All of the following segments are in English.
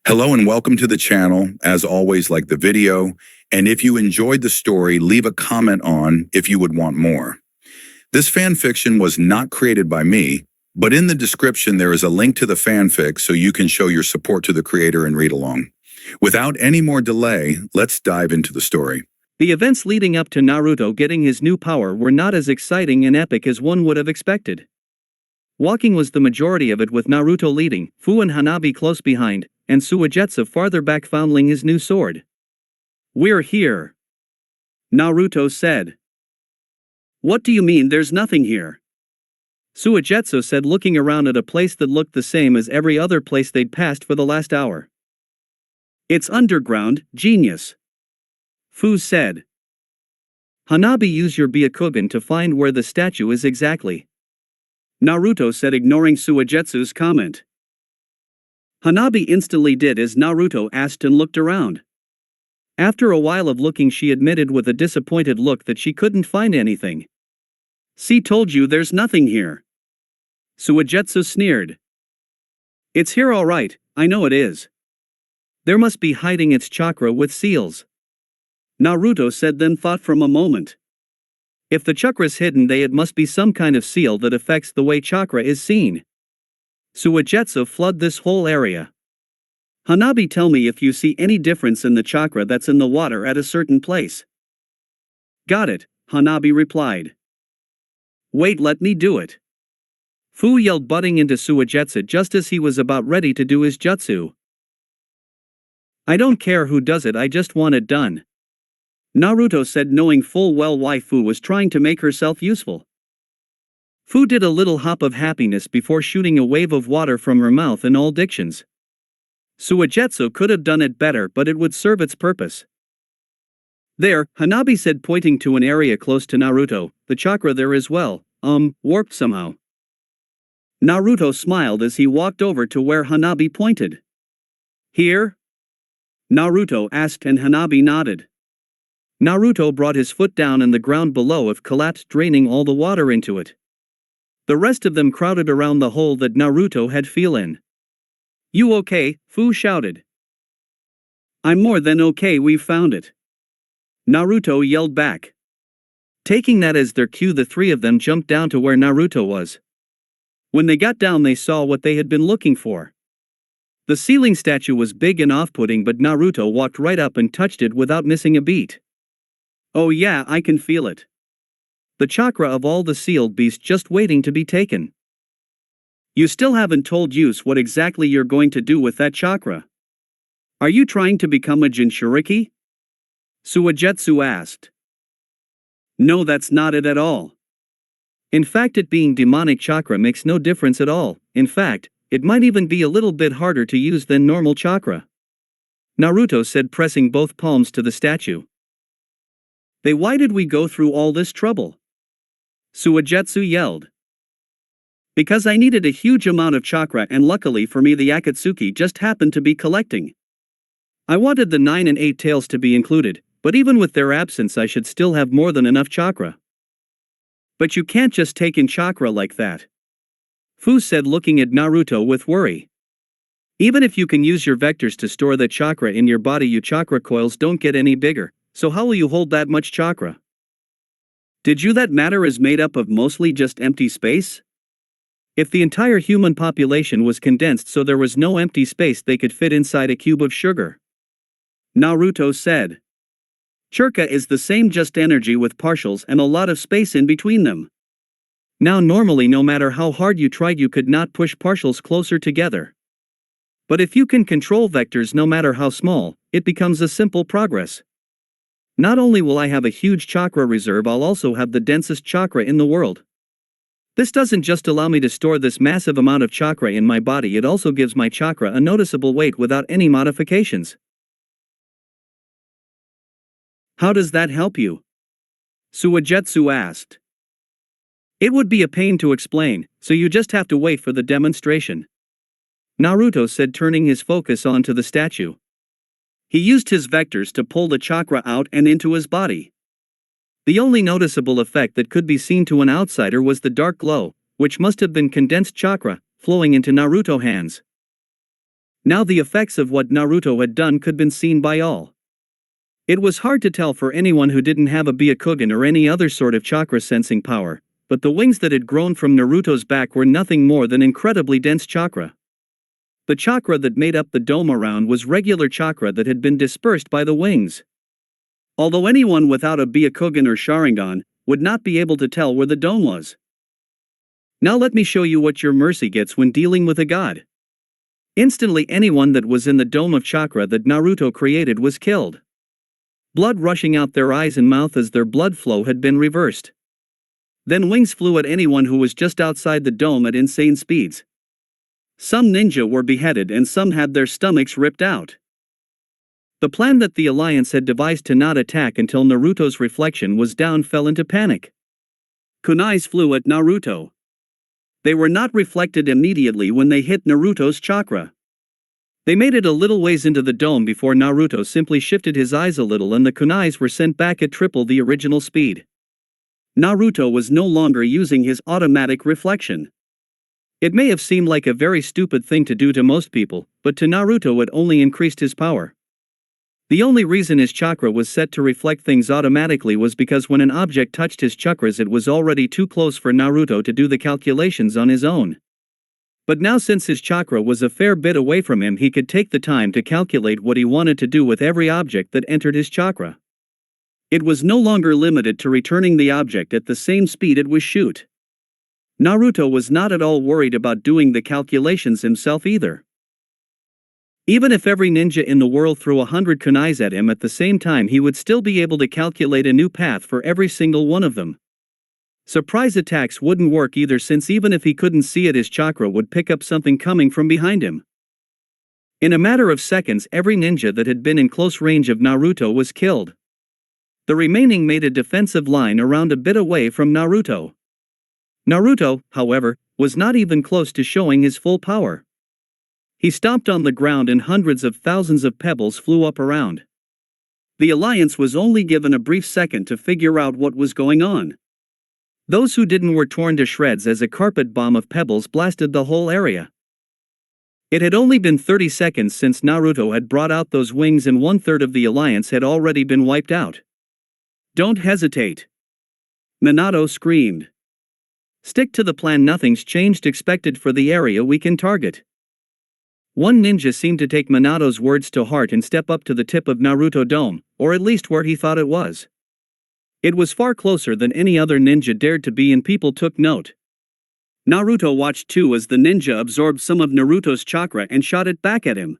Hello and welcome to the channel. As always, like the video, and if you enjoyed the story, leave a comment on if you would want more. This fan fiction was not created by me, but in the description there is a link to the fanfic so you can show your support to the creator and read along. Without any more delay, let's dive into the story. The events leading up to Naruto getting his new power were not as exciting and epic as one would have expected. Walking was the majority of it, with Naruto leading, Fu and Hanabi close behind, and Suigetsu farther back fondling his new sword. "We're here," Naruto said. "What do you mean there's nothing here?" Suigetsu said, looking around at a place that looked the same as every other place they'd passed for the last hour. "It's underground, genius," Fu said. "Hanabi, use your Byakugan to find where the statue is exactly," Naruto said, ignoring Suigetsu's comment. Hanabi instantly did as Naruto asked and looked around. After a while of looking, she admitted with a disappointed look that she couldn't find anything. "See, told you there's nothing here," Suigetsu sneered. "It's here all right, I know it is. There must be hiding its chakra with seals," Naruto said, then thought for a moment. If the chakra's hidden, it must be some kind of seal that affects the way chakra is seen. Suigetsu, flood this whole area. Hanabi, tell me if you see any difference in the chakra that's in the water at a certain place. "Got it," Hanabi replied. "Wait, let me do it," Fu yelled, butting into Suigetsu just as he was about ready to do his jutsu. "I don't care who does it, I just want it done," Naruto said, knowing full well why Fu was trying to make herself useful. Fu did a little hop of happiness before shooting a wave of water from her mouth in all directions. Suigetsu could have done it better, but it would serve its purpose. "There," Hanabi said, pointing to an area close to Naruto, "the chakra there is warped somehow." Naruto smiled as he walked over to where Hanabi pointed. "Here?" Naruto asked, and Hanabi nodded. Naruto brought his foot down and the ground below it collapsed, draining all the water into it. The rest of them crowded around the hole that Naruto had fell in. "You okay?" Fu shouted. "I'm more than okay, we've found it," Naruto yelled back. Taking that as their cue, the three of them jumped down to where Naruto was. When they got down, they saw what they had been looking for. The ceiling statue was big and off-putting, but Naruto walked right up and touched it without missing a beat. "Oh yeah, I can feel it. The chakra of all the sealed beasts just waiting to be taken." "You still haven't told Use what exactly you're going to do with that chakra. Are you trying to become a jinchuriki?" Suigetsu asked. "No, that's not it at all. In fact, it being demonic chakra makes no difference at all. In fact, it might even be a little bit harder to use than normal chakra," Naruto said, pressing both palms to the statue. "Then why did we go through all this trouble?" Suigetsu yelled. "Because I needed a huge amount of chakra, and luckily for me the Akatsuki just happened to be collecting. I wanted the 9 and 8 tails to be included, but even with their absence I should still have more than enough chakra." "But you can't just take in chakra like that," Fu said, looking at Naruto with worry. "Even if you can use your vectors to store the chakra in your body, your chakra coils don't get any bigger, so how will you hold that much chakra? Did you that matter is made up of mostly just empty space? If the entire human population was condensed so there was no empty space, they could fit inside a cube of sugar," Naruto said. "Churka is the same, just energy with partials and a lot of space in between them. Now normally no matter how hard you tried you could not push partials closer together. But if you can control vectors no matter how small, it becomes a simple progress. Not only will I have a huge chakra reserve, I'll also have the densest chakra in the world. This doesn't just allow me to store this massive amount of chakra in my body, it also gives my chakra a noticeable weight without any modifications." "How does that help you?" Suigetsu asked. "It would be a pain to explain, so you just have to wait for the demonstration," Naruto said, turning his focus onto the statue. He used his vectors to pull the chakra out and into his body. The only noticeable effect that could be seen to an outsider was the dark glow, which must have been condensed chakra, flowing into Naruto's hands. Now the effects of what Naruto had done could been seen by all. It was hard to tell for anyone who didn't have a Byakugan or any other sort of chakra sensing power, but the wings that had grown from Naruto's back were nothing more than incredibly dense chakra. The chakra that made up the dome around was regular chakra that had been dispersed by the wings. Although anyone without a Byakugan or Sharingan would not be able to tell where the dome was. Now let me show you what your mercy gets when dealing with a god. Instantly anyone that was in the dome of chakra that Naruto created was killed. Blood rushing out their eyes and mouth as their blood flow had been reversed. Then wings flew at anyone who was just outside the dome at insane speeds. Some ninja were beheaded and some had their stomachs ripped out. The plan that the Alliance had devised to not attack until Naruto's reflection was down fell into panic. Kunais flew at Naruto. They were not reflected immediately when they hit Naruto's chakra. They made it a little ways into the dome before Naruto simply shifted his eyes a little and the kunais were sent back at triple the original speed. Naruto was no longer using his automatic reflection. It may have seemed like a very stupid thing to do to most people, but to Naruto it only increased his power. The only reason his chakra was set to reflect things automatically was because when an object touched his chakras it was already too close for Naruto to do the calculations on his own. But now since his chakra was a fair bit away from him he could take the time to calculate what he wanted to do with every object that entered his chakra. It was no longer limited to returning the object at the same speed it was shoot. Naruto was not at all worried about doing the calculations himself either. Even if every ninja in the world threw 100 kunais at him at the same time he would still be able to calculate a new path for every single one of them. Surprise attacks wouldn't work either since even if he couldn't see it his chakra would pick up something coming from behind him. In a matter of seconds every ninja that had been in close range of Naruto was killed. The remaining made a defensive line around a bit away from Naruto. Naruto, however, was not even close to showing his full power. He stomped on the ground and hundreds of thousands of pebbles flew up around. The Alliance was only given a brief second to figure out what was going on. Those who didn't were torn to shreds as a carpet bomb of pebbles blasted the whole area. It had only been 30 seconds since Naruto had brought out those wings and 1/3 of the Alliance had already been wiped out. Don't hesitate. Minato screamed. Stick to the plan, nothing's changed expected for the area we can target. One ninja seemed to take Minato's words to heart and step up to the tip of Naruto Dome, or at least where he thought it was. It was far closer than any other ninja dared to be and people took note. Naruto watched too as the ninja absorbed some of Naruto's chakra and shot it back at him.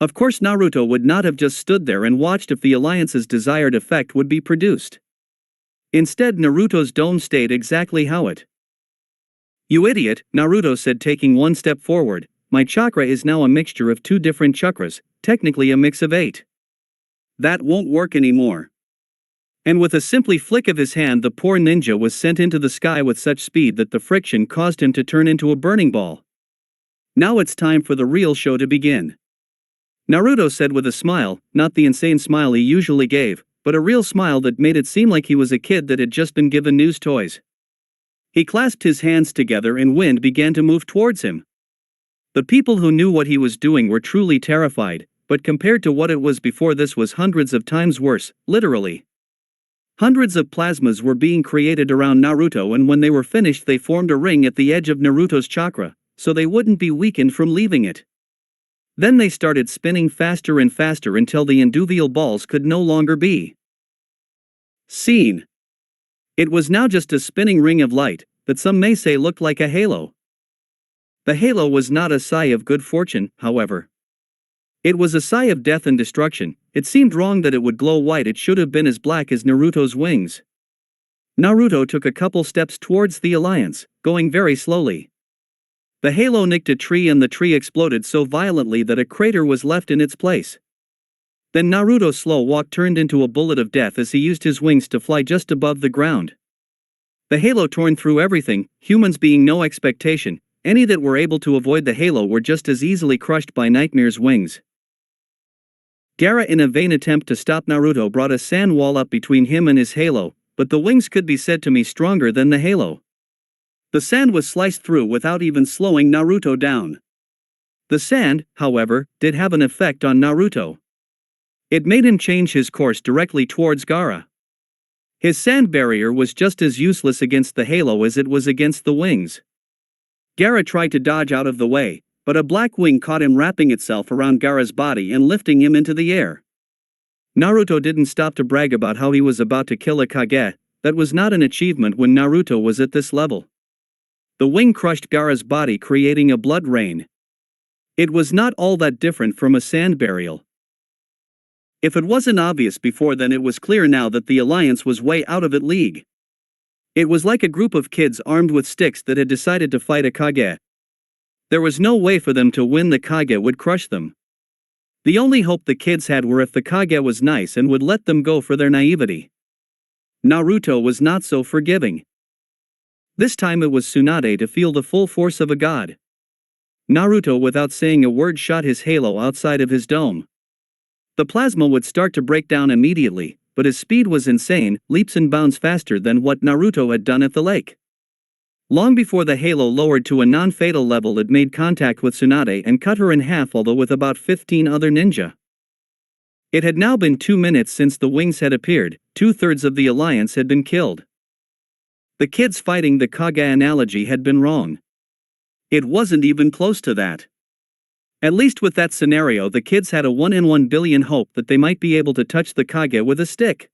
Of course Naruto would not have just stood there and watched if the Alliance's desired effect would be produced. Instead Naruto's dome stayed exactly how it. You idiot, Naruto said taking one step forward, my chakra is now a mixture of 2 different chakras, technically a mix of 8. That won't work anymore. And with a simply flick of his hand the poor ninja was sent into the sky with such speed that the friction caused him to turn into a burning ball. Now it's time for the real show to begin. Naruto said with a smile, not the insane smile he usually gave, but a real smile that made it seem like he was a kid that had just been given news toys. He clasped his hands together and wind began to move towards him. The people who knew what he was doing were truly terrified, but compared to what it was before this was hundreds of times worse, literally. Hundreds of plasmas were being created around Naruto and when they were finished they formed a ring at the edge of Naruto's chakra, so they wouldn't be weakened from leaving it. Then they started spinning faster and faster until the induvial balls could no longer be seen. It was now just a spinning ring of light, that some may say looked like a halo. The halo was not a sigh of good fortune, however. It was a sigh of death and destruction. It seemed wrong that it would glow white, it should have been as black as Naruto's wings. Naruto took a couple steps towards the Alliance, going very slowly. The halo nicked a tree and the tree exploded so violently that a crater was left in its place. Then Naruto's slow walk turned into a bullet of death as he used his wings to fly just above the ground. The halo torn through everything, humans being no expectation, any that were able to avoid the halo were just as easily crushed by Nightmare's wings. Gaara in a vain attempt to stop Naruto brought a sand wall up between him and his halo, but the wings could be said to be stronger than the halo. The sand was sliced through without even slowing Naruto down. The sand, however, did have an effect on Naruto. It made him change his course directly towards Gaara. His sand barrier was just as useless against the halo as it was against the wings. Gaara tried to dodge out of the way, but a black wing caught him wrapping itself around Gaara's body and lifting him into the air. Naruto didn't stop to brag about how he was about to kill a Kage. That was not an achievement when Naruto was at this level. The wing crushed Gaara's body, creating a blood rain. It was not all that different from a sand burial. If it wasn't obvious before, then it was clear now that the alliance was way out of its league. It was like a group of kids armed with sticks that had decided to fight a Kage. There was no way for them to win. The Kage would crush them. The only hope the kids had were if the Kage was nice and would let them go for their naivety. Naruto was not so forgiving. This time it was Tsunade to feel the full force of a god. Naruto, without saying a word, shot his halo outside of his dome. The plasma would start to break down immediately, but his speed was insane, leaps and bounds faster than what Naruto had done at the lake. Long before the halo lowered to a non-fatal level, it made contact with Tsunade and cut her in half, although with about 15 other ninja. It had now been 2 minutes since the wings had appeared. 2/3 of the alliance had been killed. The kids fighting the Kage analogy had been wrong. It wasn't even close to that. At least with that scenario, the kids had a 1 in 1 billion hope that they might be able to touch the Kage with a stick.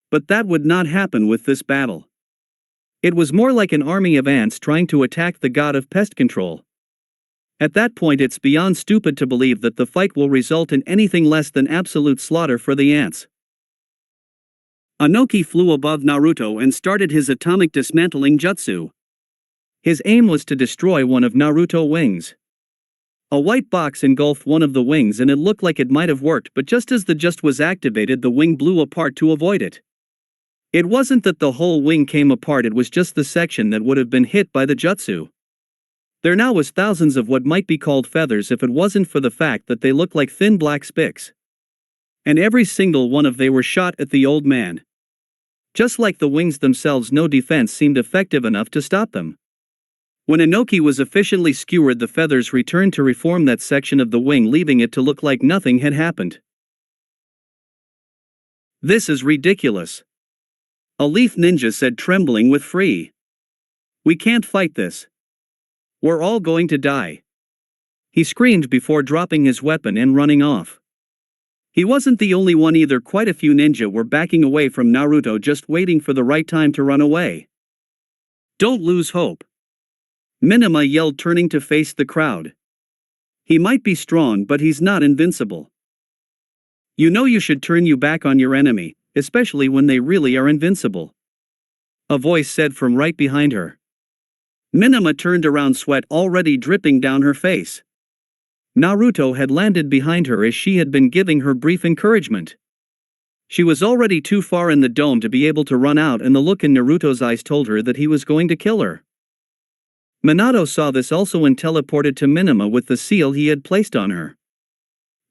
But that would not happen with this battle. It was more like an army of ants trying to attack the god of pest control. At that point, it's beyond stupid to believe that the fight will result in anything less than absolute slaughter for the ants. Inoki flew above Naruto and started his atomic dismantling jutsu. His aim was to destroy one of Naruto's wings. A white box engulfed one of the wings and it looked like it might have worked, but just as the just was activated, the wing blew apart to avoid it. It wasn't that the whole wing came apart, it was just the section that would have been hit by the jutsu. There now was thousands of what might be called feathers if it wasn't for the fact that they looked like thin black spicks. And every single one of they were shot at the old man. Just like the wings themselves, no defense seemed effective enough to stop them. When Inoki was efficiently skewered, the feathers returned to reform that section of the wing, leaving it to look like nothing had happened. "This is ridiculous," a leaf ninja said, trembling with fury. "We can't fight this. We're all going to die," he screamed before dropping his weapon and running off. He wasn't the only one either. Quite a few ninja were backing away from Naruto, just waiting for the right time to run away. "Don't lose hope," Minima yelled, turning to face the crowd. "He might be strong, but he's not invincible. You know you should turn your back on your enemy, especially when they really are invincible," a voice said from right behind her. Minima turned around, sweat already dripping down her face. Naruto had landed behind her as she had been giving her brief encouragement. She was already too far in the dome to be able to run out, and the look in Naruto's eyes told her that he was going to kill her. Minato saw this also and teleported to Minima with the seal he had placed on her.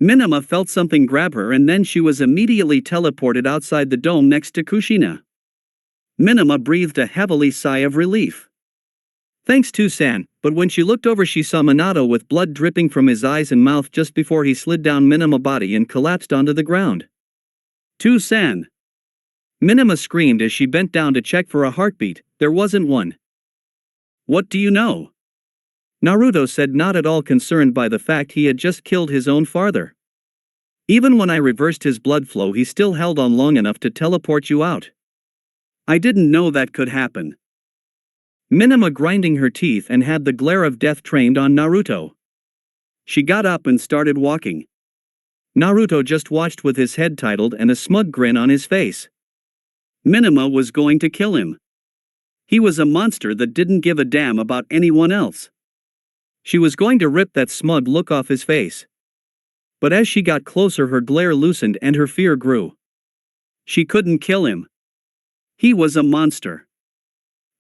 Minima felt something grab her, and then she was immediately teleported outside the dome next to Kushina. Minima breathed a heavy sigh of relief. "Thanks to San," but when she looked over she saw Minato with blood dripping from his eyes and mouth just before he slid down Minima's body and collapsed onto the ground. "To San!" Minima screamed as she bent down to check for a heartbeat. There wasn't one. "What do you know?" Naruto said, not at all concerned by the fact he had just killed his own father. "Even when I reversed his blood flow, he still held on long enough to teleport you out. I didn't know that could happen." Minima grinding her teeth and had the glare of death trained on Naruto. She got up and started walking. Naruto just watched with his head titled and a smug grin on his face. Minima was going to kill him. He was a monster that didn't give a damn about anyone else. She was going to rip that smug look off his face. But as she got closer, her glare loosened and her fear grew. She couldn't kill him. He was a monster.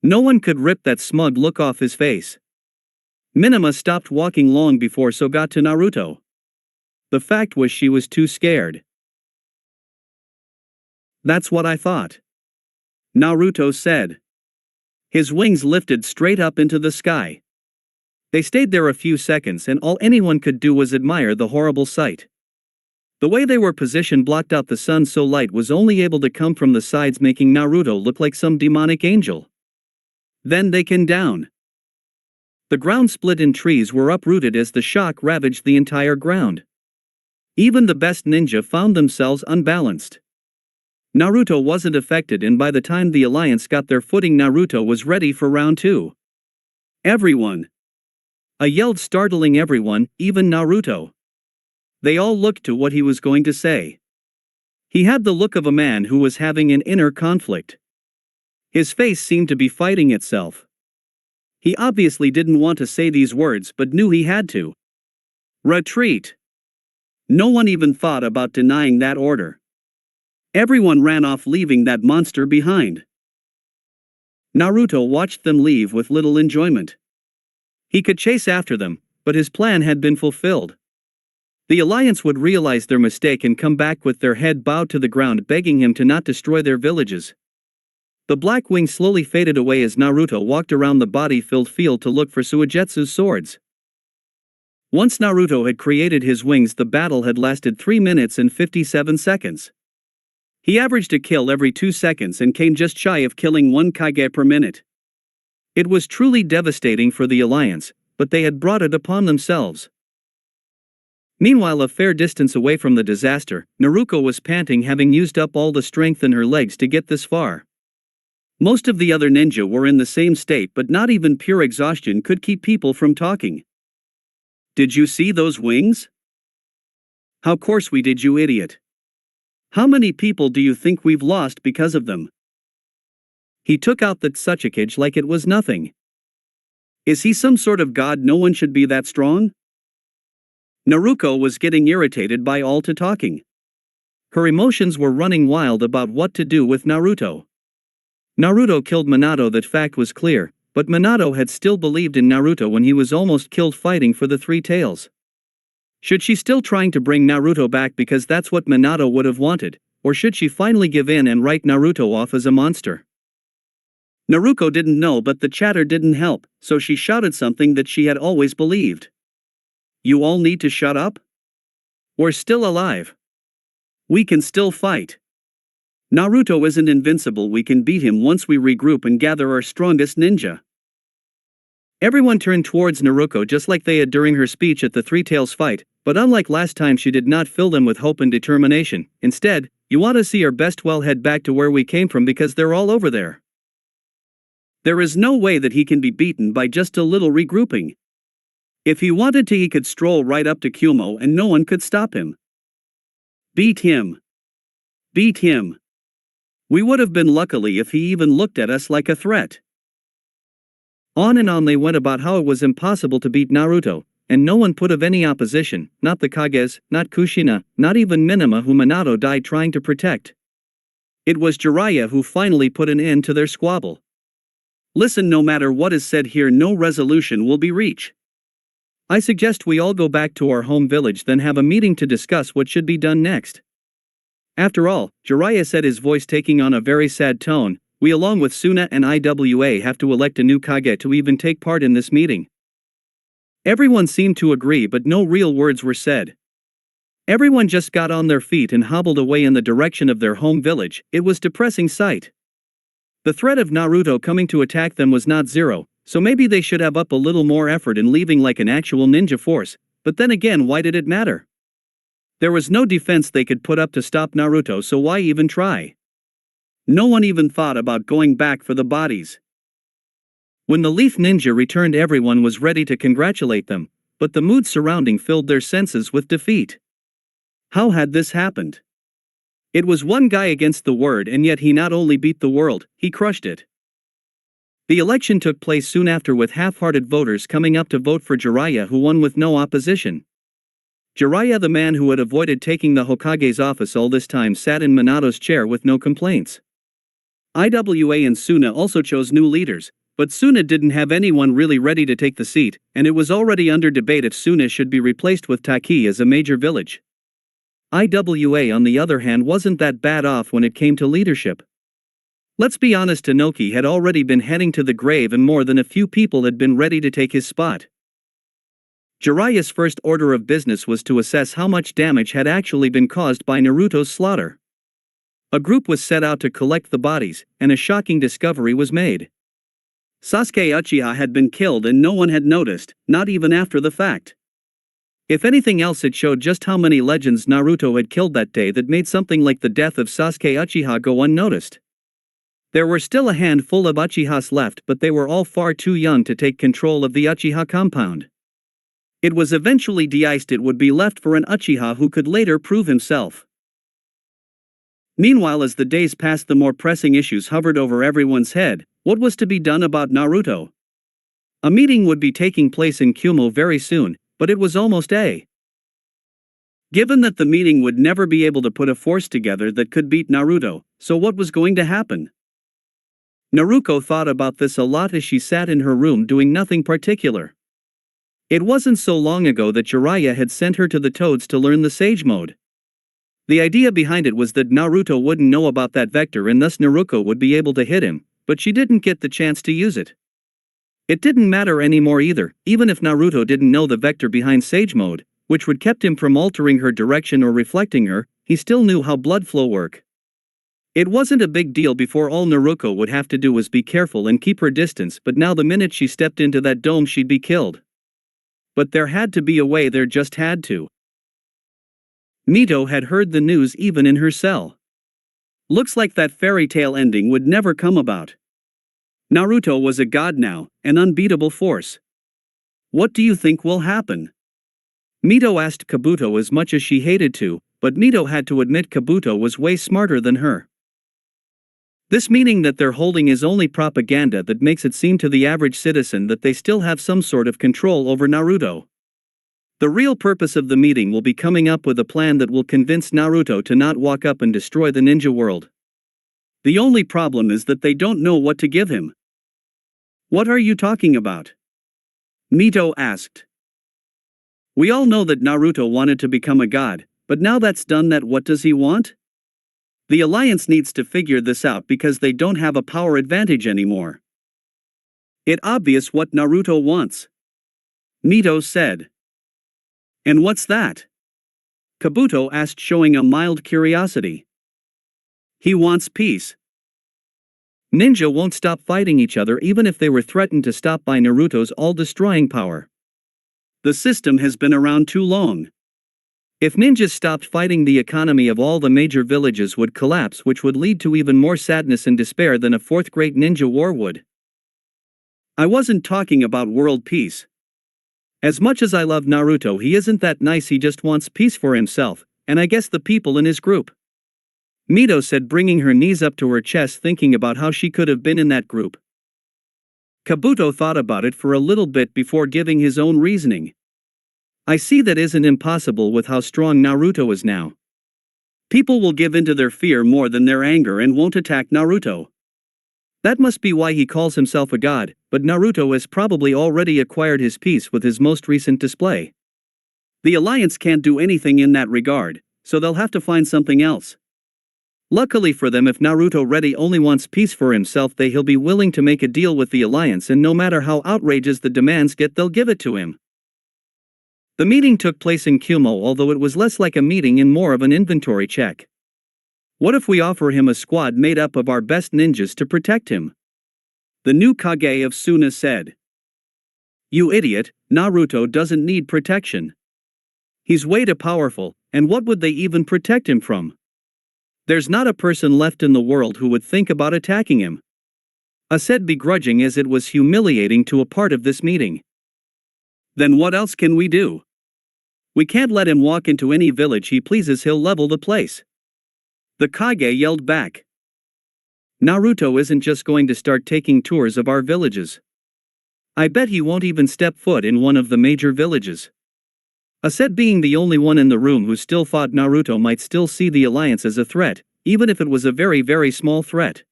No one could rip that smug look off his face. Minima stopped walking long before so got to Naruto. The fact was she was too scared. "That's what I thought," Naruto said. His wings lifted straight up into the sky. They stayed there a few seconds and all anyone could do was admire the horrible sight. The way they were positioned blocked out the sun so light was only able to come from the sides, making Naruto look like some demonic angel. Then they came down. The ground split and trees were uprooted as the shock ravaged the entire ground. Even the best ninja found themselves unbalanced. Naruto wasn't affected, and by the time the alliance got their footing, Naruto was ready for round 2. Everyone! I yelled, startling everyone, even Naruto. They all looked to what he was going to say. He had the look of a man who was having an inner conflict. His face seemed to be fighting itself. He obviously didn't want to say these words but knew he had to. Retreat! No one even thought about denying that order. Everyone ran off, leaving that monster behind. Naruto watched them leave with little enjoyment. He could chase after them, but his plan had been fulfilled. The alliance would realize their mistake and come back with their head bowed to the ground, begging him to not destroy their villages. The black wing slowly faded away as Naruto walked around the body-filled field to look for Suigetsu's swords. Once Naruto had created his wings, the battle had lasted 3 minutes and 57 seconds. He averaged a kill every 2 seconds and came just shy of killing 1 Kage per minute. It was truly devastating for the alliance, but they had brought it upon themselves. Meanwhile, a fair distance away from the disaster, Naruko was panting, having used up all the strength in her legs to get this far. Most of the other ninja were in the same state, but not even pure exhaustion could keep people from talking. Did you see those wings? How course we did, you idiot. How many people do you think we've lost because of them? He took out the Tsuchikage like it was nothing. Is he some sort of god? No one should be that strong? Naruko was getting irritated by all the talking. Her emotions were running wild about what to do with Naruto. Naruto killed Minato, that fact was clear, but Minato had still believed in Naruto when he was almost killed fighting for the Three Tails. Should she still trying to bring Naruto back because that's what Minato would have wanted, or should she finally give in and write Naruto off as a monster? Naruko didn't know, but the chatter didn't help, so she shouted something that she had always believed. You all need to shut up? We're still alive. We can still fight. Naruto isn't invincible. We can beat him once we regroup and gather our strongest ninja. Everyone turned towards Naruko just like they had during her speech at the Three Tails fight, but unlike last time, she did not fill them with hope and determination. Instead, you want to see our best? Well, head back to where we came from because they're all over there. There is no way that he can be beaten by just a little regrouping. If he wanted to, he could stroll right up to Kumo and no one could stop him. Beat him. Beat him. We would have been lucky if he even looked at us like a threat. On and on they went about how it was impossible to beat Naruto, and no one put of any opposition, not the Kages, not Kushina, not even Minama, who Minato died trying to protect. It was Jiraiya who finally put an end to their squabble. Listen, no matter what is said here, no resolution will be reached. I suggest we all go back to our home village, then have a meeting to discuss what should be done next. After all, Jiraiya said, his voice taking on a very sad tone, we along with Suna and IWA have to elect a new Kage to even take part in this meeting. Everyone seemed to agree, but no real words were said. Everyone just got on their feet and hobbled away in the direction of their home village. It was a depressing sight. The threat of Naruto coming to attack them was not zero, so maybe they should have up a little more effort in leaving like an actual ninja force, but then again, why did it matter? There was no defense they could put up to stop Naruto, so why even try? No one even thought about going back for the bodies. When the Leaf Ninja returned, everyone was ready to congratulate them, but the mood surrounding filled their senses with defeat. How had this happened? It was one guy against the world, and yet he not only beat the world, he crushed it. The election took place soon after, with half-hearted voters coming up to vote for Jiraiya, who won with no opposition. Jiraiya, the man who had avoided taking the Hokage's office all this time, sat in Minato's chair with no complaints. IWA and Suna also chose new leaders, but Suna didn't have anyone really ready to take the seat, and it was already under debate if Suna should be replaced with Taki as a major village. IWA, on the other hand, wasn't that bad off when it came to leadership. Let's be honest, Tanoki had already been heading to the grave, and more than a few people had been ready to take his spot. Jiraiya's first order of business was to assess how much damage had actually been caused by Naruto's slaughter. A group was set out to collect the bodies, and a shocking discovery was made. Sasuke Uchiha had been killed and no one had noticed, not even after the fact. If anything else, it showed just how many legends Naruto had killed that day that made something like the death of Sasuke Uchiha go unnoticed. There were still a handful of Uchihas left, but they were all far too young to take control of the Uchiha compound. It was eventually de-iced. It would be left for an Uchiha who could later prove himself. Meanwhile, as the days passed, the more pressing issues hovered over everyone's head. What was to be done about Naruto? A meeting would be taking place in Kumo very soon, but it was almost a given that the meeting would never be able to put a force together that could beat Naruto, so what was going to happen? Naruko thought about this a lot as she sat in her room doing nothing particular. It wasn't so long ago that Jiraiya had sent her to the Toads to learn the Sage Mode. The idea behind it was that Naruto wouldn't know about that vector and thus Naruko would be able to hit him, but she didn't get the chance to use it. It didn't matter anymore either, even if Naruto didn't know the vector behind Sage Mode, which would kept him from altering her direction or reflecting her, he still knew how blood flow worked. It wasn't a big deal before. All Naruko would have to do was be careful and keep her distance, but now the minute she stepped into that dome she'd be killed. But there had to be a way, there just had to. Mito had heard the news even in her cell. Looks like that fairy tale ending would never come about. Naruto was a god now, an unbeatable force. What do you think will happen? Mito asked Kabuto as much as she hated to, but Mito had to admit Kabuto was way smarter than her. This meeting that they're holding is only propaganda that makes it seem to the average citizen that they still have some sort of control over Naruto. The real purpose of the meeting will be coming up with a plan that will convince Naruto to not walk up and destroy the ninja world. The only problem is that they don't know what to give him. What are you talking about? Mito asked. We all know that Naruto wanted to become a god, but now that's done, that what does he want? The Alliance needs to figure this out because they don't have a power advantage anymore. It's obvious what Naruto wants, Mito said. And what's that? Kabuto asked, showing a mild curiosity. He wants peace. Ninja won't stop fighting each other even if they were threatened to stop by Naruto's all-destroying power. The system has been around too long. If ninjas stopped fighting, the economy of all the major villages would collapse, which would lead to even more sadness and despair than a fourth great ninja war would. I wasn't talking about world peace. As much as I love Naruto, he isn't that nice. He just wants peace for himself, and I guess the people in his group. Mito said, bringing her knees up to her chest, thinking about how she could have been in that group. Kabuto thought about it for a little bit before giving his own reasoning. I see that isn't impossible with how strong Naruto is now. People will give in to their fear more than their anger and won't attack Naruto. That must be why he calls himself a god, but Naruto has probably already acquired his peace with his most recent display. The Alliance can't do anything in that regard, so they'll have to find something else. Luckily for them, if Naruto really only wants peace for himself, he'll be willing to make a deal with the Alliance, and no matter how outrageous the demands get, they'll give it to him. The meeting took place in Kumo, although it was less like a meeting and more of an inventory check. What if we offer him a squad made up of our best ninjas to protect him? The new Kage of Suna said. You idiot, Naruto doesn't need protection. He's way too powerful, and what would they even protect him from? There's not a person left in the world who would think about attacking him. I said, begrudging as it was humiliating to a part of this meeting. Then what else can we do? We can't let him walk into any village he pleases, he'll level the place. The Kage yelled back. Naruto isn't just going to start taking tours of our villages. I bet he won't even step foot in one of the major villages. I said, being the only one in the room who still thought Naruto might still see the Alliance as a threat, even if it was a very, very small threat.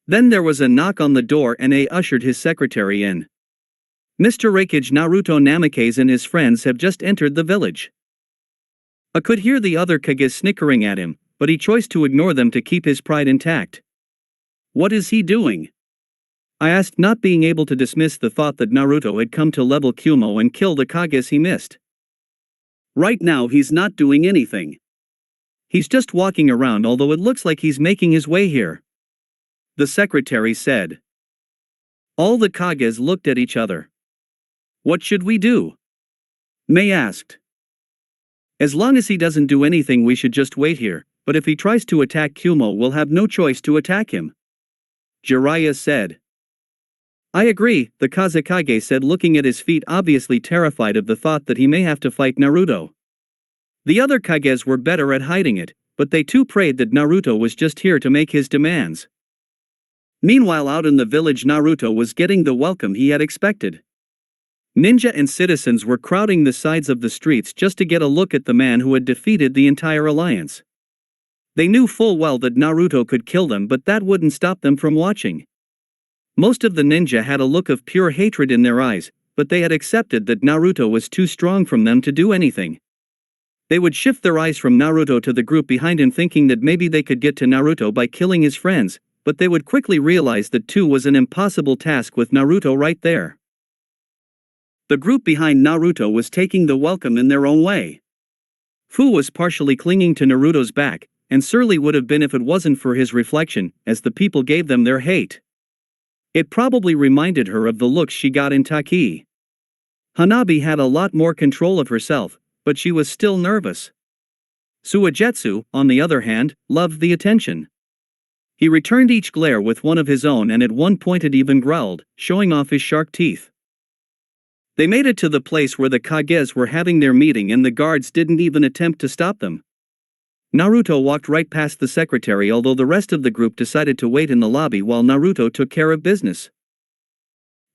Then there was a knock on the door and A ushered his secretary in. Mr. Rakage, Naruto Namikaze and his friends have just entered the village. I could hear the other Kages snickering at him, but he chose to ignore them to keep his pride intact. What is he doing? I asked, not being able to dismiss the thought that Naruto had come to level Kumo and kill the Kages he missed. Right now he's not doing anything. He's just walking around, although it looks like he's making his way here, the secretary said. All the Kages looked at each other. What should we do? Mei asked. As long as he doesn't do anything, we should just wait here, but if he tries to attack Kumo, we'll have no choice to attack him, Jiraiya said. I agree, the Kazekage said, looking at his feet, obviously terrified of the thought that he may have to fight Naruto. The other Kages were better at hiding it, but they too prayed that Naruto was just here to make his demands. Meanwhile, out in the village, Naruto was getting the welcome he had expected. Ninja and citizens were crowding the sides of the streets just to get a look at the man who had defeated the entire alliance. They knew full well that Naruto could kill them, but that wouldn't stop them from watching. Most of the ninja had a look of pure hatred in their eyes, but they had accepted that Naruto was too strong for them to do anything. They would shift their eyes from Naruto to the group behind him, thinking that maybe they could get to Naruto by killing his friends, but they would quickly realize that too was an impossible task with Naruto right there. The group behind Naruto was taking the welcome in their own way. Fu was partially clinging to Naruto's back, and surely would have been if it wasn't for his reflection, as the people gave them their hate. It probably reminded her of the looks she got in Taki. Hanabi had a lot more control of herself, but she was still nervous. Suigetsu, on the other hand, loved the attention. He returned each glare with one of his own, and at one point it even growled, showing off his shark teeth. They made it to the place where the Kages were having their meeting, and the guards didn't even attempt to stop them. Naruto walked right past the secretary, although the rest of the group decided to wait in the lobby while Naruto took care of business.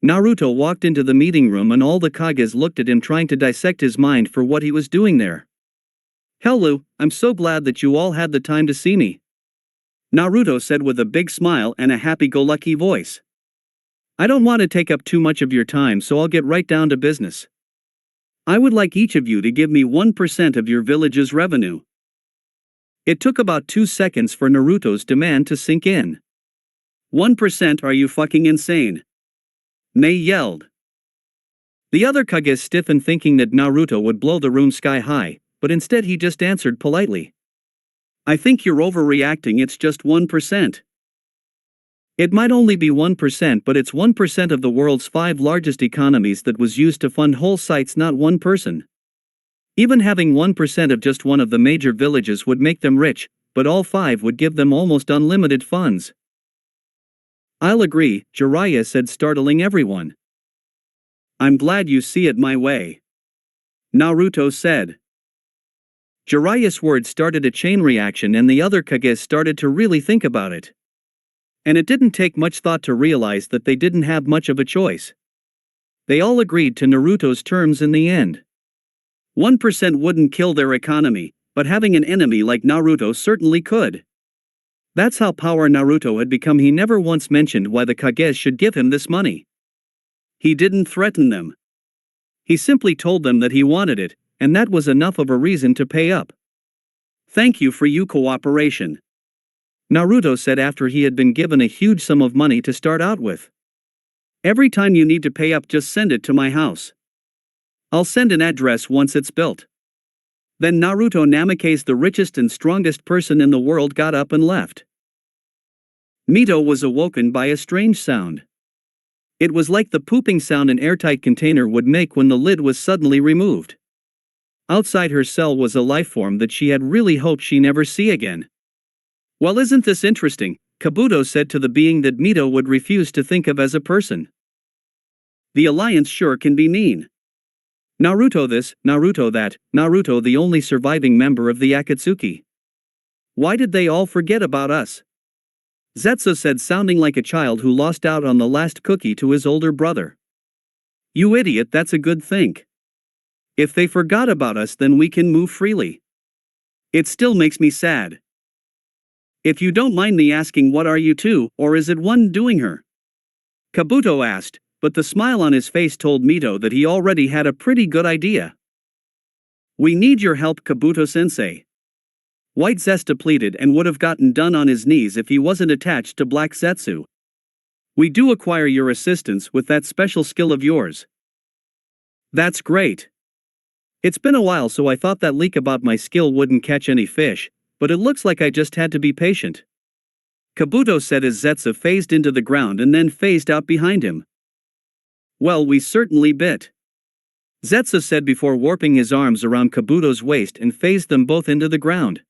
Naruto walked into the meeting room and all the Kages looked at him, trying to dissect his mind for what he was doing there. Hello, I'm so glad that you all had the time to see me, Naruto said with a big smile and a happy-go-lucky voice. I don't want to take up too much of your time, so I'll get right down to business. I would like each of you to give me 1% of your village's revenue. It took about 2 seconds for Naruto's demand to sink in. 1%? Are you fucking insane? Mei yelled. The other Kages stiffened, thinking that Naruto would blow the room sky high, but instead he just answered politely. I think you're overreacting, it's just 1%. It might only be 1%, but it's 1% of the world's 5 largest economies that was used to fund whole sites, not one person. Even having 1% of just one of the major villages would make them rich, but all 5 would give them almost unlimited funds. I'll agree, Jiraiya said, startling everyone. I'm glad you see it my way, Naruto said. Jiraiya's words started a chain reaction, and the other Kages started to really think about it. And it didn't take much thought to realize that they didn't have much of a choice. They all agreed to Naruto's terms in the end. 1% wouldn't kill their economy, but having an enemy like Naruto certainly could. That's how powerful Naruto had become. He never once mentioned why the Kages should give him this money. He didn't threaten them. He simply told them that he wanted it, and that was enough of a reason to pay up. Thank you for your cooperation, Naruto said after he had been given a huge sum of money to start out with. Every time you need to pay up, just send it to my house. I'll send an address once it's built. Then Naruto Namikaze, the richest and strongest person in the world, got up and left. Mito was awoken by a strange sound. It was like the pooping sound an airtight container would make when the lid was suddenly removed. Outside her cell was a life form that she had really hoped she never see again. Well, isn't this interesting? Kabuto said to the being that Mito would refuse to think of as a person. The alliance sure can be mean. Naruto this, Naruto that, Naruto the only surviving member of the Akatsuki. Why did they all forget about us? Zetsu said, sounding like a child who lost out on the last cookie to his older brother. You idiot, that's a good thing. If they forgot about us, then we can move freely. It still makes me sad. If you don't mind me asking, what are you two, or is it one doing her? Kabuto asked, but the smile on his face told Mito that he already had a pretty good idea. We need your help, Kabuto-sensei. White Zesta pleaded, and would have gotten done on his knees if he wasn't attached to Black Zetsu. We do acquire your assistance with that special skill of yours. That's great. It's been a while, so I thought that leak about my skill wouldn't catch any fish, but it looks like I just had to be patient. Kabuto said as Zetsu phased into the ground and then phased out behind him. Well, we certainly bit. Zetsu said before warping his arms around Kabuto's waist and phased them both into the ground.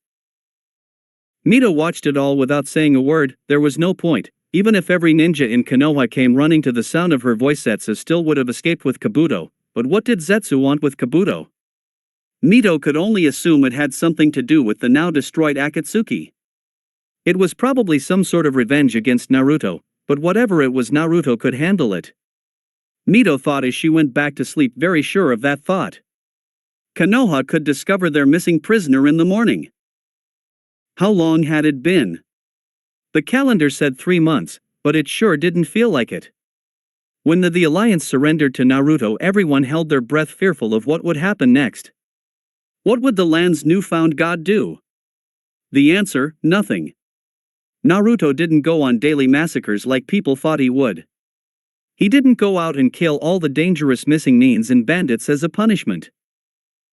Mito watched it all without saying a word. There was no point. Even if every ninja in Konoha came running to the sound of her voice, Zetsu still would have escaped with Kabuto. But what did Zetsu want with Kabuto? Mito could only assume it had something to do with the now destroyed Akatsuki. It was probably some sort of revenge against Naruto, but whatever it was, Naruto could handle it. Mito thought as she went back to sleep, very sure of that thought. Konoha could discover their missing prisoner in the morning. How long had it been? The calendar said 3 months, but it sure didn't feel like it. When the Alliance surrendered to Naruto, everyone held their breath, fearful of what would happen next. What would the land's newfound god do? The answer, nothing. Naruto didn't go on daily massacres like people thought he would. He didn't go out and kill all the dangerous missing nins and bandits as a punishment.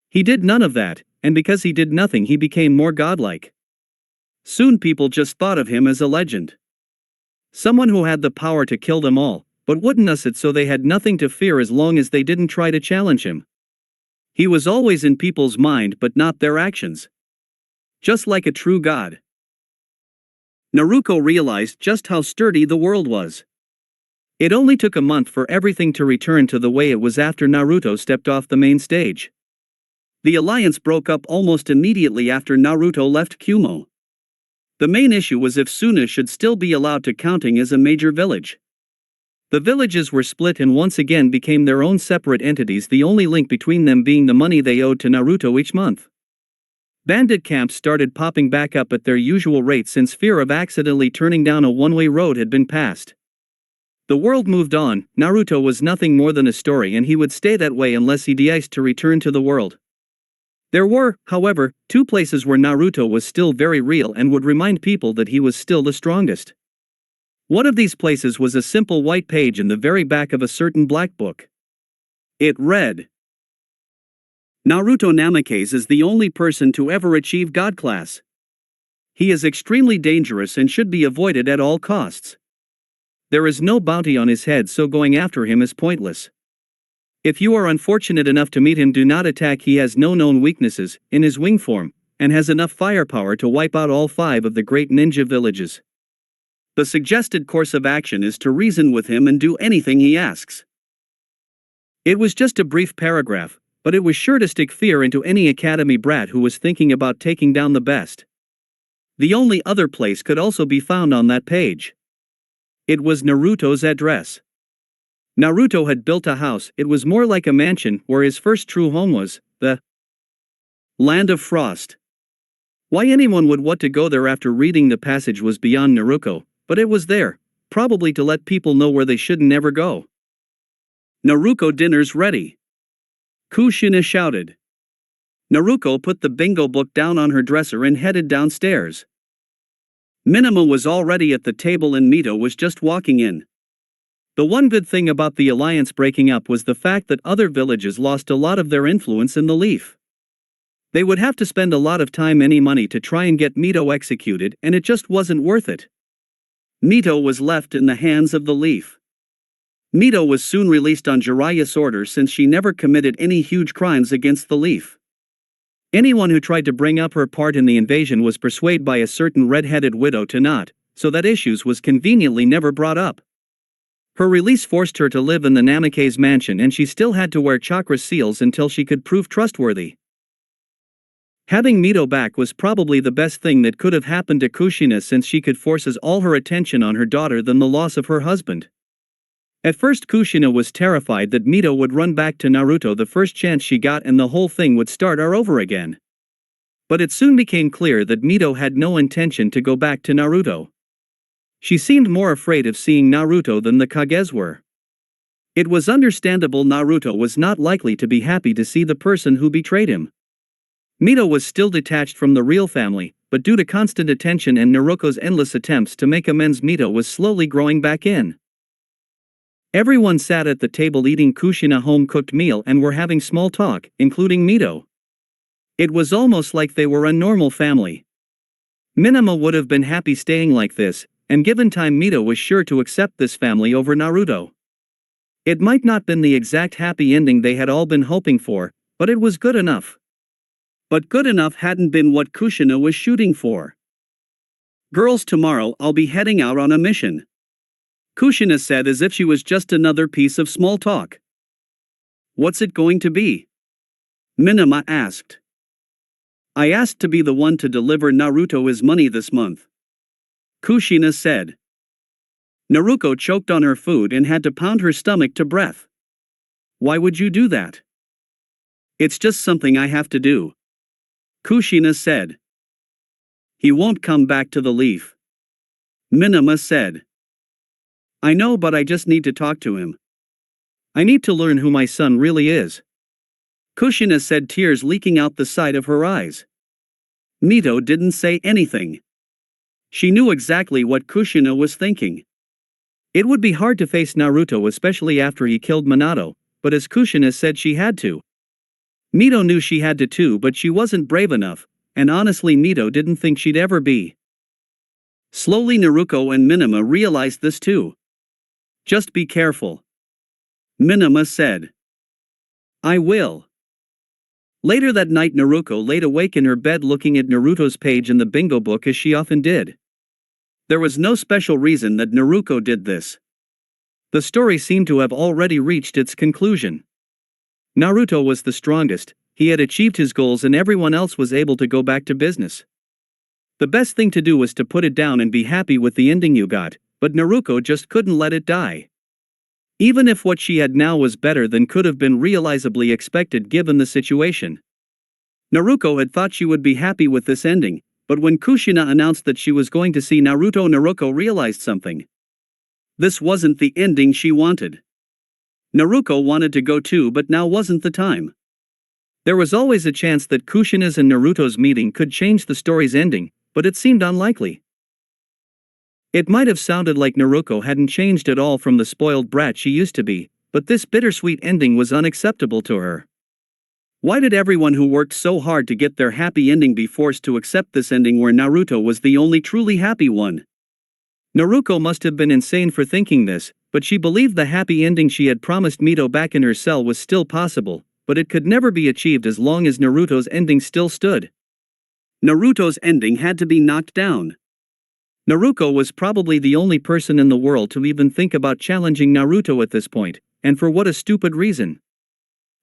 He did none of that, and because he did nothing, he became more godlike. Soon people just thought of him as a legend. Someone who had the power to kill them all, but wouldn't us it so they had nothing to fear as long as they didn't try to challenge him. He was always in people's mind but not their actions. Just like a true god. Naruko realized just how sturdy the world was. It only took a month for everything to return to the way it was after Naruto stepped off the main stage. The alliance broke up almost immediately after Naruto left Kumo. The main issue was if Suna should still be allowed to counting as a major village. The villages were split and once again became their own separate entities, the only link between them being the money they owed to Naruto each month. Bandit camps started popping back up at their usual rate since fear of accidentally turning down a one-way road had been passed. The world moved on. Naruto was nothing more than a story, and he would stay that way unless he de-iced to return to the world. There were, however, 2 places where Naruto was still very real and would remind people that he was still the strongest. One of these places was a simple white page in the very back of a certain black book. It read, Naruto Namikaze is the only person to ever achieve God class. He is extremely dangerous and should be avoided at all costs. There is no bounty on his head, so going after him is pointless. If you are unfortunate enough to meet him, do not attack. He has no known weaknesses, in his wing form, and has enough firepower to wipe out all 5 of the great ninja villages. The suggested course of action is to reason with him and do anything he asks. It was just a brief paragraph, but it was sure to stick fear into any academy brat who was thinking about taking down the best. The only other place could also be found on that page. It was Naruto's address. Naruto had built a house. It was more like a mansion, where his first true home was, the Land of Frost. Why anyone would want to go there after reading the passage was beyond Naruto, but it was there, probably to let people know where they should never go. Naruko, dinner's ready. Kushina shouted. Naruko put the bingo book down on her dresser and headed downstairs. Minamo was already at the table and Mito was just walking in. The one good thing about the alliance breaking up was the fact that other villages lost a lot of their influence in the Leaf. They would have to spend a lot of time and money to try and get Mito executed, and it just wasn't worth it. Mito was left in the hands of the Leaf. Mito was soon released on Jiraiya's order since she never committed any huge crimes against the Leaf. Anyone who tried to bring up her part in the invasion was persuaded by a certain red-headed widow to not, so that issues was conveniently never brought up. Her release forced her to live in the Namikaze mansion, and she still had to wear chakra seals until she could prove trustworthy. Having Mito back was probably the best thing that could have happened to Kushina, since she could forces all her attention on her daughter than the loss of her husband. At first Kushina was terrified that Mito would run back to Naruto the first chance she got and the whole thing would start all over again. But it soon became clear that Mito had no intention to go back to Naruto. She seemed more afraid of seeing Naruto than the Kages were. It was understandable. Naruto was not likely to be happy to see the person who betrayed him. Mito was still detached from the real family, but due to constant attention and Naruko's endless attempts to make amends, Mito was slowly growing back in. Everyone sat at the table eating Kushina home-cooked meal and were having small talk, including Mito. It was almost like they were a normal family. Minima would have been happy staying like this, and given time Mito was sure to accept this family over Naruto. It might not been the exact happy ending they had all been hoping for, but it was good enough. But good enough hadn't been what Kushina was shooting for. "Girls, tomorrow I'll be heading out on a mission," Kushina said as if she was just another piece of small talk. "What's it going to be?" Minima asked. "I asked to be the one to deliver Naruto his money this month," Kushina said. Naruko choked on her food and had to pound her stomach to breath. "Why would you do that?" "It's just something I have to do," Kushina said. "He won't come back to the leaf," Minima said. "I know, but I just need to talk to him. I need to learn who my son really is," Kushina said, tears leaking out the side of her eyes. Mito didn't say anything. She knew exactly what Kushina was thinking. It would be hard to face Naruto, especially after he killed Minato, but as Kushina said, she had to. Mito knew she had to too, but she wasn't brave enough, and honestly Mito didn't think she'd ever be. Slowly Naruko and Minima realized this too. "Just be careful," Minima said. "I will." Later that night Naruko laid awake in her bed looking at Naruto's page in the bingo book as she often did. There was no special reason that Naruko did this. The story seemed to have already reached its conclusion. Naruto was the strongest, he had achieved his goals and everyone else was able to go back to business. The best thing to do was to put it down and be happy with the ending you got, but Naruko just couldn't let it die. Even if what she had now was better than could have been realizably expected given the situation. Naruko had thought she would be happy with this ending, but when Kushina announced that she was going to see Naruto, Naruko realized something. This wasn't the ending she wanted. Naruko wanted to go too, but now wasn't the time. There was always a chance that Kushina's and Naruto's meeting could change the story's ending, but it seemed unlikely. It might have sounded like Naruko hadn't changed at all from the spoiled brat she used to be, but this bittersweet ending was unacceptable to her. Why did everyone who worked so hard to get their happy ending be forced to accept this ending where Naruto was the only truly happy one? Naruko must have been insane for thinking this, but she believed the happy ending she had promised Mito back in her cell was still possible, but it could never be achieved as long as Naruto's ending still stood. Naruto's ending had to be knocked down. Naruko was probably the only person in the world to even think about challenging Naruto at this point, and for what a stupid reason.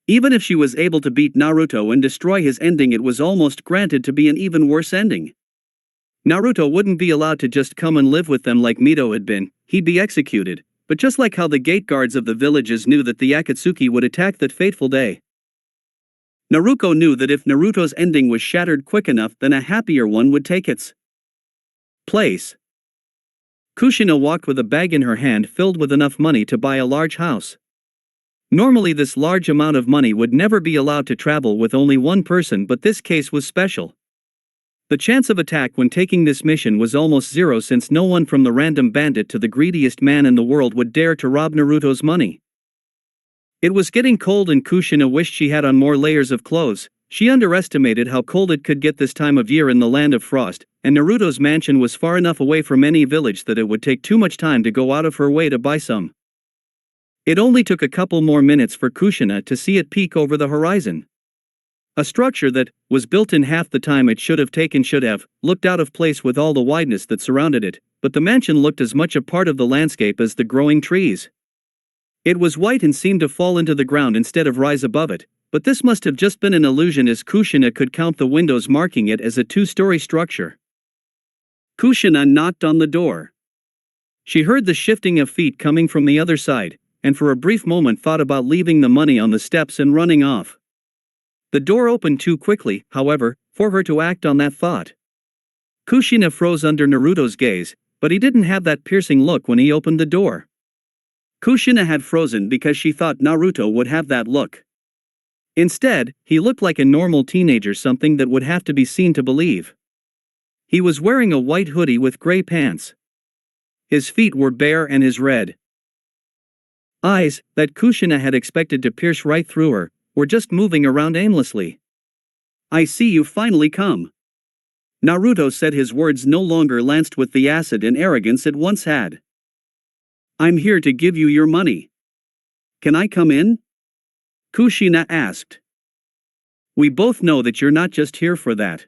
Even if she was able to beat Naruto and destroy his ending, it was almost granted to be an even worse ending. Naruto wouldn't be allowed to just come and live with them like Mito had been, he'd be executed, but just like how the gate guards of the villages knew that the Akatsuki would attack that fateful day. Naruko knew that if Naruto's ending was shattered quick enough, then a happier one would take its place. Kushina walked with a bag in her hand filled with enough money to buy a large house. Normally this large amount of money would never be allowed to travel with only one person, but this case was special. The chance of attack when taking this mission was almost zero, since no one from the random bandit to the greediest man in the world would dare to rob Naruto's money. It was getting cold and Kushina wished she had on more layers of clothes. She underestimated how cold it could get this time of year in the land of frost, and Naruto's mansion was far enough away from any village that it would take too much time to go out of her way to buy some. It only took a couple more minutes for Kushina to see it peek over the horizon. A structure that was built in half the time it should have looked out of place with all the wideness that surrounded it, but the mansion looked as much a part of the landscape as the growing trees. It was white and seemed to fall into the ground instead of rise above it, but this must have just been an illusion as Kushina could count the windows, marking it as a two-story structure. Kushina knocked on the door. She heard the shifting of feet coming from the other side, and for a brief moment thought about leaving the money on the steps and running off. The door opened too quickly, however, for her to act on that thought. Kushina froze under Naruto's gaze, but he didn't have that piercing look when he opened the door. Kushina had frozen because she thought Naruto would have that look. Instead, he looked like a normal teenager, something that would have to be seen to believe. He was wearing a white hoodie with gray pants. His feet were bare and his red Eyes, that Kushina had expected to pierce right through her, were just moving around aimlessly. I see you've finally come. Naruto said, his words no longer lanced with the acid and arrogance it once had. I'm here to give you your money. Can I come in? Kushina asked. We both know that you're not just here for that,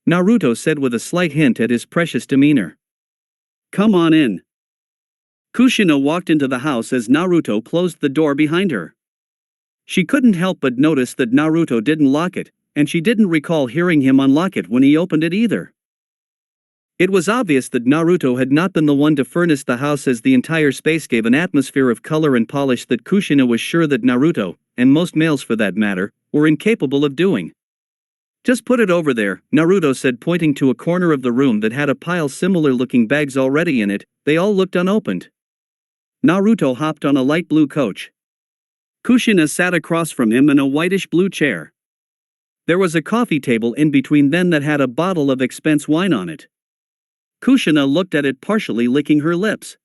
Naruto said with a slight hint at his precious demeanor. Come on in. Kushina walked into the house as Naruto closed the door behind her. She couldn't help but notice that Naruto didn't lock it, and she didn't recall hearing him unlock it when he opened it either. It was obvious that Naruto had not been the one to furnish the house, as the entire space gave an atmosphere of color and polish that Kushina was sure that Naruto, and most males for that matter, were incapable of doing. Just put it over there, Naruto said, pointing to a corner of the room that had a pile similar looking bags already in it. They all looked unopened. Naruto hopped on a light blue coach. Kushina sat across from him in a whitish blue chair. There was a coffee table in between them that had a bottle of expense wine on it. Kushina looked at it, partially licking her lips.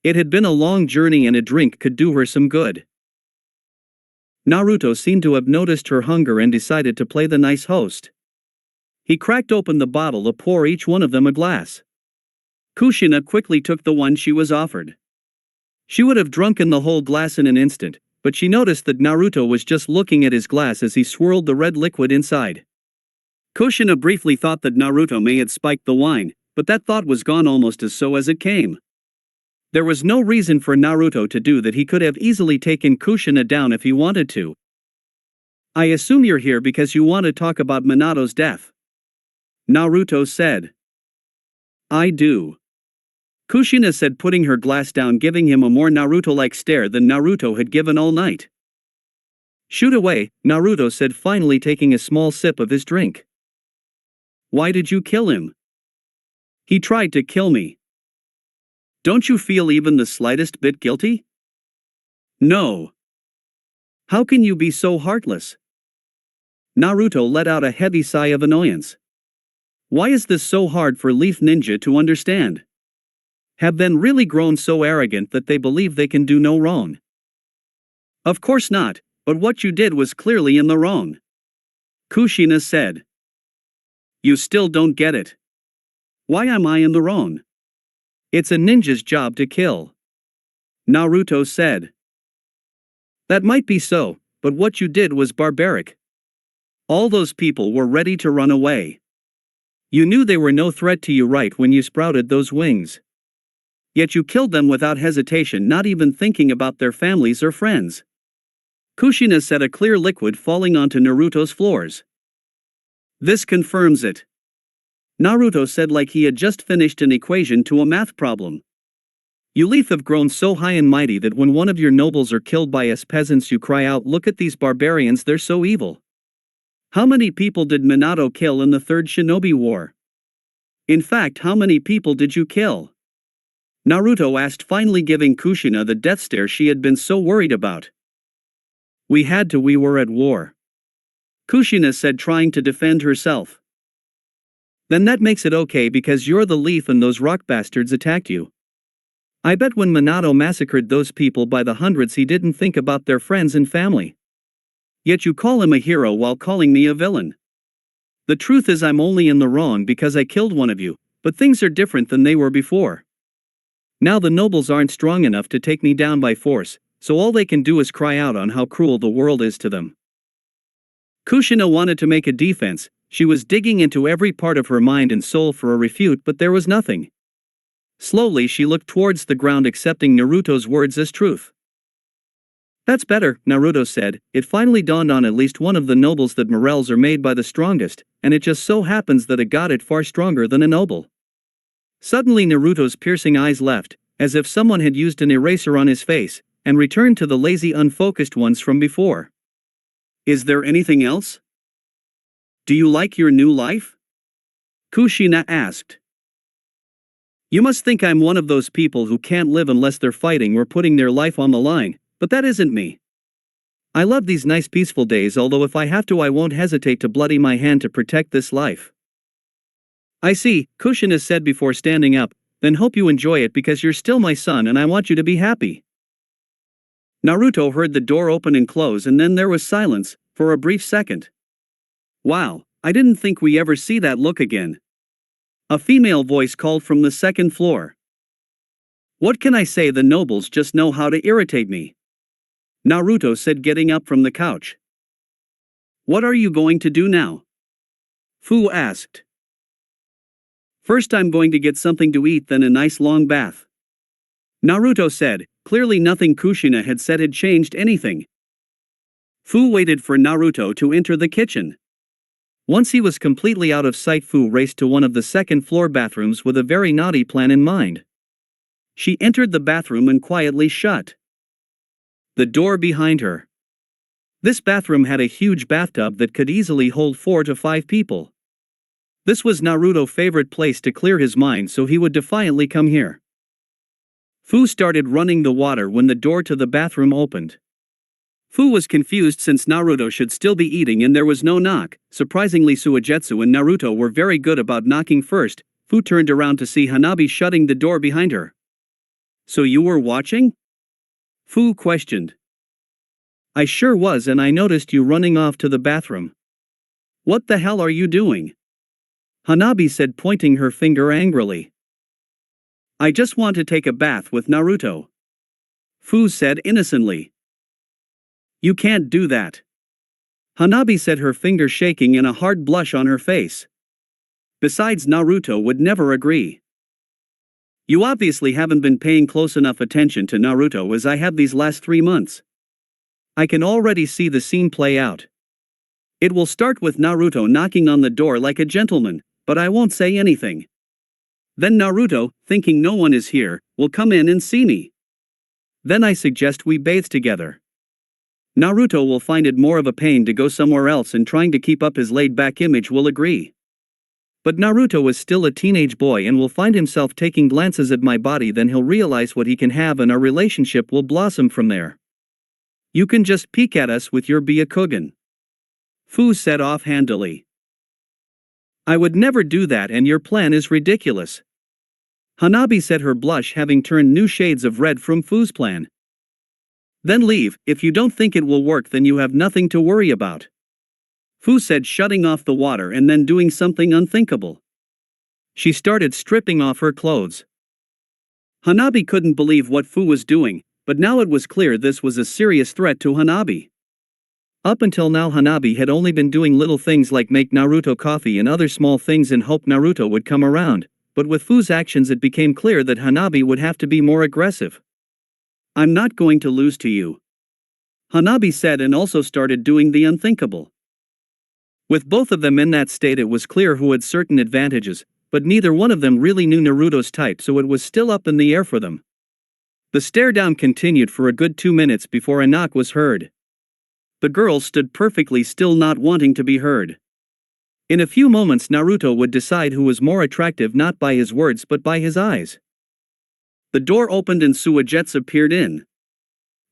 It had been a long journey and a drink could do her some good. Naruto seemed to have noticed her hunger and decided to play the nice host. He cracked open the bottle to pour each one of them a glass. Kushina quickly took the one she was offered. She would have drunken the whole glass in an instant, but she noticed that Naruto was just looking at his glass as he swirled the red liquid inside. Kushina briefly thought that Naruto may have spiked the wine, but that thought was gone almost as so as it came. There was no reason for Naruto to do that. He could have easily taken Kushina down if he wanted to. I assume you're here because you want to talk about Minato's death, Naruto said. I do, Kushina said, putting her glass down, giving him a more Naruto-like stare than Naruto had given all night. Shoot away, Naruto said, finally taking a small sip of his drink. Why did you kill him? He tried to kill me. Don't you feel even the slightest bit guilty? No. How can you be so heartless? Naruto let out a heavy sigh of annoyance. Why is this so hard for Leaf Ninja to understand? Have they really grown so arrogant that they believe they can do no wrong? Of course not, but what you did was clearly in the wrong, Kushina said. You still don't get it. Why am I in the wrong? It's a ninja's job to kill, Naruto said. That might be so, but what you did was barbaric. All those people were ready to run away. You knew they were no threat to you right when you sprouted those wings. Yet you killed them without hesitation, not even thinking about their families or friends. Kushina said, a clear liquid falling onto Naruto's floors. This confirms it, Naruto said, like he had just finished an equation to a math problem. You Leaf have grown so high and mighty that when one of your nobles are killed by us peasants you cry out, look at these barbarians, they're so evil. How many people did Minato kill in the Third Shinobi War? In fact, how many people did you kill? Naruto asked, finally giving Kushina the death stare she had been so worried about. We had to, we were at war, Kushina said, trying to defend herself. Then that makes it okay because you're the Leaf and those rock bastards attacked you. I bet when Minato massacred those people by the hundreds he didn't think about their friends and family. Yet you call him a hero while calling me a villain. The truth is I'm only in the wrong because I killed one of you, but things are different than they were before. Now the nobles aren't strong enough to take me down by force, so all they can do is cry out on how cruel the world is to them. Kushina wanted to make a defense. She was digging into every part of her mind and soul for a refute, but there was nothing. Slowly she looked towards the ground, accepting Naruto's words as truth. That's better, Naruto said. It finally dawned on at least one of the nobles that morels are made by the strongest, and it just so happens that a god is far stronger than a noble. Suddenly Naruto's piercing eyes left, as if someone had used an eraser on his face, and returned to the lazy, unfocused ones from before. Is there anything else? Do you like your new life? Kushina asked. You must think I'm one of those people who can't live unless they're fighting or putting their life on the line, but that isn't me. I love these nice peaceful days, although if I have to I won't hesitate to bloody my hand to protect this life. I see, Kushina said before standing up, then hope you enjoy it because you're still my son and I want you to be happy. Naruto heard the door open and close, and then there was silence, for a brief second. Wow, I didn't think we ever see that look again. A female voice called from the second floor. What can I say, the nobles just know how to irritate me. Naruto said, getting up from the couch. What are you going to do now? Fu asked. First I'm going to get something to eat, then a nice long bath. Naruto said. Clearly nothing Kushina had said had changed anything. Fu waited for Naruto to enter the kitchen. Once he was completely out of sight, Fu raced to one of the second-floor bathrooms with a very naughty plan in mind. She entered the bathroom and quietly shut the door behind her. This bathroom had a huge bathtub that could easily hold 4 to 5 people. This was Naruto's favorite place to clear his mind, so he would defiantly come here. Fu started running the water when the door to the bathroom opened. Fu was confused since Naruto should still be eating and there was no knock. Surprisingly, Suigetsu and Naruto were very good about knocking first. Fu turned around to see Hanabi shutting the door behind her. So you were watching? Fu questioned. I sure was, and I noticed you running off to the bathroom. What the hell are you doing? Hanabi said, pointing her finger angrily. I just want to take a bath with Naruto. Fu said innocently. You can't do that. Hanabi said, her finger shaking and a hard blush on her face. Besides, Naruto would never agree. You obviously haven't been paying close enough attention to Naruto as I have these last 3 months. I can already see the scene play out. It will start with Naruto knocking on the door like a gentleman, but I won't say anything. Then Naruto, thinking no one is here, will come in and see me. Then I suggest we bathe together. Naruto will find it more of a pain to go somewhere else, and trying to keep up his laid-back image will agree. But Naruto is still a teenage boy and will find himself taking glances at my body, then he'll realize what he can have and our relationship will blossom from there. You can just peek at us with your Byakugan. Fu said offhandedly. I would never do that, and your plan is ridiculous. Hanabi said, her blush having turned new shades of red from Fu's plan. Then leave. If you don't think it will work, then you have nothing to worry about. Fu said, shutting off the water and then doing something unthinkable. She started stripping off her clothes. Hanabi couldn't believe what Fu was doing, but now it was clear this was a serious threat to Hanabi. Up until now, Hanabi had only been doing little things like make Naruto coffee and other small things and hope Naruto would come around, but with Fu's actions it became clear that Hanabi would have to be more aggressive. I'm not going to lose to you, Hanabi said, and also started doing the unthinkable. With both of them in that state, it was clear who had certain advantages, but neither one of them really knew Naruto's type, so it was still up in the air for them. The stare down continued for a good 2 minutes before a knock was heard. The girls stood perfectly still, not wanting to be heard. In a few moments Naruto would decide who was more attractive, not by his words but by his eyes. The door opened and Suigetsu peered in.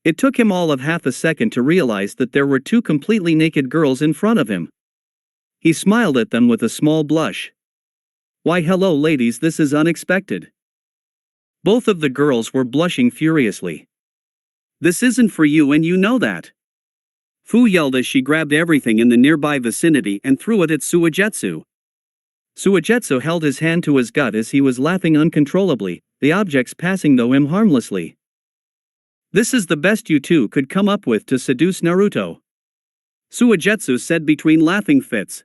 It took him all of half a second to realize that there were 2 completely naked girls in front of him. He smiled at them with a small blush. Why, hello ladies, this is unexpected. Both of the girls were blushing furiously. This isn't for you, and you know that. Fu yelled as she grabbed everything in the nearby vicinity and threw it at Suigetsu. Suigetsu held his hand to his gut as he was laughing uncontrollably, the objects passing though him harmlessly. This is the best you two could come up with to seduce Naruto, Suigetsu said between laughing fits.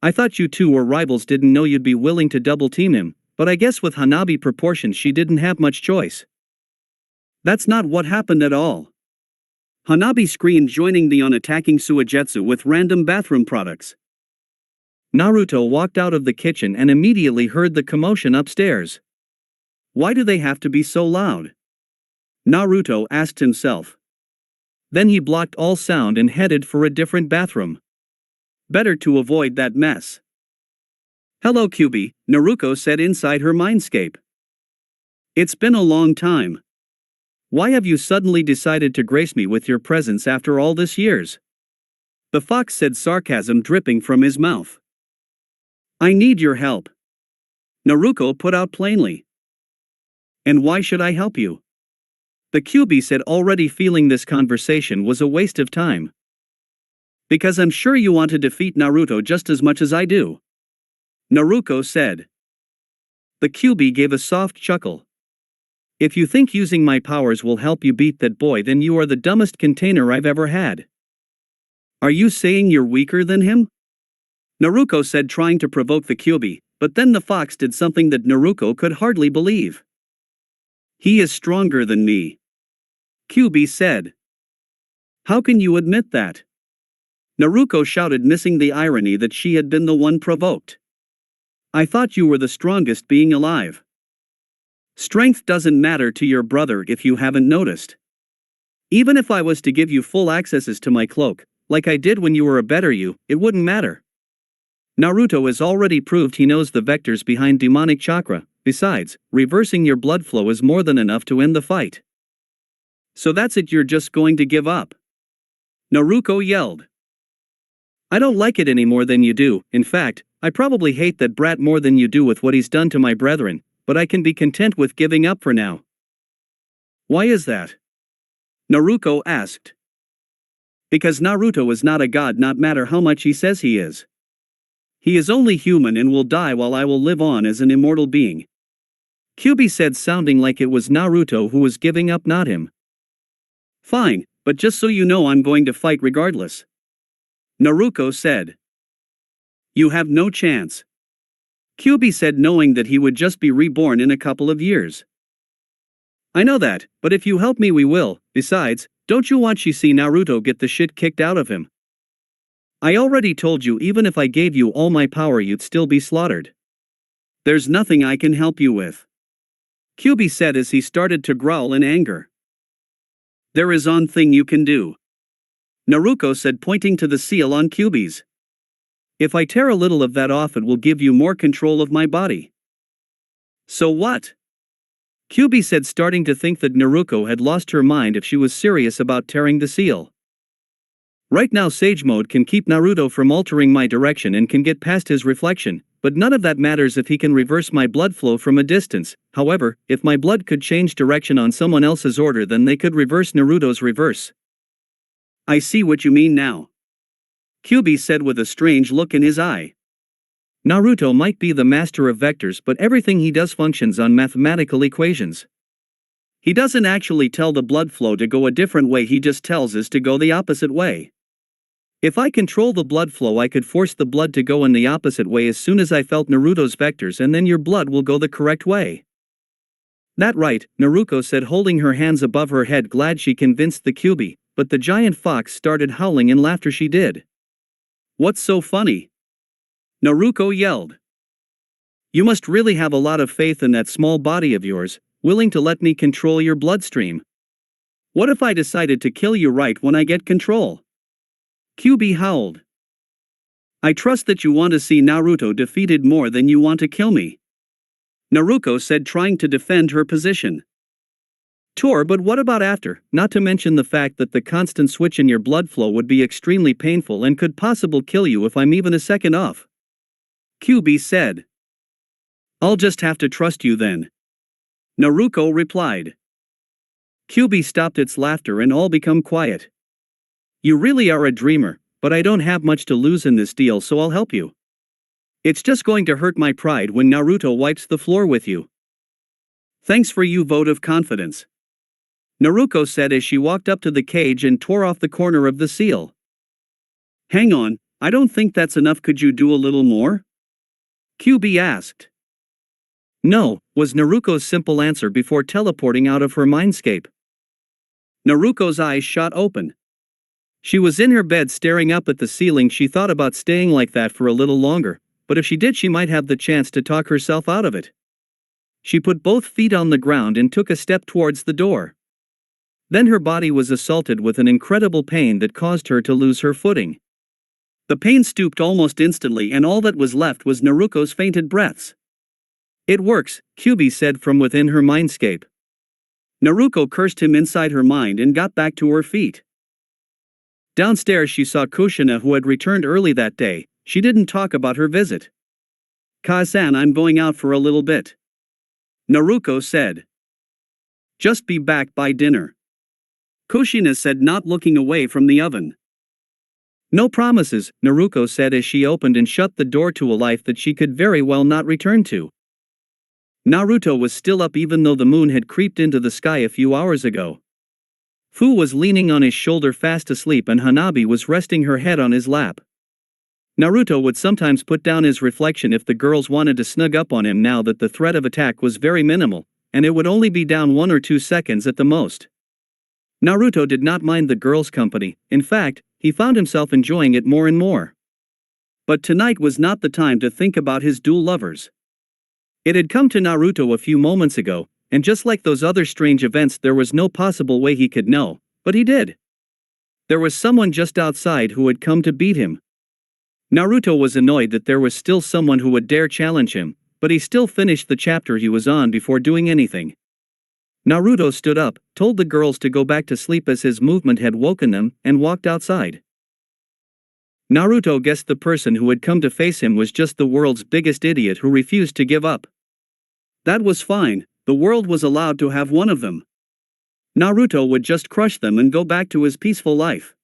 I thought you two were rivals, didn't know you'd be willing to double team him, but I guess with Hanabi proportions she didn't have much choice. That's not what happened at all. Hanabi screamed, joining the on attacking Suigetsu with random bathroom products. Naruto walked out of the kitchen and immediately heard the commotion upstairs. Why do they have to be so loud? Naruto asked himself. Then he blocked all sound and headed for a different bathroom. Better to avoid that mess. Hello Kyubi, Naruko said inside her mindscape. It's been a long time. Why have you suddenly decided to grace me with your presence after all this years? The fox said, sarcasm dripping from his mouth. I need your help, Naruko put out plainly. And why should I help you? The Kyuubi said, already feeling this conversation was a waste of time. Because I'm sure you want to defeat Naruto just as much as I do. Naruko said. The Kyuubi gave a soft chuckle. If you think using my powers will help you beat that boy, then you are the dumbest container I've ever had. Are you saying you're weaker than him? Naruko said, trying to provoke the Kyuubi, but then the fox did something that Naruko could hardly believe. He is stronger than me. Kyuubi said. How can you admit that? Naruko shouted, missing the irony that she had been the one provoked. I thought you were the strongest being alive. Strength doesn't matter to your brother if you haven't noticed. Even if I was to give you full accesses to my cloak, like I did when you were a better you, it wouldn't matter. Naruto has already proved he knows the vectors behind demonic chakra. Besides, reversing your blood flow is more than enough to end the fight. So that's it, you're just going to give up? Naruko yelled. I don't like it any more than you do. In fact, I probably hate that brat more than you do with what he's done to my brethren, but I can be content with giving up for now. Why is that? Naruko asked. Because Naruto is not a god, not matter how much he says he is. He is only human and will die while I will live on as an immortal being. Kyuubi said, sounding like it was Naruto who was giving up, not him. Fine, but just so you know, I'm going to fight regardless. Naruko said. You have no chance. Kyuubi said, knowing that he would just be reborn in a couple of years. I know that, but if you help me we will. Besides, don't you want to see Naruto get the shit kicked out of him? I already told you, even if I gave you all my power you'd still be slaughtered. There's nothing I can help you with. Kyuubi said as he started to growl in anger. There is one thing you can do. Naruko said, pointing to the seal on Kyuubi's. If I tear a little of that off, it will give you more control of my body. So what? Kyuubi said, starting to think that Naruko had lost her mind if she was serious about tearing the seal. Right now Sage Mode can keep Naruto from altering my direction and can get past his reflection, but none of that matters if he can reverse my blood flow from a distance. However, if my blood could change direction on someone else's order, then they could reverse Naruto's reverse. I see what you mean now. Kyuubi said with a strange look in his eye. Naruto might be the master of vectors, but everything he does functions on mathematical equations. He doesn't actually tell the blood flow to go a different way, he just tells us to go the opposite way. If I control the blood flow, I could force the blood to go in the opposite way as soon as I felt Naruto's vectors, and then your blood will go the correct way. That right, Naruko said, holding her hands above her head, glad she convinced the Kyuubi, but the giant fox started howling in laughter. She did. What's so funny? Naruko yelled. You must really have a lot of faith in that small body of yours, willing to let me control your bloodstream. What if I decided to kill you right when I get control? Kyuubi howled. I trust that you want to see Naruto defeated more than you want to kill me. Naruko said, trying to defend her position. But what about after? Not to mention the fact that the constant switch in your blood flow would be extremely painful and could possibly kill you if I'm even a second off. Kyuubi said. I'll just have to trust you then. Naruko replied. Kyuubi stopped its laughter and all become quiet. You really are a dreamer, but I don't have much to lose in this deal, so I'll help you. It's just going to hurt my pride when Naruto wipes the floor with you. Thanks for your vote of confidence. Naruko said as she walked up to the cage and tore off the corner of the seal. Hang on, I don't think that's enough, could you do a little more? Kyuubi asked. No, was Naruko's simple answer before teleporting out of her mindscape. Naruko's eyes shot open. She was in her bed staring up at the ceiling. She thought about staying like that for a little longer, but if she did she might have the chance to talk herself out of it. She put both feet on the ground and took a step towards the door. Then her body was assaulted with an incredible pain that caused her to lose her footing. The pain stooped almost instantly, and all that was left was Naruko's fainted breaths. It works, Kyuubi said from within her mindscape. Naruko cursed him inside her mind and got back to her feet. Downstairs she saw Kushina, who had returned early that day. She didn't talk about her visit. Kazan, I'm going out for a little bit. Naruko said. Just be back by dinner. Kushina said, not looking away from the oven. No promises, Naruko said as she opened and shut the door to a life that she could very well not return to. Naruto was still up even though the moon had creeped into the sky a few hours ago. Fu was leaning on his shoulder fast asleep and Hanabi was resting her head on his lap. Naruto would sometimes put down his reflection if the girls wanted to snug up on him now that the threat of attack was very minimal, and it would only be down 1 or 2 seconds at the most. Naruto did not mind the girls' company, in fact, he found himself enjoying it more and more. But tonight was not the time to think about his dual lovers. It had come to Naruto a few moments ago, and just like those other strange events there was no possible way he could know, but he did. There was someone just outside who had come to beat him. Naruto was annoyed that there was still someone who would dare challenge him, but he still finished the chapter he was on before doing anything. Naruto stood up, told the girls to go back to sleep as his movement had woken them, and walked outside. Naruto guessed the person who had come to face him was just the world's biggest idiot who refused to give up. That was fine, the world was allowed to have one of them. Naruto would just crush them and go back to his peaceful life.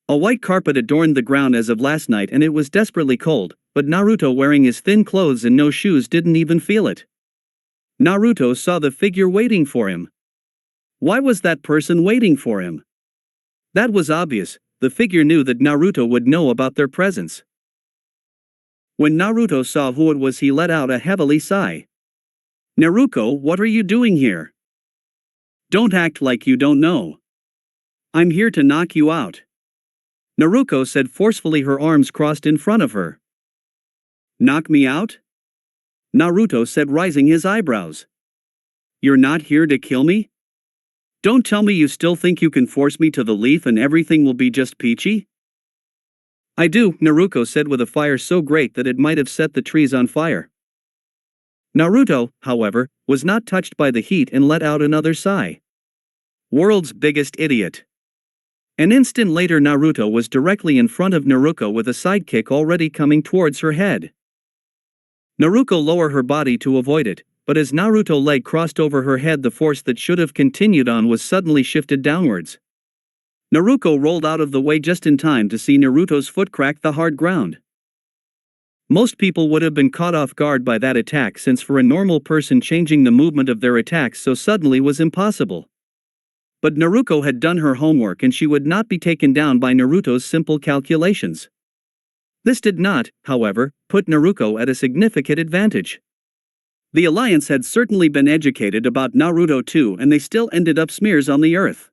A white carpet adorned the ground as of last night and it was desperately cold, but Naruto wearing his thin clothes and no shoes didn't even feel it. Naruto saw the figure waiting for him. Why was that person waiting for him? That was obvious, the figure knew that Naruto would know about their presence. When Naruto saw who it was he let out a heavy sigh. Naruko, what are you doing here? Don't act like you don't know. I'm here to knock you out. Naruko said forcefully, her arms crossed in front of her. Knock me out? Naruto said, raising his eyebrows. You're not here to kill me? Don't tell me you still think you can force me to the leaf and everything will be just peachy? I do, Naruko said with a fire so great that it might have set the trees on fire. Naruto, however, was not touched by the heat and let out another sigh. World's biggest idiot. An instant later Naruto was directly in front of Naruko with a sidekick already coming towards her head. Naruko lowered her body to avoid it, but as Naruto's leg crossed over her head the force that should have continued on was suddenly shifted downwards. Naruko rolled out of the way just in time to see Naruto's foot crack the hard ground. Most people would have been caught off guard by that attack since for a normal person changing the movement of their attacks so suddenly was impossible. But Naruko had done her homework and she would not be taken down by Naruto's simple calculations. This did not, however, put Naruko at a significant advantage. The Alliance had certainly been educated about Naruto too and they still ended up smears on the earth.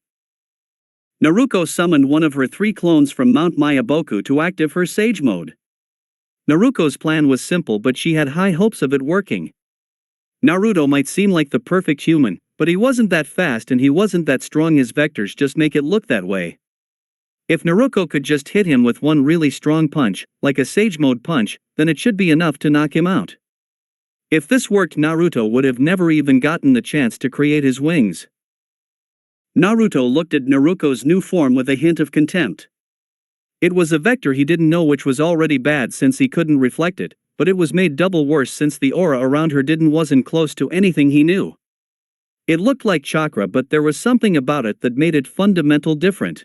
Naruko summoned one of her 3 clones from Mount Mayaboku to active her Sage mode. Naruko's plan was simple but she had high hopes of it working. Naruto might seem like the perfect human, but he wasn't that fast and he wasn't that strong. His vectors just make it look that way. If Naruko could just hit him with one really strong punch, like a Sage mode punch, then it should be enough to knock him out. If this worked, Naruto would have never even gotten the chance to create his wings. Naruto looked at Naruko's new form with a hint of contempt. It was a vector he didn't know, which was already bad since he couldn't reflect it, but it was made double worse since the aura around her wasn't close to anything he knew. It looked like chakra, but there was something about it that made it fundamental different.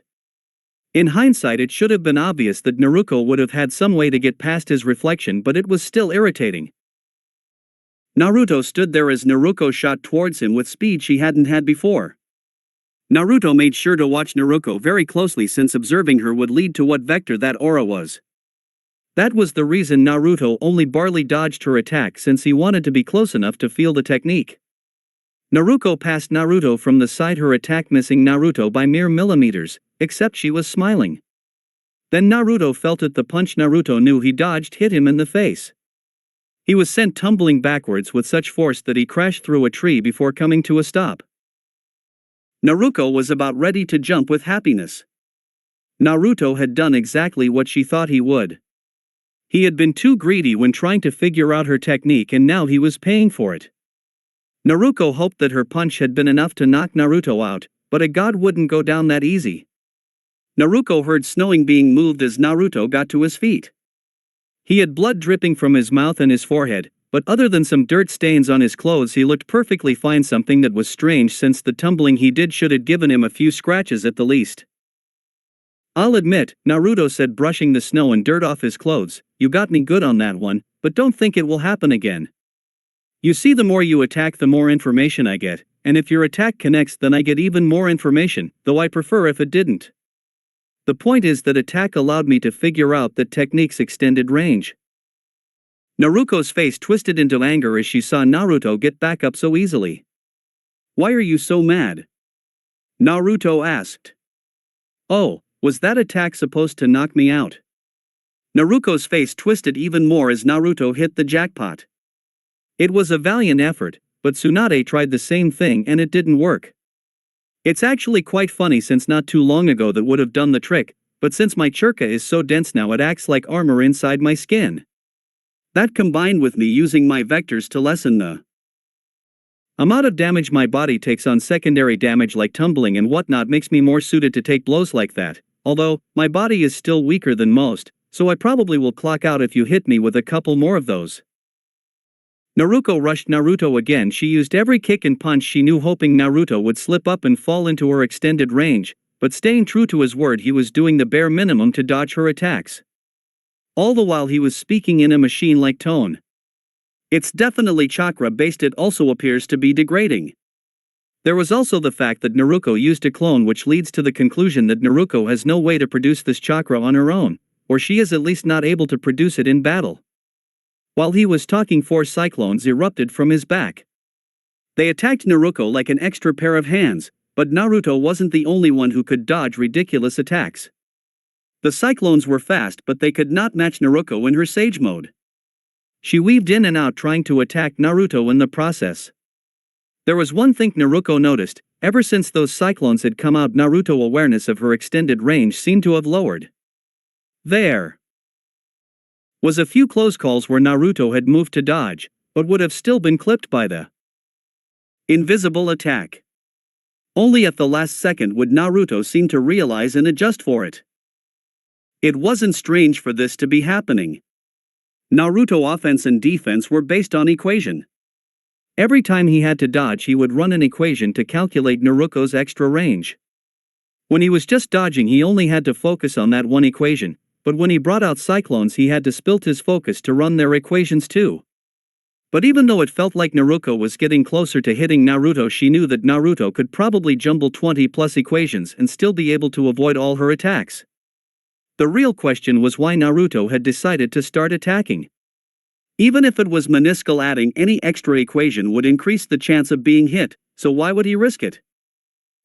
In hindsight it should have been obvious that Naruko would have had some way to get past his reflection, but it was still irritating. Naruto stood there as Naruko shot towards him with speed she hadn't had before. Naruto made sure to watch Naruko very closely since observing her would lead to what vector that aura was. That was the reason Naruto only barely dodged her attack, since he wanted to be close enough to feel the technique. Naruko passed Naruto from the side, her attack missing Naruto by mere millimeters, except she was smiling. Then Naruto felt it. The punch Naruto knew he dodged hit him in the face. He was sent tumbling backwards with such force that he crashed through a tree before coming to a stop. Naruko was about ready to jump with happiness. Naruto had done exactly what she thought he would. He had been too greedy when trying to figure out her technique and now he was paying for it. Naruko hoped that her punch had been enough to knock Naruto out, but a god wouldn't go down that easy. Naruko heard snowing being moved as Naruto got to his feet. He had blood dripping from his mouth and his forehead, but other than some dirt stains on his clothes he looked perfectly fine. Something that was strange since the tumbling he did should have given him a few scratches at the least. "I'll admit," Naruto said, brushing the snow and dirt off his clothes, "you got me good on that one, but don't think it will happen again. You see, the more you attack the more information I get, and if your attack connects then I get even more information, though I prefer if it didn't. The point is that attack allowed me to figure out that techniques extended range." Naruko's face twisted into anger as she saw Naruto get back up so easily. "Why are you so mad?" Naruto asked. "Oh, was that attack supposed to knock me out?" Naruko's face twisted even more as Naruto hit the jackpot. It was a valiant effort, but Tsunade tried the same thing and it didn't work. It's actually quite funny since not too long ago that would have done the trick, but since my churka is so dense now it acts like armor inside my skin. That combined with me using my vectors to lessen the amount of damage my body takes on secondary damage like tumbling and whatnot makes me more suited to take blows like that, although, my body is still weaker than most, so I probably will clock out if you hit me with a couple more of those. Naruko rushed Naruto again. She used every kick and punch she knew, hoping Naruto would slip up and fall into her extended range, but staying true to his word he was doing the bare minimum to dodge her attacks. All the while he was speaking in a machine-like tone. "It's definitely chakra-based. It also appears to be degrading." There was also the fact that Naruko used a clone, which leads to the conclusion that Naruko has no way to produce this chakra on her own, or she is at least not able to produce it in battle. While he was talking, 4 cyclones erupted from his back. They attacked Naruko like an extra pair of hands, but Naruto wasn't the only one who could dodge ridiculous attacks. The cyclones were fast, but they could not match Naruko in her sage mode. She weaved in and out trying to attack Naruto in the process. There was one thing Naruko noticed: ever since those cyclones had come out, Naruto's awareness of her extended range seemed to have lowered. There was a few close calls where Naruto had moved to dodge, but would have still been clipped by the invisible attack. Only at the last second would Naruto seem to realize and adjust for it. It wasn't strange for this to be happening. Naruto offense and defense were based on equation. Every time he had to dodge he would run an equation to calculate Naruko's extra range. When he was just dodging he only had to focus on that one equation, but when he brought out cyclones he had to spilt his focus to run their equations too. But even though it felt like Naruko was getting closer to hitting Naruto, she knew that Naruto could probably jumble 20 plus equations and still be able to avoid all her attacks. The real question was why Naruto had decided to start attacking. Even if it was minuscule, adding any extra equation would increase the chance of being hit, so why would he risk it?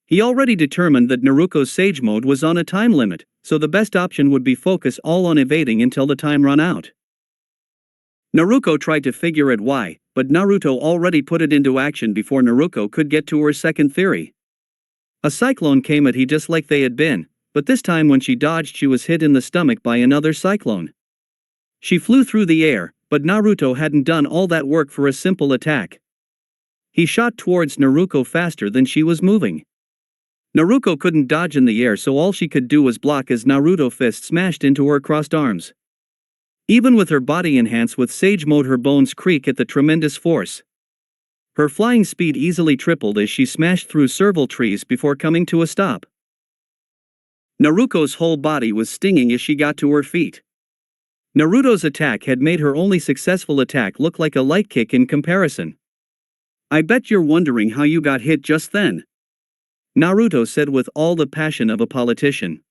He already determined that Naruko's sage mode was on a time limit, so the best option would be focus all on evading until the time ran out. Naruko tried to figure out why, but Naruto already put it into action before Naruko could get to her second theory. A cyclone came at he just like they had been, but this time when she dodged she was hit in the stomach by another cyclone. She flew through the air, but Naruto hadn't done all that work for a simple attack. He shot towards Naruko faster than she was moving. Naruko couldn't dodge in the air, so all she could do was block as Naruto's fist smashed into her crossed arms. Even with her body enhanced with sage mode her bones creak at the tremendous force. Her flying speed easily tripled as she smashed through several trees before coming to a stop. Naruko's whole body was stinging as she got to her feet. Naruto's attack had made her only successful attack look like a light kick in comparison. "I bet you're wondering how you got hit just then," Naruto said with all the passion of a politician.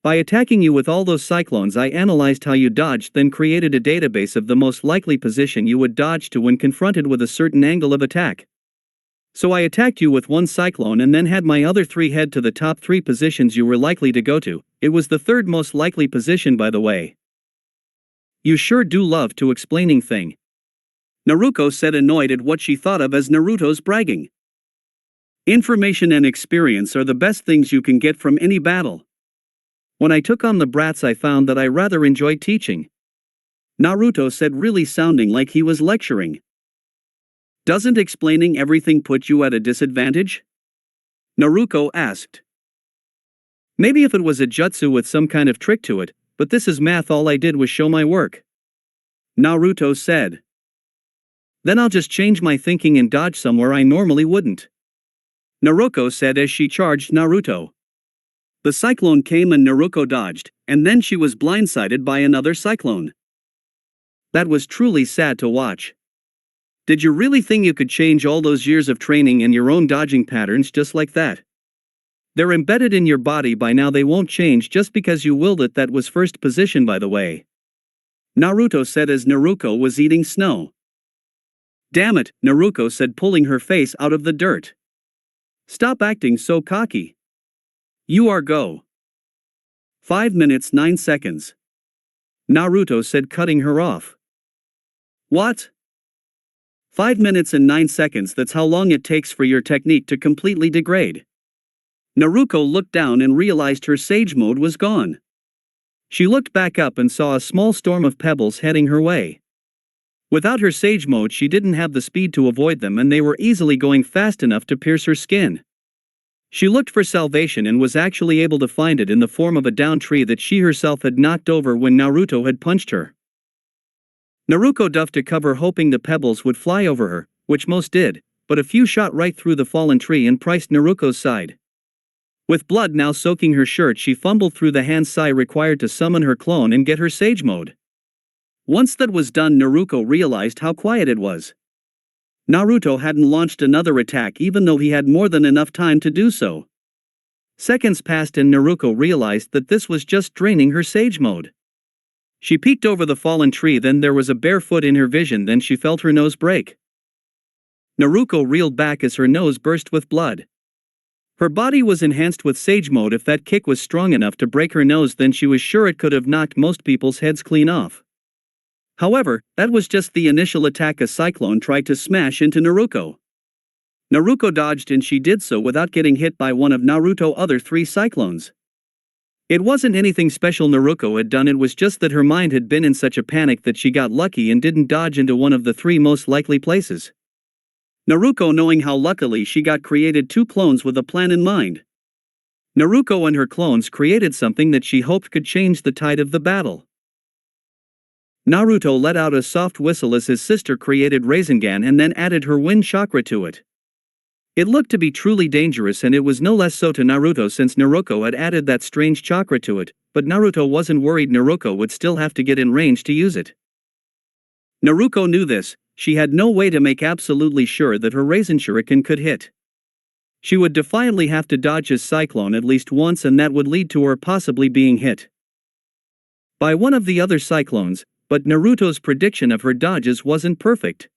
"By attacking you with all those cyclones I analyzed how you dodged, then created a database of the most likely position you would dodge to when confronted with a certain angle of attack. So I attacked you with one cyclone and then had my other 3 head to the top 3 positions you were likely to go to. It was the third most likely position, by the way." "You sure do love to explaining thing," Naruko said, annoyed at what she thought of as Naruto's bragging. "Information and experience are the best things you can get from any battle. When I took on the brats I found that I rather enjoyed teaching," Naruto said, really sounding like he was lecturing. "Doesn't explaining everything put you at a disadvantage?" Naruko asked. "Maybe if it was a jutsu with some kind of trick to it, but this is math. All I did was show my work," Naruto said. Then I'll just change my thinking and dodge somewhere I normally wouldn't," Naruko said as she charged Naruto. The cyclone came and Naruko dodged, and then she was blindsided by another cyclone. That was truly sad to watch. Did you really think you could change all those years of training and your own dodging patterns just like that? They're embedded in your body by now, they won't change just because you willed it. That was first position, by the way," Naruto said as Naruko was eating snow. "Damn it," Naruko said, pulling her face out of the dirt. "Stop acting so cocky. You are go. 5 minutes 9 seconds. Naruto said, cutting her off. "What? 5 minutes and 9 seconds, that's how long it takes for your technique to completely degrade." Naruko looked down and realized her sage mode was gone. She looked back up and saw a small storm of pebbles heading her way. Without her sage mode, she didn't have the speed to avoid them, and they were easily going fast enough to pierce her skin. She looked for salvation and was actually able to find it in the form of a downed tree that she herself had knocked over when Naruto had punched her. Naruko dove to cover, hoping the pebbles would fly over her, which most did, but a few shot right through the fallen tree and priced Naruko's side. With blood now soaking her shirt, she fumbled through the hand sigh required to summon her clone and get her sage mode. Once that was done, Naruko realized how quiet it was. Naruto hadn't launched another attack even though he had more than enough time to do so. Seconds passed and Naruko realized that this was just draining her sage mode. She peeked over the fallen tree, then there was a bare foot in her vision, then she felt her nose break. Naruko reeled back as her nose burst with blood. Her body was enhanced with sage mode. If that kick was strong enough to break her nose, then she was sure it could have knocked most people's heads clean off. However, that was just the initial attack. A cyclone tried to smash into Naruko. Naruko dodged, and she did so without getting hit by one of Naruto's other 3 cyclones. It wasn't anything special Naruko had done, it was just that her mind had been in such a panic that she got lucky and didn't dodge into one of the 3 most likely places. Naruko, knowing how luckily she got, created 2 clones with a plan in mind. Naruko and her clones created something that she hoped could change the tide of the battle. Naruto let out a soft whistle as his sister created Rasengan and then added her wind chakra to it. It looked to be truly dangerous, and it was no less so to Naruto since Naruko had added that strange chakra to it, but Naruto wasn't worried. Naruko would still have to get in range to use it. Naruko knew this. She had no way to make absolutely sure that her Rasen Shuriken could hit. She would defiantly have to dodge his cyclone at least once, and that would lead to her possibly being hit by one of the other cyclones, but Naruto's prediction of her dodges wasn't perfect.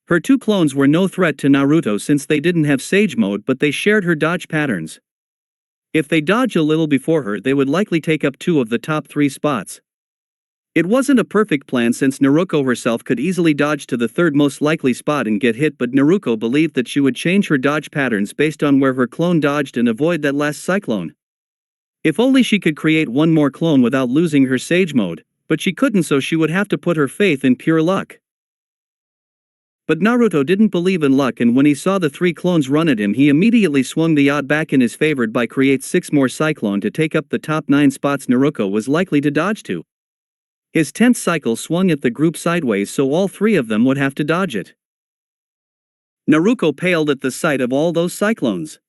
Her 2 clones were no threat to Naruto since they didn't have sage mode, but they shared her dodge patterns. If they dodge a little before her, they would likely take up 2 of the top 3 spots. It wasn't a perfect plan since Naruko herself could easily dodge to the 3rd most likely spot and get hit, but Naruko believed that she would change her dodge patterns based on where her clone dodged and avoid that last cyclone. If only she could create 1 more clone without losing her sage mode, but she couldn't, so she would have to put her faith in pure luck. But Naruto didn't believe in luck, and when he saw the 3 clones run at him, he immediately swung the odd back in his favor by create 6 more cyclone to take up the top 9 spots Naruko was likely to dodge to. His 10th cycle swung at the group sideways, so all 3 of them would have to dodge it. Naruko paled at the sight of all those cyclones.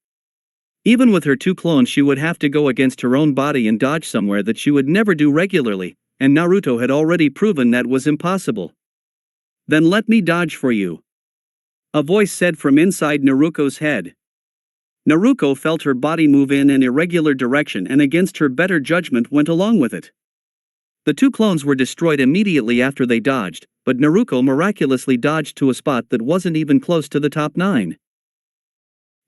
Even with her 2 clones, she would have to go against her own body and dodge somewhere that she would never do regularly, and Naruto had already proven that was impossible. "Then let me dodge for you," a voice said from inside Naruko's head. Naruko felt her body move in an irregular direction and against her better judgment went along with it. The 2 clones were destroyed immediately after they dodged, but Naruko miraculously dodged to a spot that wasn't even close to the top 9.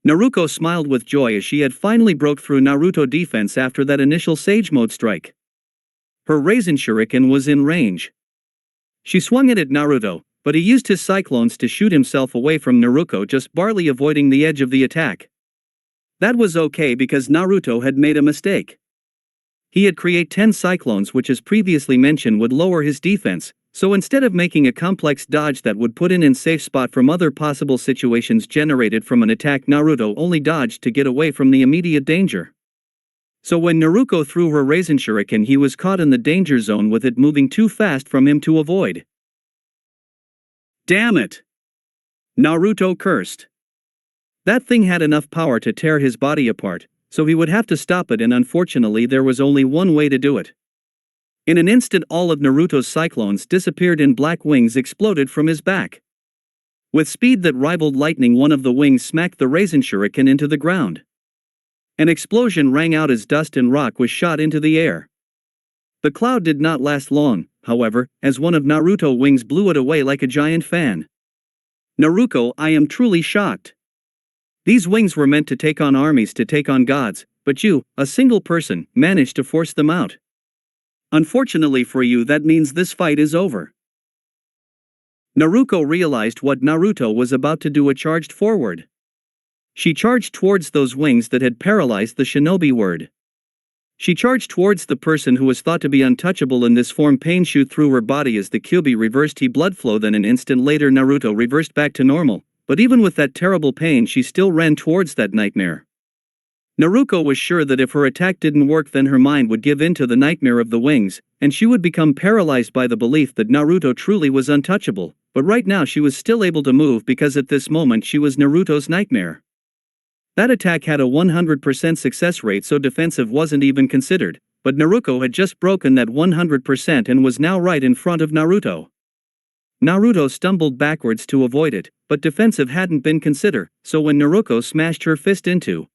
Naruko smiled with joy as she had finally broke through Naruto defense after that initial sage mode strike. Her Rasen Shuriken was in range. She swung it at Naruto, but he used his cyclones to shoot himself away from Naruko, just barely avoiding the edge of the attack. That was okay because Naruto had made a mistake. He had created 10 cyclones, which as previously mentioned would lower his defense, so instead of making a complex dodge that would put in safe spot from other possible situations generated from an attack, Naruto only dodged to get away from the immediate danger. So when Naruko threw her Rasen Shuriken, he was caught in the danger zone with it moving too fast from him to avoid. Damn it! Naruto cursed. That thing had enough power to tear his body apart, so he would have to stop it, and unfortunately there was only one way to do it. In an instant all of Naruto's cyclones disappeared and black wings exploded from his back. With speed that rivaled lightning, one of the wings smacked the Raisin Shuriken into the ground. An explosion rang out as dust and rock was shot into the air. The cloud did not last long, however, as one of Naruto's wings blew it away like a giant fan. Naruko, I am truly shocked. These wings were meant to take on armies, to take on gods, but you, a single person, managed to force them out. Unfortunately for you, that means this fight is over. Naruko realized what Naruto was about to do. It charged forward. She charged towards those wings that had paralyzed the shinobi word. She charged towards the person who was thought to be untouchable in this form. Pain shoot through her body as the Kyuubi reversed her blood flow. Then an instant later Naruto reversed back to normal, but even with that terrible pain she still ran towards that nightmare. Naruko was sure that if her attack didn't work, then her mind would give in to the nightmare of the wings, and she would become paralyzed by the belief that Naruto truly was untouchable, but right now she was still able to move because at this moment she was Naruto's nightmare. That attack had a 100% success rate, so defensive wasn't even considered, but Naruko had just broken that 100% and was now right in front of Naruto. Naruto stumbled backwards to avoid it, but defensive hadn't been considered, so when Naruko smashed her fist into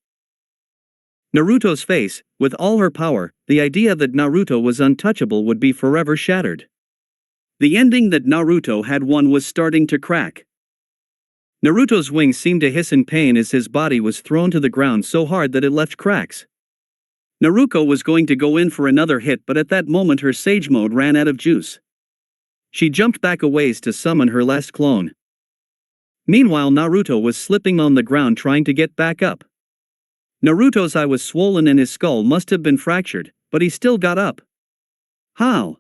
Naruto's face, with all her power, the idea that Naruto was untouchable would be forever shattered. The ending that Naruto had won was starting to crack. Naruto's wings seemed to hiss in pain as his body was thrown to the ground so hard that it left cracks. Naruko was going to go in for another hit, but at that moment her Sage Mode ran out of juice. She jumped back a ways to summon her last clone. Meanwhile Naruto was slipping on the ground trying to get back up. Naruto's eye was swollen and his skull must have been fractured, but he still got up. How?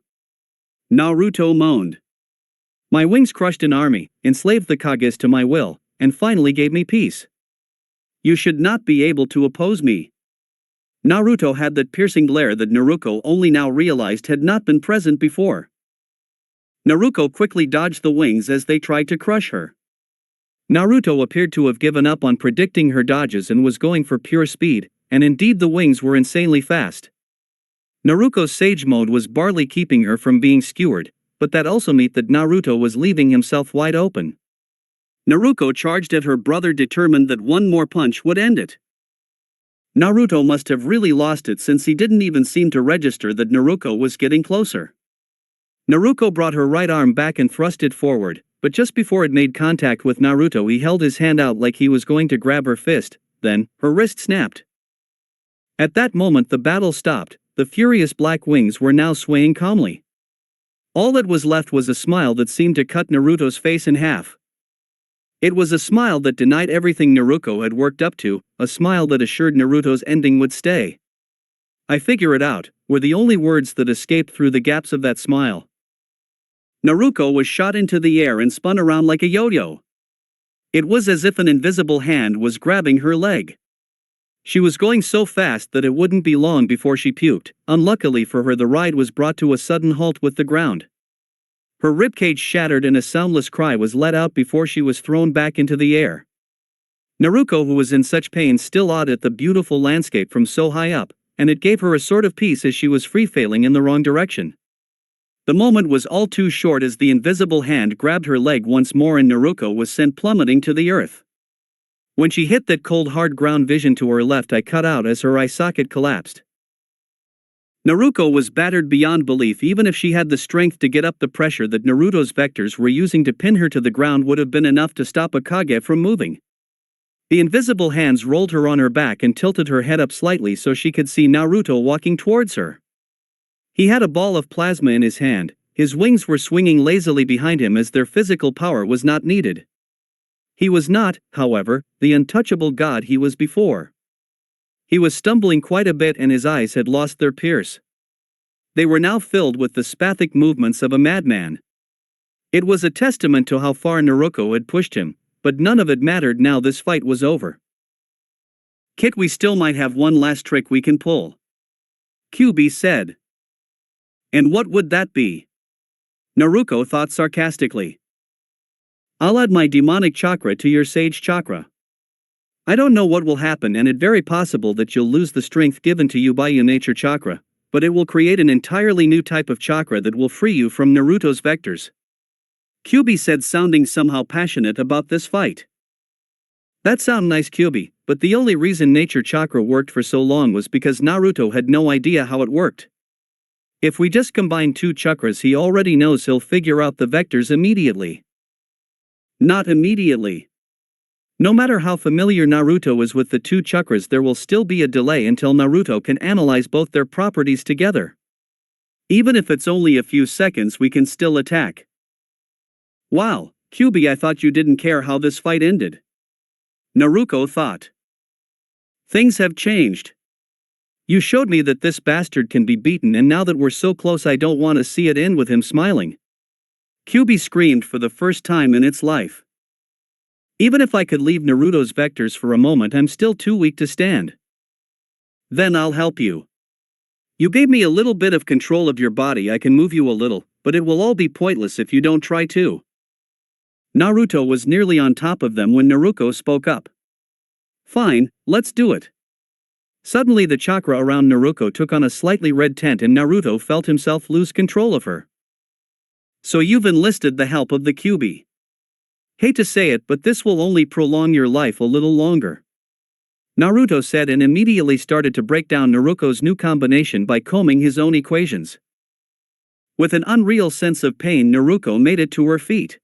Naruto moaned. My wings crushed an army, enslaved the Kages to my will, and finally gave me peace. You should not be able to oppose me. Naruto had that piercing glare that Naruko only now realized had not been present before. Naruko quickly dodged the wings as they tried to crush her. Naruto appeared to have given up on predicting her dodges and was going for pure speed, and indeed the wings were insanely fast. Naruko's Sage Mode was barely keeping her from being skewered, but that also meant that Naruto was leaving himself wide open. Naruko charged at her brother, determined that one more punch would end it. Naruto must have really lost it, since he didn't even seem to register that Naruko was getting closer. Naruko brought her right arm back and thrust it forward, but just before it made contact with Naruto he held his hand out like he was going to grab her fist, then, her wrist snapped. At that moment the battle stopped, the furious black wings were now swaying calmly. All that was left was a smile that seemed to cut Naruto's face in half. It was a smile that denied everything Naruko had worked up to, a smile that assured Naruto's ending would stay. I figure it out, were the only words that escaped through the gaps of that smile. Naruko was shot into the air and spun around like a yo-yo. It was as if an invisible hand was grabbing her leg. She was going so fast that it wouldn't be long before she puked. Unluckily for her, the ride was brought to a sudden halt with the ground. Her ribcage shattered and a soundless cry was let out before she was thrown back into the air. Naruko, who was in such pain, still awed at the beautiful landscape from so high up, and it gave her a sort of peace as she was free-falling in the wrong direction. The moment was all too short as the invisible hand grabbed her leg once more and Naruko was sent plummeting to the earth. When she hit that cold hard ground, vision to her left eye cut out as her eye socket collapsed. Naruko was battered beyond belief. Even if she had the strength to get up, the pressure that Naruto's vectors were using to pin her to the ground would have been enough to stop a Kage from moving. The invisible hands rolled her on her back and tilted her head up slightly so she could see Naruto walking towards her. He had a ball of plasma in his hand, his wings were swinging lazily behind him as their physical power was not needed. He was not, however, the untouchable god he was before. He was stumbling quite a bit and his eyes had lost their pierce. They were now filled with the spastic movements of a madman. It was a testament to how far Naruko had pushed him, but none of it mattered now. This fight was over. Kit, we still might have one last trick we can pull, Kyuubi said. And what would that be? Naruko thought sarcastically. I'll add my demonic chakra to your sage chakra. I don't know what will happen, and it's very possible that you'll lose the strength given to you by your nature chakra, but it will create an entirely new type of chakra that will free you from Naruto's vectors. Kyuubi said, sounding somehow passionate about this fight. That sounds nice, Kyuubi, but the only reason nature chakra worked for so long was because Naruto had no idea how it worked. If we just combine two chakras, he already knows he'll figure out the vectors immediately. Not immediately. No matter how familiar Naruto is with the two chakras, there will still be a delay until Naruto can analyze both their properties together. Even if it's only a few seconds, we can still attack. Wow, Kyuubi, I thought you didn't care how this fight ended. Naruko thought. Things have changed. You showed me that this bastard can be beaten, and now that we're so close, I don't want to see it end with him smiling. Kyuubi screamed for the first time in its life. Even if I could leave Naruto's vectors for a moment, I'm still too weak to stand. Then I'll help you. You gave me a little bit of control of your body, I can move you a little, but it will all be pointless if you don't try to. Naruto was nearly on top of them when Naruko spoke up. Fine, let's do it. Suddenly the chakra around Naruko took on a slightly red tint, and Naruto felt himself lose control of her. So you've enlisted the help of the Kyuubi. Hate to say it, but this will only prolong your life a little longer. Naruto said, and immediately started to break down Naruko's new combination by combing his own equations. With an unreal sense of pain, Naruko made it to her feet.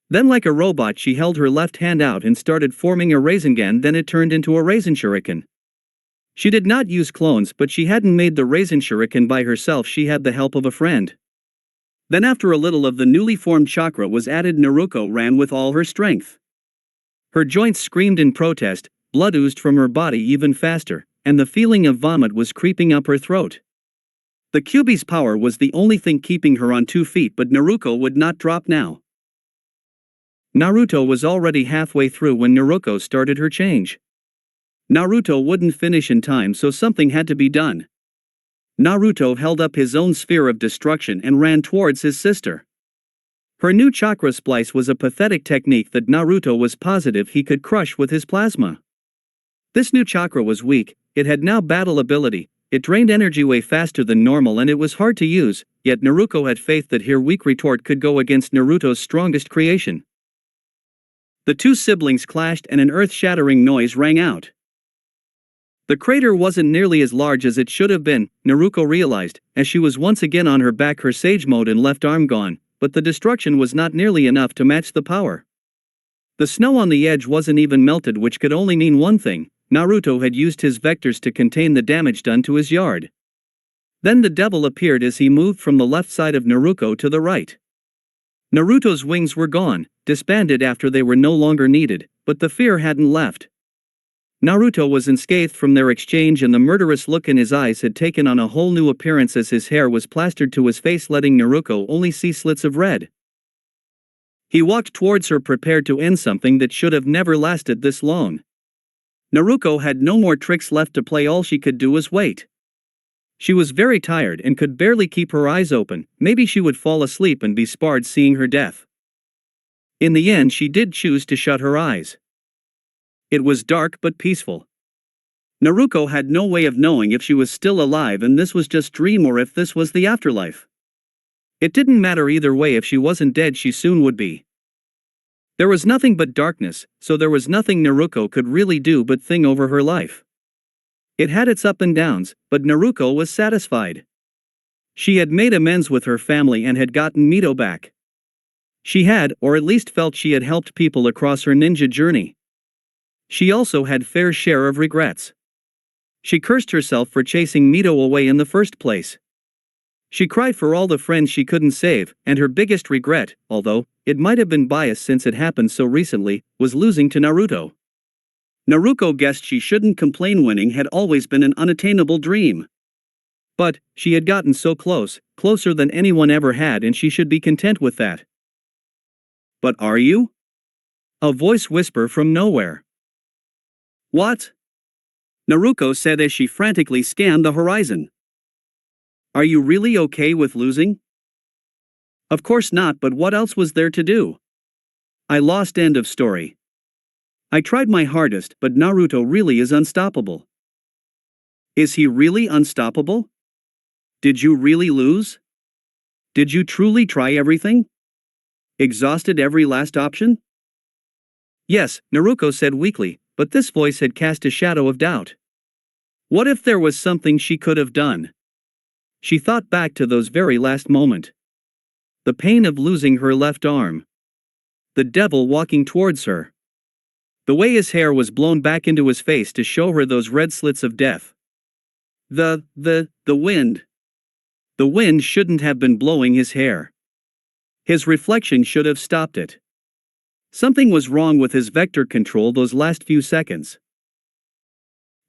Then, like a robot, she held her left hand out and started forming a Rasengan. Then it turned into a Raisin Shuriken. She did not use clones, but she hadn't made the Raisin Shuriken by herself, she had the help of a friend. Then after a little of the newly formed chakra was added, Naruko ran with all her strength. Her joints screamed in protest, blood oozed from her body even faster, and the feeling of vomit was creeping up her throat. The Kyuubi's power was the only thing keeping her on 2 feet, but Naruko would not drop now. Naruto was already halfway through when Naruko started her change. Naruto wouldn't finish in time, so something had to be done. Naruto held up his own sphere of destruction and ran towards his sister. Her new chakra splice was a pathetic technique that Naruto was positive he could crush with his plasma. This new chakra was weak, it had now battle ability, it drained energy way faster than normal, and it was hard to use, yet Naruko had faith that her weak retort could go against Naruto's strongest creation. The two siblings clashed and an earth-shattering noise rang out. The crater wasn't nearly as large as it should have been, Naruko realized, as she was once again on her back, her sage mode and left arm gone, but the destruction was not nearly enough to match the power. The snow on the edge wasn't even melted, which could only mean one thing: Naruto had used his vectors to contain the damage done to his yard. Then the devil appeared as he moved from the left side of Naruko to the right. Naruto's wings were gone, disbanded after they were no longer needed, but the fear hadn't left. Naruto was unscathed from their exchange, and the murderous look in his eyes had taken on a whole new appearance as his hair was plastered to his face, letting Naruko only see slits of red. He walked towards her, prepared to end something that should have never lasted this long. Naruko had no more tricks left to play, all she could do was wait. She was very tired and could barely keep her eyes open, maybe she would fall asleep and be spared seeing her death. In the end, she did choose to shut her eyes. It was dark but peaceful. Naruko had no way of knowing if she was still alive and this was just dream or if this was the afterlife. It didn't matter either way, if she wasn't dead she soon would be. There was nothing but darkness, so there was nothing Naruko could really do but think over her life. It had its ups and downs, but Naruko was satisfied. She had made amends with her family and had gotten Mito back. She had, or at least felt she had, helped people across her ninja journey. She also had fair share of regrets. She cursed herself for chasing Mito away in the first place. She cried for all the friends she couldn't save, and her biggest regret, although it might have been biased since it happened so recently, was losing to Naruto. Naruko guessed she shouldn't complain, winning had always been an unattainable dream. But she had gotten so close, closer than anyone ever had, and she should be content with that. But are you? A voice whispered from nowhere. What? Naruko said as she frantically scanned the horizon. Are you really okay with losing? Of course not, but what else was there to do? I lost. End of story. I tried my hardest, but Naruto really is unstoppable. Is he really unstoppable? Did you really lose? Did you truly try everything? Exhausted every last option? Yes, Naruko said weakly, but this voice had cast a shadow of doubt. What if there was something she could have done? She thought back to those very last moment. The pain of losing her left arm. The devil walking towards her. The way his hair was blown back into his face to show her those red slits of death. The wind. The wind shouldn't have been blowing his hair. His reflection should have stopped it. Something was wrong with his vector control those last few seconds.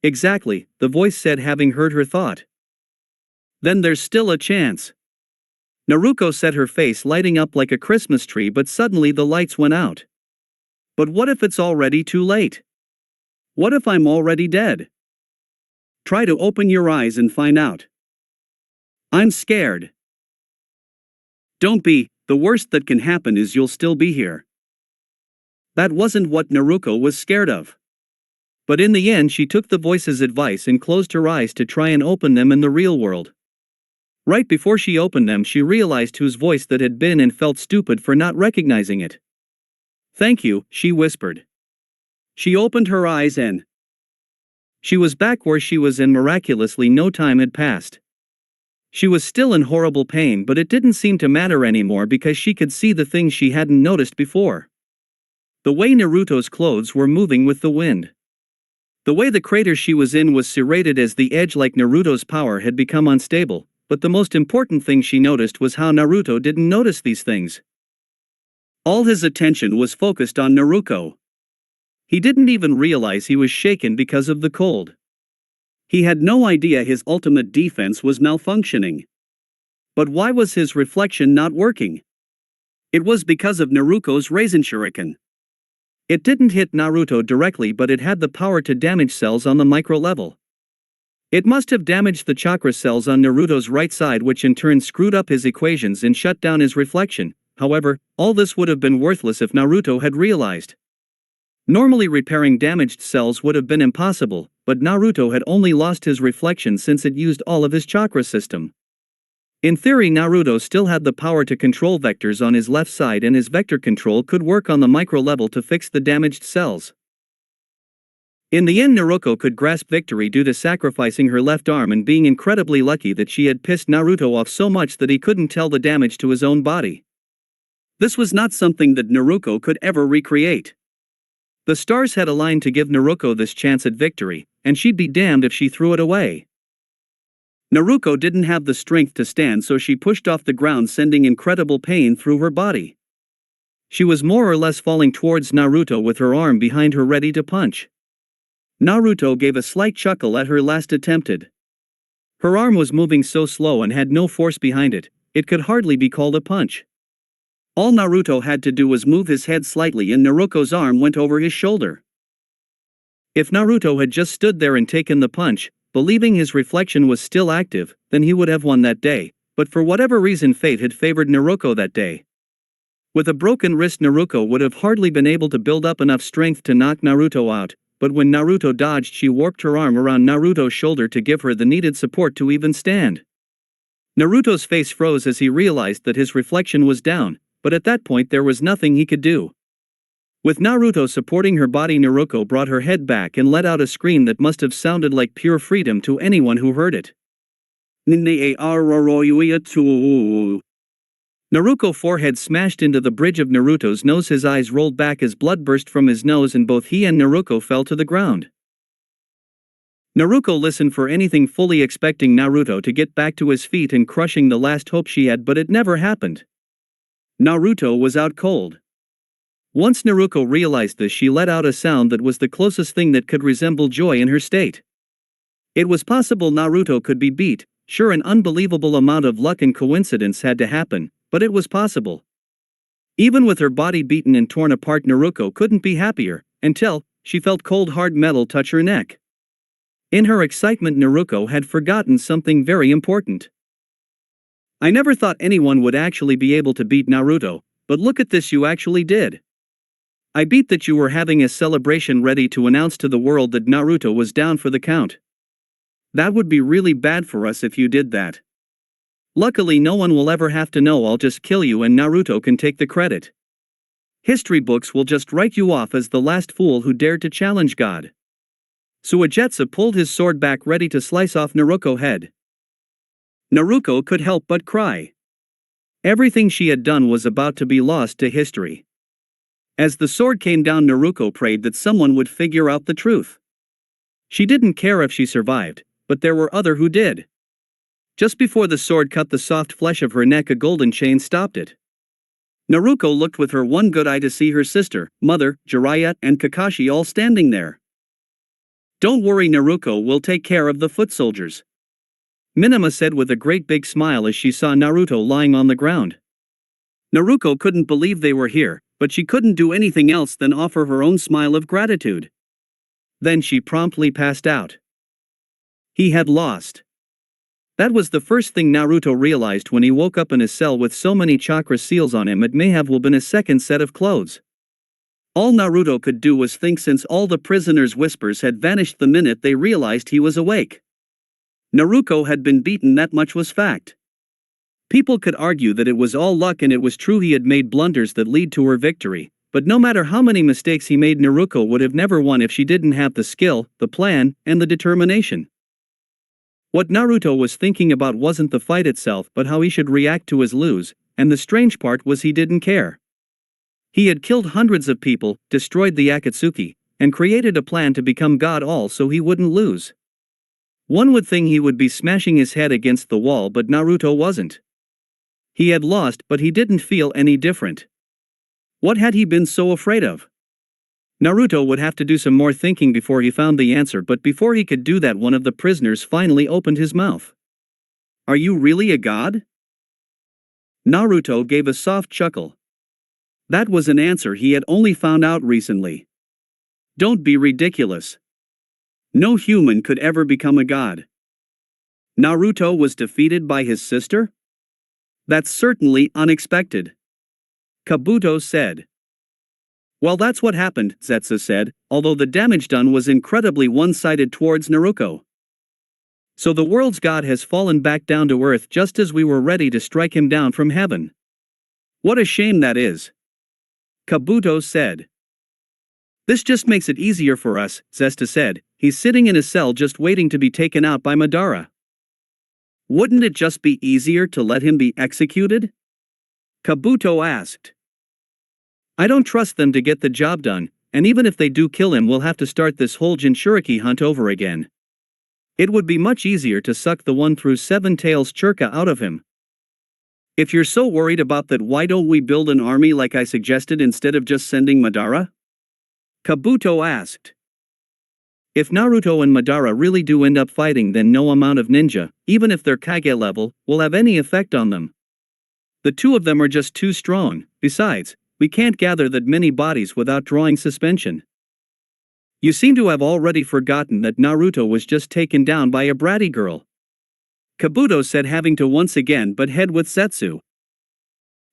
Exactly, the voice said, having heard her thought. Then there's still a chance. Naruko said, her face lighting up like a Christmas tree, but suddenly the lights went out. But what if it's already too late? What if I'm already dead? Try to open your eyes and find out. I'm scared. Don't be. The worst that can happen is you'll still be here. That wasn't what Naruko was scared of. But in the end she took the voice's advice and closed her eyes to try and open them in the real world. Right before she opened them she realized whose voice that had been and felt stupid for not recognizing it. Thank you, she whispered. She opened her eyes and she was back where she was, and miraculously no time had passed. She was still in horrible pain, but it didn't seem to matter anymore because she could see the things she hadn't noticed before. The way Naruto's clothes were moving with the wind. The way the crater she was in was serrated as the edge, like Naruto's power had become unstable, but the most important thing she noticed was how Naruto didn't notice these things. All his attention was focused on Naruko. He didn't even realize he was shaken because of the cold. He had no idea his ultimate defense was malfunctioning. But why was his reflection not working? It was because of Naruko's Raisin Shuriken. It didn't hit Naruto directly, but it had the power to damage cells on the micro level. It must have damaged the chakra cells on Naruto's right side, which in turn screwed up his equations and shut down his reflection. However, all this would have been worthless if Naruto had realized. Normally repairing damaged cells would have been impossible, but Naruto had only lost his reflection since it used all of his chakra system. In theory, Naruto still had the power to control vectors on his left side, and his vector control could work on the micro level to fix the damaged cells. In the end, Naruko could grasp victory due to sacrificing her left arm and being incredibly lucky that she had pissed Naruto off so much that he couldn't tell the damage to his own body. This was not something that Naruko could ever recreate. The stars had aligned to give Naruko this chance at victory, and she'd be damned if she threw it away. Naruko didn't have the strength to stand, so she pushed off the ground, sending incredible pain through her body. She was more or less falling towards Naruto with her arm behind her ready to punch. Naruto gave a slight chuckle at her last attempted. Her arm was moving so slow and had no force behind it, it could hardly be called a punch. All Naruto had to do was move his head slightly and Naruko's arm went over his shoulder. If Naruto had just stood there and taken the punch, believing his reflection was still active, then he would have won that day, but for whatever reason fate had favored Naruko that day. With a broken wrist, Naruko would have hardly been able to build up enough strength to knock Naruto out, but when Naruto dodged, she warped her arm around Naruto's shoulder to give her the needed support to even stand. Naruto's face froze as he realized that his reflection was down, but at that point there was nothing he could do. With Naruto supporting her body, Naruko brought her head back and let out a scream that must have sounded like pure freedom to anyone who heard it. Naruko's forehead smashed into the bridge of Naruto's nose, his eyes rolled back as blood burst from his nose, and both he and Naruko fell to the ground. Naruko listened for anything, fully expecting Naruto to get back to his feet and crushing the last hope she had, but it never happened. Naruto was out cold. Once Naruko realized this, she let out a sound that was the closest thing that could resemble joy in her state. It was possible Naruto could be beat, sure, an unbelievable amount of luck and coincidence had to happen, but it was possible. Even with her body beaten and torn apart, Naruko couldn't be happier, until she felt cold hard metal touch her neck. In her excitement, Naruko had forgotten something very important. I never thought anyone would actually be able to beat Naruto, but look at this, you actually did. I beat that you were having a celebration ready to announce to the world that Naruto was down for the count. That would be really bad for us if you did that. Luckily no one will ever have to know. I'll just kill you and Naruto can take the credit. History books will just write you off as the last fool who dared to challenge God. Suigetsu pulled his sword back ready to slice off Naruko's head. Naruko could help but cry. Everything she had done was about to be lost to history. As the sword came down, Naruko prayed that someone would figure out the truth. She didn't care if she survived, but there were others who did. Just before the sword cut the soft flesh of her neck, a golden chain stopped it. Naruko looked with her one good eye to see her sister, mother, Jiraiya, and Kakashi all standing there. Don't worry, Naruko will take care of the foot soldiers, Minama said with a great big smile as she saw Naruto lying on the ground. Naruko couldn't believe they were here, but she couldn't do anything else than offer her own smile of gratitude. Then she promptly passed out. He had lost. That was the first thing Naruto realized when he woke up in his cell with so many chakra seals on him. It may have well been a second set of clothes. All Naruto could do was think, since all the prisoners' whispers had vanished the minute they realized he was awake. Naruko had been beaten, that much was fact. People could argue that it was all luck, and it was true he had made blunders that lead to her victory, but no matter how many mistakes he made, Naruko would have never won if she didn't have the skill, the plan, and the determination. What Naruto was thinking about wasn't the fight itself but how he should react to his lose, and the strange part was he didn't care. He had killed hundreds of people, destroyed the Akatsuki, and created a plan to become God, all so he wouldn't lose. One would think he would be smashing his head against the wall, but Naruto wasn't. He had lost, but he didn't feel any different. What had he been so afraid of? Naruto would have to do some more thinking before he found the answer, but before he could do that, one of the prisoners finally opened his mouth. Are you really a god? Naruto gave a soft chuckle. That was an answer he had only found out recently. Don't be ridiculous. No human could ever become a god. Naruto was defeated by his sister? That's certainly unexpected. Kabuto said. Well, that's what happened, Zetsu said, although the damage done was incredibly one-sided towards Naruko. So the world's god has fallen back down to earth just as we were ready to strike him down from heaven. What a shame that is. Kabuto said. This just makes it easier for us, Zesta said. He's sitting in his cell just waiting to be taken out by Madara. Wouldn't it just be easier to let him be executed? Kabuto asked. I don't trust them to get the job done, and even if they do kill him, we'll have to start this whole jinchuriki hunt over again. It would be much easier to suck the 1 through 7 tails churka out of him. If you're so worried about that, why don't we build an army like I suggested instead of just sending Madara? Kabuto asked. If Naruto and Madara really do end up fighting, then no amount of ninja, even if they're Kage level, will have any effect on them. The two of them are just too strong. Besides, we can't gather that many bodies without drawing suspension. You seem to have already forgotten that Naruto was just taken down by a bratty girl. Kabuto said, having to once again butt head with Zetsu.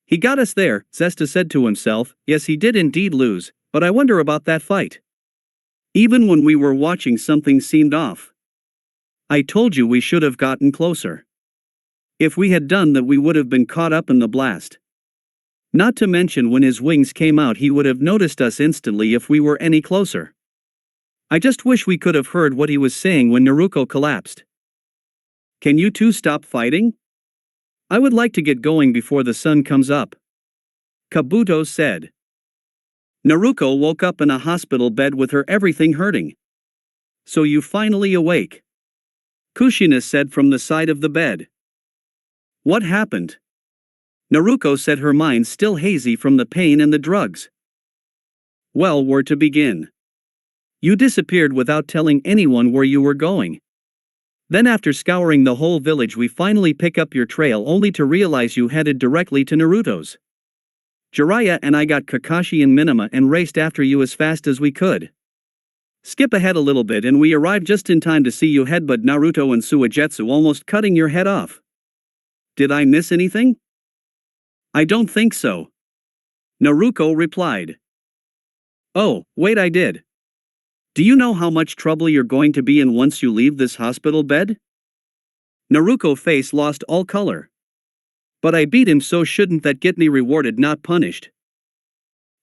He got us there, Zesta said to himself. Yes, he did indeed lose, but I wonder about that fight. Even when we were watching, something seemed off. I told you we should have gotten closer. If we had done that, we would have been caught up in the blast. Not to mention, when his wings came out, he would have noticed us instantly if we were any closer. I just wish we could have heard what he was saying when Naruko collapsed. Can you two stop fighting? I would like to get going before the sun comes up. Kabuto said. Naruko woke up in a hospital bed with her everything hurting. So you finally awake? Kushina said from the side of the bed. What happened? Naruko said, her mind still hazy from the pain and the drugs. Well, where to begin? You disappeared without telling anyone where you were going. Then after scouring the whole village, we finally pick up your trail only to realize you headed directly to Naruto's. Jiraiya and I got Kakashi and Minama and raced after you as fast as we could. Skip ahead a little bit and we arrived just in time to see you headbutt Naruto and Suigetsu, almost cutting your head off. Did I miss anything? I don't think so. Naruko replied. Oh, wait, I did. Do you know how much trouble you're going to be in once you leave this hospital bed? Naruko's face lost all color. But I beat him, so shouldn't that get me rewarded, not punished?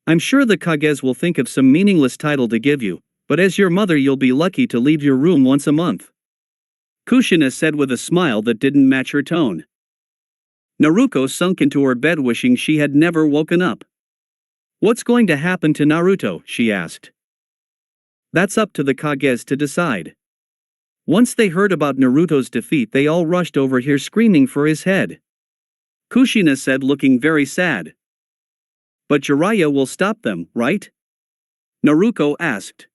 I'm sure the Kages will think of some meaningless title to give you, but as your mother you'll be lucky to leave your room once a month. Kushina said with a smile that didn't match her tone. Naruko sunk into her bed wishing she had never woken up. What's going to happen to Naruto, she asked. That's up to the Kages to decide. Once they heard about Naruto's defeat they all rushed over here screaming for his head. Kushina said, looking very sad. But Jiraiya will stop them, right? Naruko asked.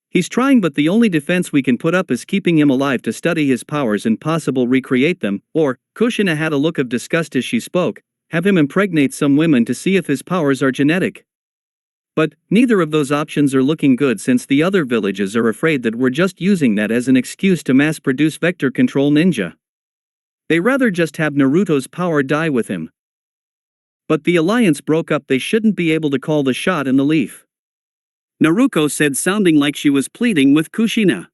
He's trying, but the only defense we can put up is keeping him alive to study his powers and possibly recreate them, or, Kushina had a look of disgust as she spoke, have him impregnate some women to see if his powers are genetic. But, neither of those options are looking good since the other villages are afraid that we're just using that as an excuse to mass-produce vector control ninja. They rather just have Naruto's power die with him. But the alliance broke up, they shouldn't be able to call the shot in the leaf. Naruko said, sounding like she was pleading with Kushina.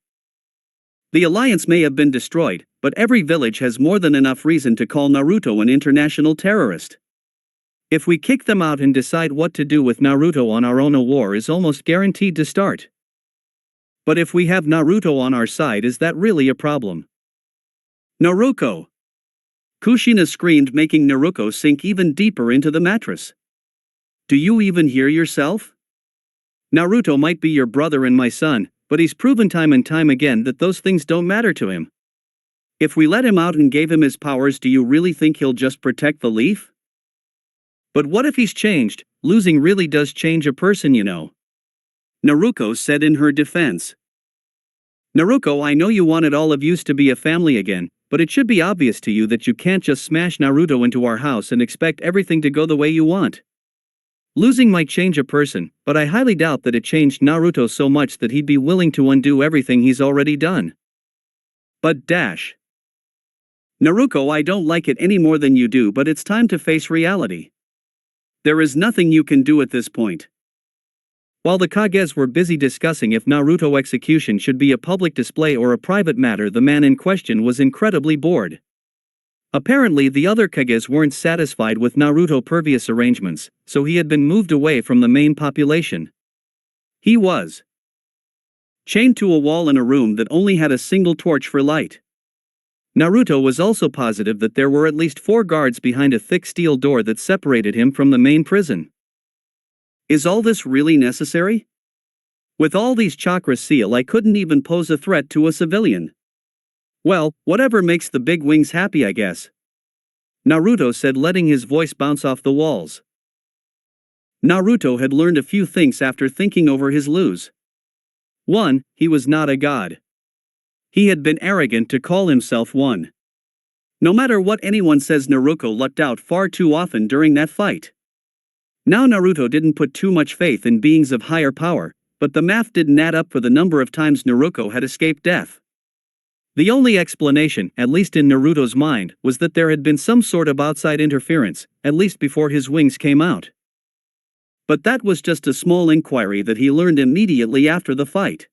The alliance may have been destroyed, but every village has more than enough reason to call Naruto an international terrorist. If we kick them out and decide what to do with Naruto on our own, a war is almost guaranteed to start. But if we have Naruto on our side, is that really a problem? Naruko! Kushina screamed, making Naruko sink even deeper into the mattress. Do you even hear yourself? Naruto might be your brother and my son, but he's proven time and time again that those things don't matter to him. If we let him out and gave him his powers, do you really think he'll just protect the leaf? But what if he's changed? Losing really does change a person, you know. Naruko said in her defense. Naruko, I know you wanted all of yous to be a family again, but it should be obvious to you that you can't just smash Naruto into our house and expect everything to go the way you want. Losing might change a person, but I highly doubt that it changed Naruto so much that he'd be willing to undo everything he's already done. But dash. Naruko, I don't like it any more than you do, but it's time to face reality. There is nothing you can do at this point. While the Kages were busy discussing if Naruto execution should be a public display or a private matter, the man in question was incredibly bored. Apparently the other Kages weren't satisfied with Naruto's previous arrangements, so he had been moved away from the main population. He was chained to a wall in a room that only had a single torch for light. Naruto was also positive that there were at least 4 guards behind a thick steel door that separated him from the main prison. Is all this really necessary? With all these chakras sealed, I couldn't even pose a threat to a civilian. Well, whatever makes the big wings happy, I guess. Naruto said, letting his voice bounce off the walls. Naruto had learned a few things after thinking over his lose. 1. He was not a god. He had been arrogant to call himself one. No matter what anyone says, Naruto lucked out far too often during that fight. Now Naruto didn't put too much faith in beings of higher power, but the math didn't add up for the number of times Naruto had escaped death. The only explanation, at least in Naruto's mind, was that there had been some sort of outside interference, at least before his wings came out. But that was just a small inquiry that he learned immediately after the fight.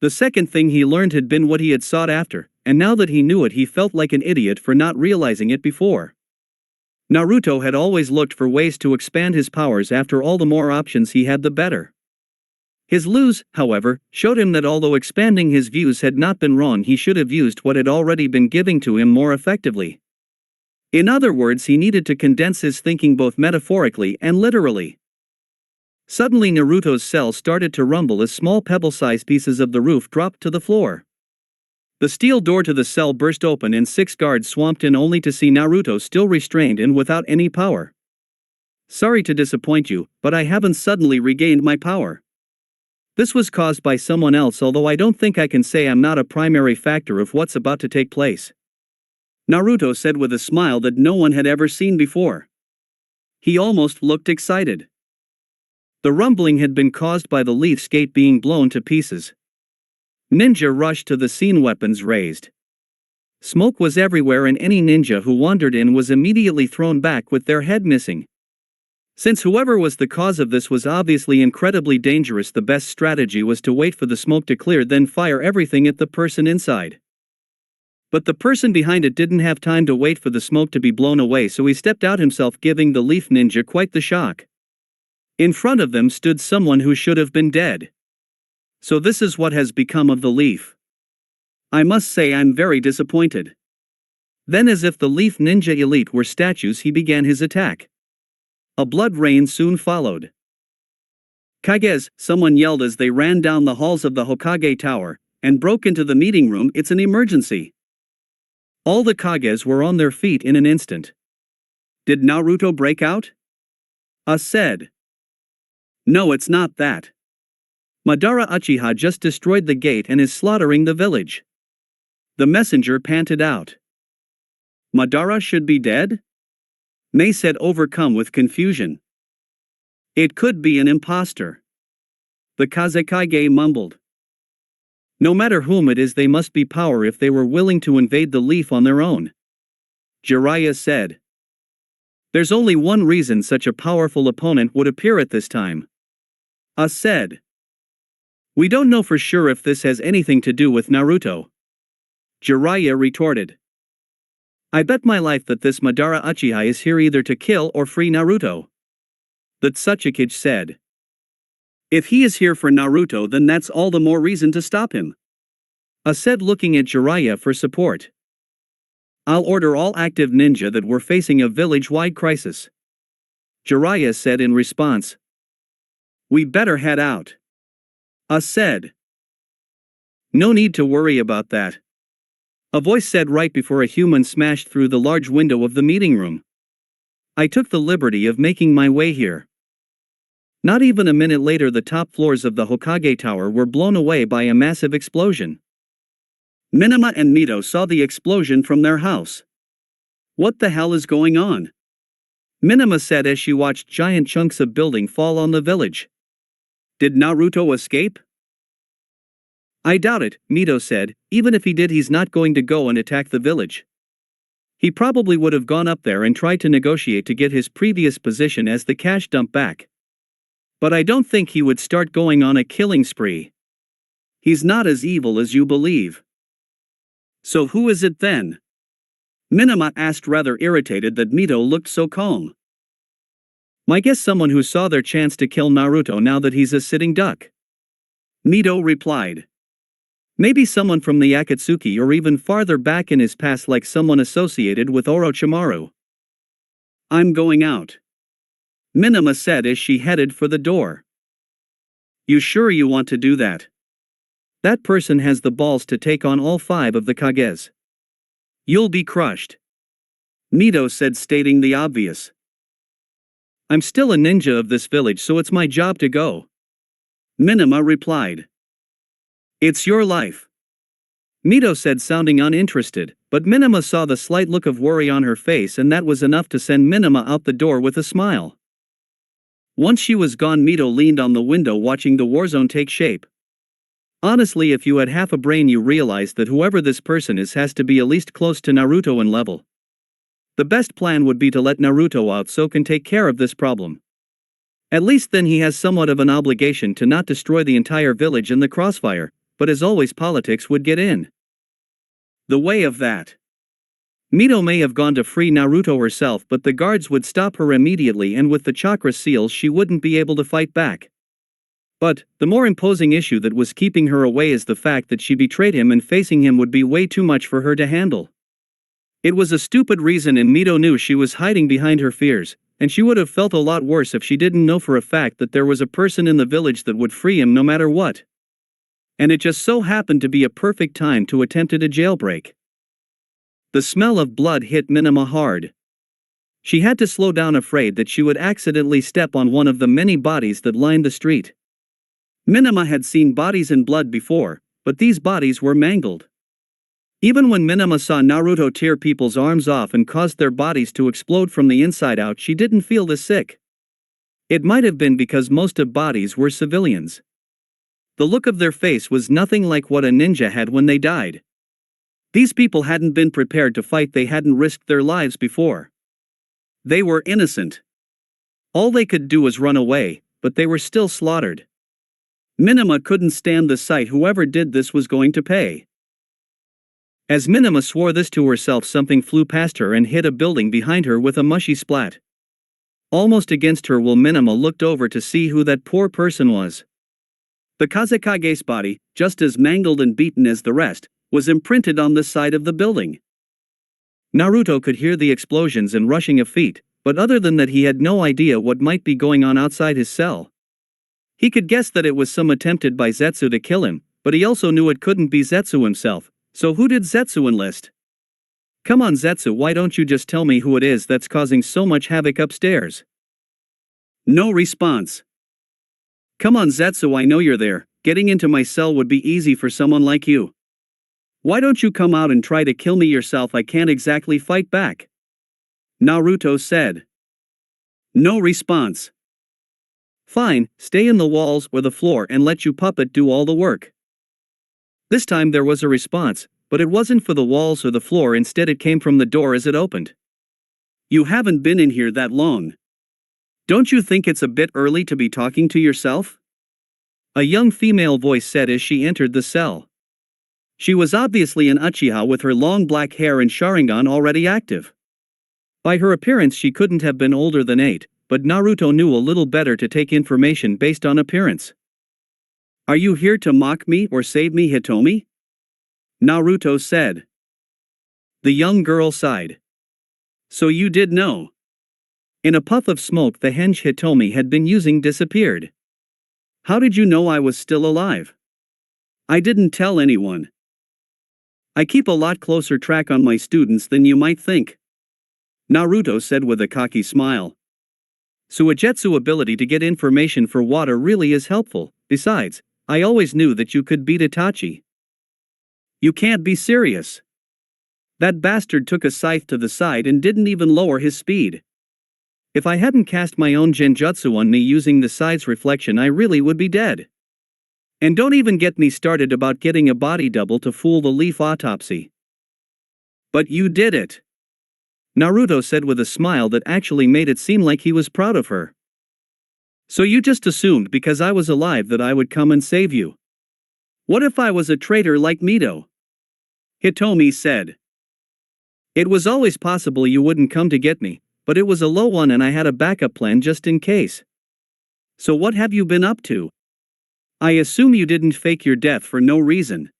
The second thing he learned had been what he had sought after, and now that he knew it, he felt like an idiot for not realizing it before. Naruto had always looked for ways to expand his powers. After all, the more options he had, the better. His lose, however, showed him that although expanding his views had not been wrong, he should have used what had already been given to him more effectively. In other words, he needed to condense his thinking both metaphorically and literally. Suddenly Naruto's cell started to rumble as small pebble-sized pieces of the roof dropped to the floor. The steel door to the cell burst open and 6 guards swamped in, only to see Naruto still restrained and without any power. Sorry to disappoint you, but I haven't suddenly regained my power. This was caused by someone else, although I don't think I can say I'm not a primary factor of what's about to take place. Naruto said with a smile that no one had ever seen before. He almost looked excited. The rumbling had been caused by the leaf gate being blown to pieces. Ninja rushed to the scene, weapons raised. Smoke was everywhere and any ninja who wandered in was immediately thrown back with their head missing. Since whoever was the cause of this was obviously incredibly dangerous, the best strategy was to wait for the smoke to clear, then fire everything at the person inside. But the person behind it didn't have time to wait for the smoke to be blown away, so he stepped out himself, giving the leaf ninja quite the shock. In front of them stood someone who should have been dead. So this is what has become of the leaf. I must say I'm very disappointed. Then, as if the leaf ninja elite were statues, he began his attack. A blood rain soon followed. Kages, someone yelled as they ran down the halls of the Hokage Tower and broke into the meeting room. It's an emergency. All the Kages were on their feet in an instant. Did Naruto break out? Said. No, it's not that. Madara Uchiha just destroyed the gate and is slaughtering the village. The messenger panted out. Madara should be dead? Mei said, overcome with confusion. It could be an imposter. The Kazekage mumbled. No matter whom it is, they must be power if they were willing to invade the leaf on their own. Jiraiya said. There's only one reason such a powerful opponent would appear at this time. Said. We don't know for sure if this has anything to do with Naruto. Jiraiya retorted. I bet my life that this Madara Uchiha is here either to kill or free Naruto. The Tsuchikage said. If he is here for Naruto, then that's all the more reason to stop him. Said, looking at Jiraiya for support. I'll order all active ninja that we're facing a village-wide crisis. Jiraiya said in response. We better head out. Said. No need to worry about that. A voice said right before a human smashed through the large window of the meeting room. I took the liberty of making my way here. Not even a minute later, the top floors of the Hokage Tower were blown away by a massive explosion. Minama and Mito saw the explosion from their house. What the hell is going on? Minama said as she watched giant chunks of building fall on the village. Did Naruto escape? I doubt it, Mito said. Even if he did, he's not going to go and attack the village. He probably would have gone up there and tried to negotiate to get his previous position as the cash dump back. But I don't think he would start going on a killing spree. He's not as evil as you believe. So who is it then? Minama asked, rather irritated that Mito looked so calm. My guess, someone who saw their chance to kill Naruto now that he's a sitting duck. Mito replied. Maybe someone from the Akatsuki or even farther back in his past, like someone associated with Orochimaru. I'm going out. Minama said as she headed for the door. You sure you want to do that? That person has the balls to take on all 5 of the Kages. You'll be crushed. Mito said, stating the obvious. I'm still a ninja of this village, so it's my job to go. Minama replied. It's your life. Mito said, sounding uninterested, but Minama saw the slight look of worry on her face, and that was enough to send Minama out the door with a smile. Once she was gone, Mito leaned on the window watching the warzone take shape. Honestly, if you had half a brain, you realized that whoever this person is has to be at least close to Naruto in level. The best plan would be to let Naruto out so can take care of this problem. At least then he has somewhat of an obligation to not destroy the entire village in the crossfire, but as always politics would get in the way of that. Mito may have gone to free Naruto herself, but the guards would stop her immediately, and with the chakra seals she wouldn't be able to fight back. But the more imposing issue that was keeping her away is the fact that she betrayed him, and facing him would be way too much for her to handle. It was a stupid reason, and Mito knew she was hiding behind her fears, and she would have felt a lot worse if she didn't know for a fact that there was a person in the village that would free him no matter what. And it just so happened to be a perfect time to attempt a jailbreak. The smell of blood hit Minama hard. She had to slow down, afraid that she would accidentally step on one of the many bodies that lined the street. Minama had seen bodies in blood before, but these bodies were mangled. Even when Minama saw Naruto tear people's arms off and caused their bodies to explode from the inside out, she didn't feel this sick. It might have been because most of bodies were civilians. The look of their face was nothing like what a ninja had when they died. These people hadn't been prepared to fight, they hadn't risked their lives before. They were innocent. All they could do was run away, but they were still slaughtered. Minima couldn't stand the sight. Whoever did this was going to pay. As Minima swore this to herself, something flew past her and hit a building behind her with a mushy splat. Almost against her will, Minima looked over to see who that poor person was. The Kazekage's body, just as mangled and beaten as the rest, was imprinted on the side of the building. Naruto could hear the explosions and rushing of feet, but other than that he had no idea what might be going on outside his cell. He could guess that it was some attempted by Zetsu to kill him, but he also knew it couldn't be Zetsu himself, so who did Zetsu enlist? Come on Zetsu, why don't you just tell me who it is that's causing so much havoc upstairs? No response. Come on Zetsu, I know you're there. Getting into my cell would be easy for someone like you. Why don't you come out and try to kill me yourself? I can't exactly fight back. Naruto said. No response. Fine, stay in the walls or the floor and let you puppet do all the work. This time there was a response, but it wasn't for the walls or the floor, instead it came from the door as it opened. You haven't been in here that long. Don't you think it's a bit early to be talking to yourself? A young female voice said as she entered the cell. She was obviously an Uchiha with her long black hair and Sharingan already active. By her appearance she couldn't have been older than 8, but Naruto knew a little better to take information based on appearance. Are you here to mock me or save me, Hitomi? Naruto said. The young girl sighed. So you did know. In a puff of smoke the henge Hitomi had been using disappeared. How did you know I was still alive? I didn't tell anyone. I keep a lot closer track on my students than you might think. Naruto said with a cocky smile. Suigetsu ability to get information for water really is helpful. Besides, I always knew that you could beat Itachi. You can't be serious. That bastard took a scythe to the side and didn't even lower his speed. If I hadn't cast my own genjutsu on me using the side's reflection, I really would be dead. And don't even get me started about getting a body double to fool the Leaf autopsy. But you did it. Naruto said with a smile that actually made it seem like he was proud of her. So you just assumed because I was alive that I would come and save you. What if I was a traitor like Mito? Hitomi said. It was always possible you wouldn't come to get me, but it was a low one and I had a backup plan just in case. So what have you been up to? I assume you didn't fake your death for no reason.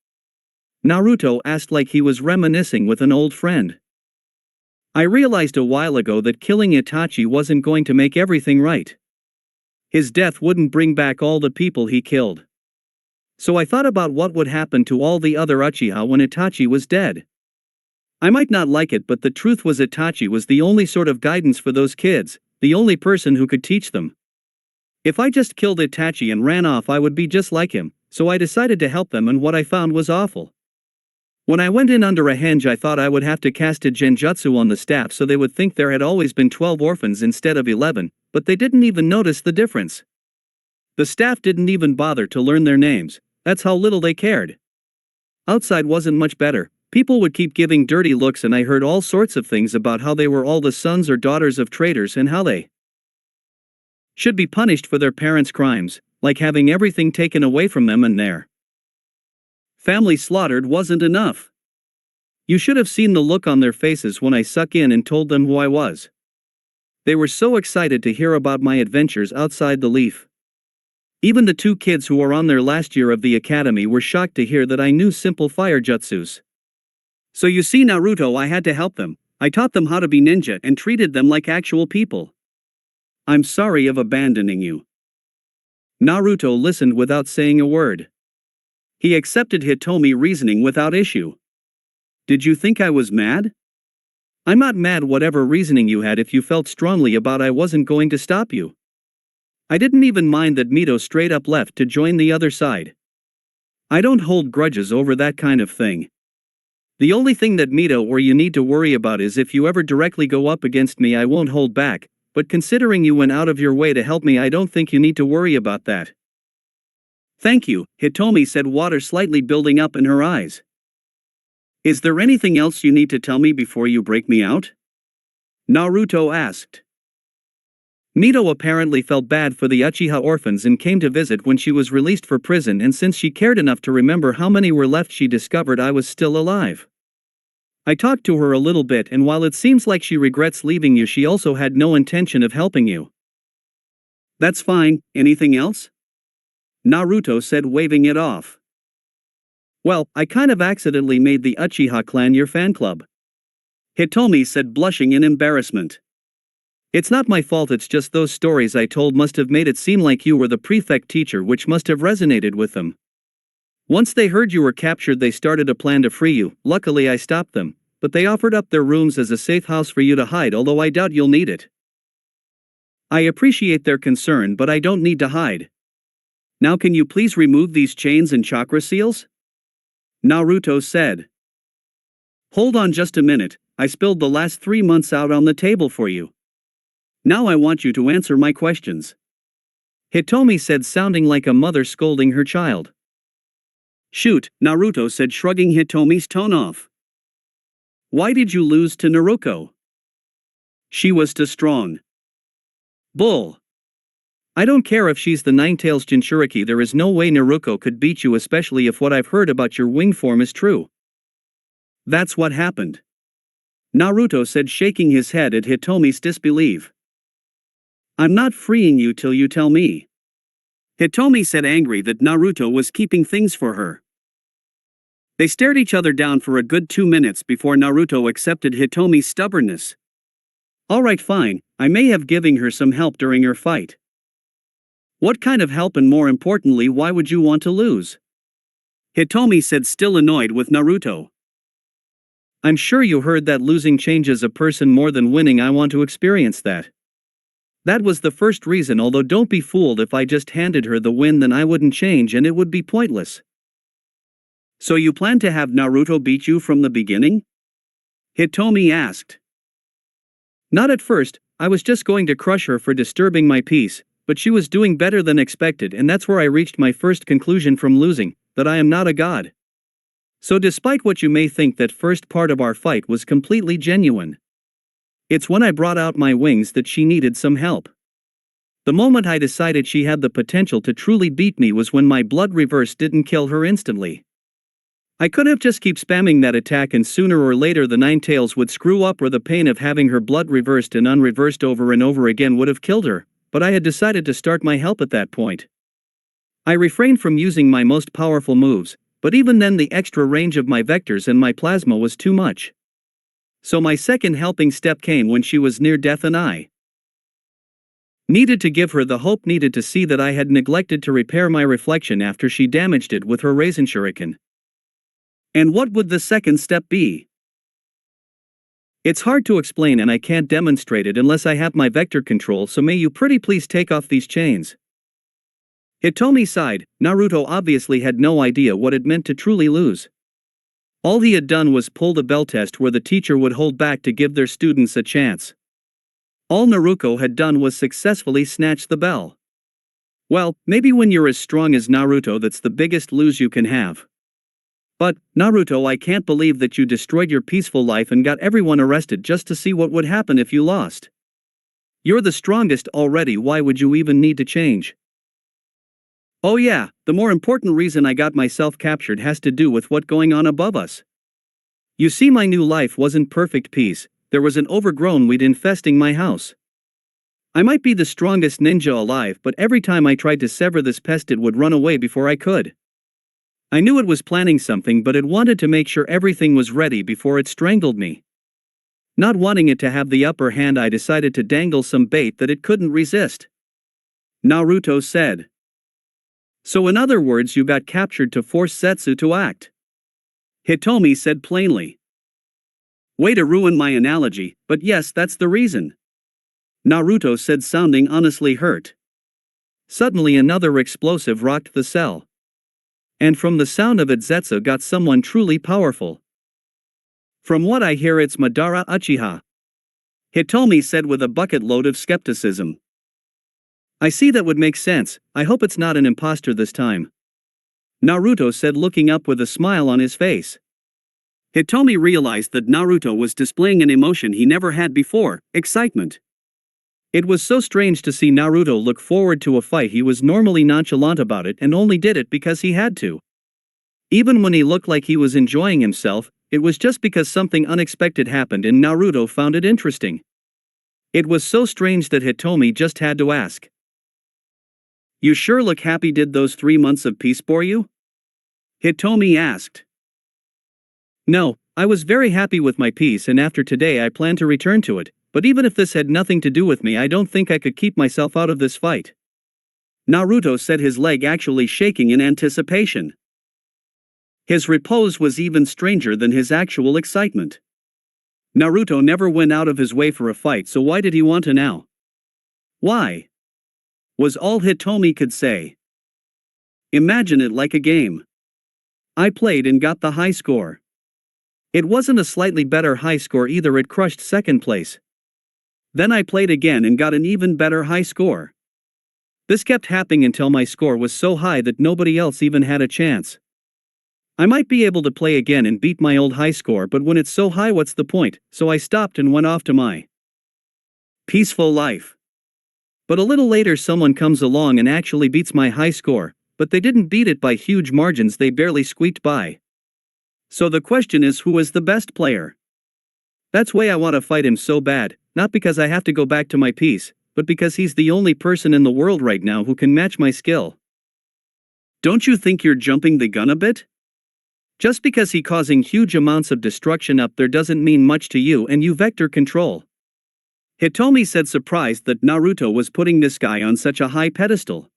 Naruto asked like he was reminiscing with an old friend. I realized a while ago that killing Itachi wasn't going to make everything right. His death wouldn't bring back all the people he killed. So I thought about what would happen to all the other Uchiha when Itachi was dead. I might not like it, but the truth was Itachi was the only sort of guidance for those kids, the only person who could teach them. If I just killed Itachi and ran off, I would be just like him, so I decided to help them, and what I found was awful. When I went in under a henge, I thought I would have to cast a genjutsu on the staff so they would think there had always been 12 orphans instead of 11, but they didn't even notice the difference. The staff didn't even bother to learn their names, that's how little they cared. Outside wasn't much better, people would keep giving dirty looks and I heard all sorts of things about how they were all the sons or daughters of traitors and how they should be punished for their parents' crimes, like having everything taken away from them and their family slaughtered wasn't enough. You should have seen the look on their faces when I suck in and told them who I was. They were so excited to hear about my adventures outside the Leaf. Even the 2 kids who were on their last year of the academy were shocked to hear that I knew simple fire jutsus. So you see, Naruto, I had to help them. I taught them how to be ninja and treated them like actual people. I'm sorry of abandoning you. Naruto listened without saying a word. He accepted Hitomi reasoning without issue. Did you think I was mad? I'm not mad whatever reasoning you had if you felt strongly about I wasn't going to stop you. I didn't even mind that Mito straight up left to join the other side. I don't hold grudges over that kind of thing. The only thing that Mito or you need to worry about is if you ever directly go up against me, I won't hold back, but considering you went out of your way to help me, I don't think you need to worry about that. Thank you, Hitomi said, water slightly building up in her eyes. Is there anything else you need to tell me before you break me out? Naruto asked. Mito apparently felt bad for the Uchiha orphans and came to visit when she was released for prison, and since she cared enough to remember how many were left, she discovered I was still alive. I talked to her a little bit, and while it seems like she regrets leaving you, she also had no intention of helping you. That's fine, anything else? Naruto said, waving it off. Well, I kind of accidentally made the Uchiha clan your fan club. Hitomi said, blushing in embarrassment. It's not my fault, it's just those stories I told must have made it seem like you were the prefect teacher, which must have resonated with them. Once they heard you were captured, they started a plan to free you. Luckily I stopped them, but they offered up their rooms as a safe house for you to hide, although I doubt you'll need it. I appreciate their concern, but I don't need to hide. Now can you please remove these chains and chakra seals? Naruto said. Hold on just a minute, I spilled the last 3 months out on the table for you. Now I want you to answer my questions. Hitomi said, sounding like a mother scolding her child. Shoot, Naruto said, shrugging Hitomi's tone off. Why did you lose to Naruko? She was too strong. Bull. I don't care if she's the Nine-Tails Jinchuriki, there is no way Naruko could beat you, especially if what I've heard about your wing form is true. That's what happened. Naruto said, shaking his head at Hitomi's disbelief. I'm not freeing you till you tell me. Hitomi said, angry that Naruto was keeping things for her. They stared each other down for a good 2 minutes before Naruto accepted Hitomi's stubbornness. Alright, fine, I may have given her some help during her fight. What kind of help, and more importantly, why would you want to lose? Hitomi said, still annoyed with Naruto. I'm sure you heard that losing changes a person more than winning. I want to experience that. That was the first reason, although don't be fooled, if I just handed her the win then I wouldn't change and it would be pointless. So you plan to have Naruto beat you from the beginning? Hitomi asked. Not at first, I was just going to crush her for disturbing my peace, but she was doing better than expected, and that's where I reached my first conclusion from losing, that I am not a god. So despite what you may think, that first part of our fight was completely genuine. It's when I brought out my wings that she needed some help. The moment I decided she had the potential to truly beat me was when my blood reverse didn't kill her instantly. I could have just kept spamming that attack and sooner or later the Nine-Tails would screw up, or the pain of having her blood reversed and unreversed over and over again would have killed her, but I had decided to start my help at that point. I refrained from using my most powerful moves, but even then the extra range of my vectors and my plasma was too much. So my second helping step came when she was near death and I needed to give her the hope needed to see that I had neglected to repair my reflection after she damaged it with her Raisin Shuriken. And what would the second step be? It's hard to explain and I can't demonstrate it unless I have my vector control, so may you pretty please take off these chains. Hitomi sighed. Naruto obviously had no idea what it meant to truly lose. All he had done was pull the bell test where the teacher would hold back to give their students a chance. All Naruko had done was successfully snatch the bell. Well, maybe when you're as strong as Naruto that's the biggest lose you can have. But, Naruto, I can't believe that you destroyed your peaceful life and got everyone arrested just to see what would happen if you lost. You're the strongest already, why would you even need to change? Oh yeah, the more important reason I got myself captured has to do with what's going on above us. You see, my new life wasn't perfect peace, there was an overgrown weed infesting my house. I might be the strongest ninja alive, but every time I tried to sever this pest it would run away before I could. I knew it was planning something, but it wanted to make sure everything was ready before it strangled me. Not wanting it to have the upper hand, I decided to dangle some bait that it couldn't resist. Naruto said. So in other words, you got captured to force Setsu to act. Hitomi said plainly. Way to ruin my analogy, but yes, that's the reason. Naruto said, sounding honestly hurt. Suddenly another explosive rocked the cell. And from the sound of it, Zetsu got someone truly powerful. From what I hear, it's Madara Uchiha. Hitomi said with a bucket load of skepticism. I see, that would make sense. I hope it's not an imposter this time. Naruto said, looking up with a smile on his face. Hitomi realized that Naruto was displaying an emotion he never had before, excitement. It was so strange to see Naruto look forward to a fight. He was normally nonchalant about it and only did it because he had to. Even when he looked like he was enjoying himself, it was just because something unexpected happened and Naruto found it interesting. It was so strange that Hitomi just had to ask. "You sure look happy. Did those 3 months of peace bore you?" Hitomi asked. "No, I was very happy with my peace, and after today I plan to return to it, but even if this had nothing to do with me, I don't think I could keep myself out of this fight." Naruto said, his leg actually shaking in anticipation. His repose was even stranger than his actual excitement. Naruto never went out of his way for a fight, so why did he want to now? "Why?" was all Hitomi could say. "Imagine it like a game. I played and got the high score. It wasn't a slightly better high score either, it crushed second place. Then I played again and got an even better high score. This kept happening until my score was so high that nobody else even had a chance. I might be able to play again and beat my old high score, but when it's so high, what's the point? So I stopped and went off to my peaceful life. But a little later someone comes along and actually beats my high score, but they didn't beat it by huge margins, they barely squeaked by. So the question is, who is the best player? That's why I want to fight him so bad, not because I have to go back to my peace, but because he's the only person in the world right now who can match my skill." "Don't you think you're jumping the gun a bit? Just because he's causing huge amounts of destruction up there doesn't mean much to you, and you vector control." Hitomi said, surprised that Naruto was putting this guy on such a high pedestal.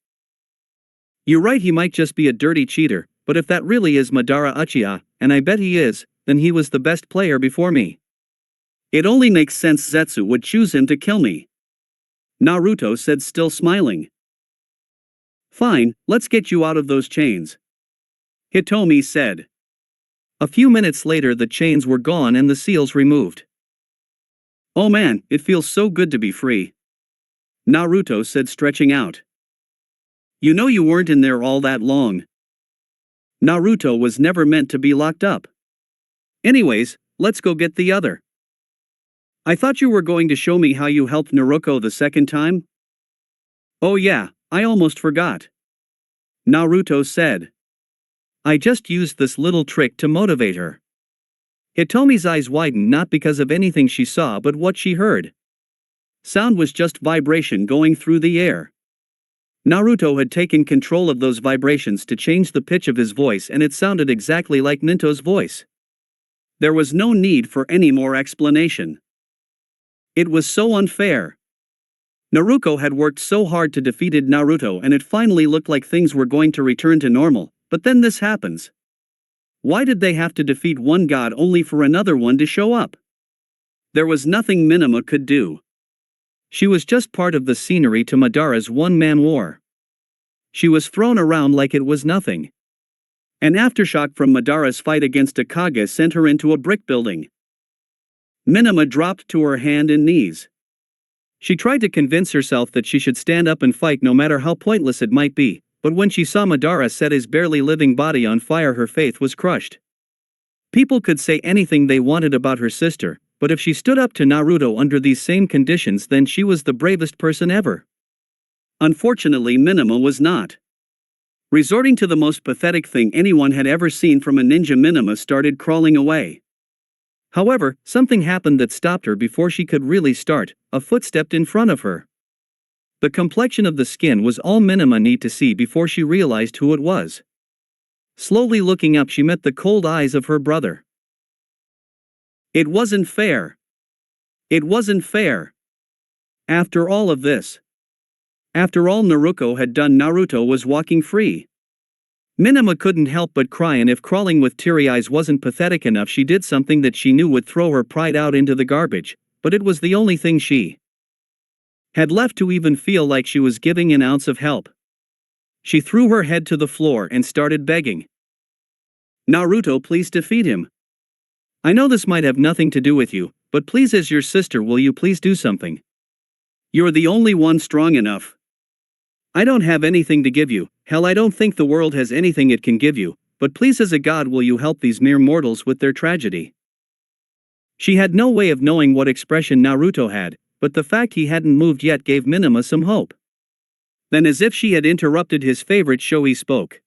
"You're right, he might just be a dirty cheater, but if that really is Madara Uchiha, and I bet he is, then he was the best player before me. It only makes sense Zetsu would choose him to kill me," Naruto said, still smiling. "Fine, let's get you out of those chains," Hitomi said. A few minutes later the chains were gone and the seals removed. "Oh man, it feels so good to be free," Naruto said, stretching out. "You know you weren't in there all that long. Naruto was never meant to be locked up. Anyways, let's go get the other. I thought you were going to show me how you helped Naruko the second time." "Oh yeah, I almost forgot," Naruto said. "I just used this little trick to motivate her." Hitomi's eyes widened, not because of anything she saw but what she heard. Sound was just vibration going through the air. Naruto had taken control of those vibrations to change the pitch of his voice, and it sounded exactly like Ninto's voice. There was no need for any more explanation. It was so unfair. Naruko had worked so hard to defeat Naruto, and it finally looked like things were going to return to normal, but then this happens. Why did they have to defeat one god only for another one to show up? There was nothing Minima could do. She was just part of the scenery to Madara's one-man war. She was thrown around like it was nothing. An aftershock from Madara's fight against Akage sent her into a brick building. Minima dropped to her hand and knees. She tried to convince herself that she should stand up and fight no matter how pointless it might be, but when she saw Madara set his barely living body on fire, her faith was crushed. People could say anything they wanted about her sister, but if she stood up to Naruto under these same conditions, then she was the bravest person ever. Unfortunately, Minima was not. Resorting to the most pathetic thing anyone had ever seen from a ninja, Minima started crawling away. However, something happened that stopped her before she could really start. A foot stepped in front of her. The complexion of the skin was all Minima needed to see before she realized who it was. Slowly looking up, she met the cold eyes of her brother. It wasn't fair. It wasn't fair. After all of this. After all Naruko had done, Naruto was walking free. Minima couldn't help but cry, and if crawling with teary eyes wasn't pathetic enough, she did something that she knew would throw her pride out into the garbage, but it was the only thing she had left to even feel like she was giving an ounce of help. She threw her head to the floor and started begging. "Naruto, please defeat him. I know this might have nothing to do with you, but please, as your sister, will you please do something? You're the only one strong enough. I don't have anything to give you, hell, I don't think the world has anything it can give you, but please, as a god, will you help these mere mortals with their tragedy?" She had no way of knowing what expression Naruto had, but the fact he hadn't moved yet gave Minima some hope. Then, as if she had interrupted his favorite show, he spoke.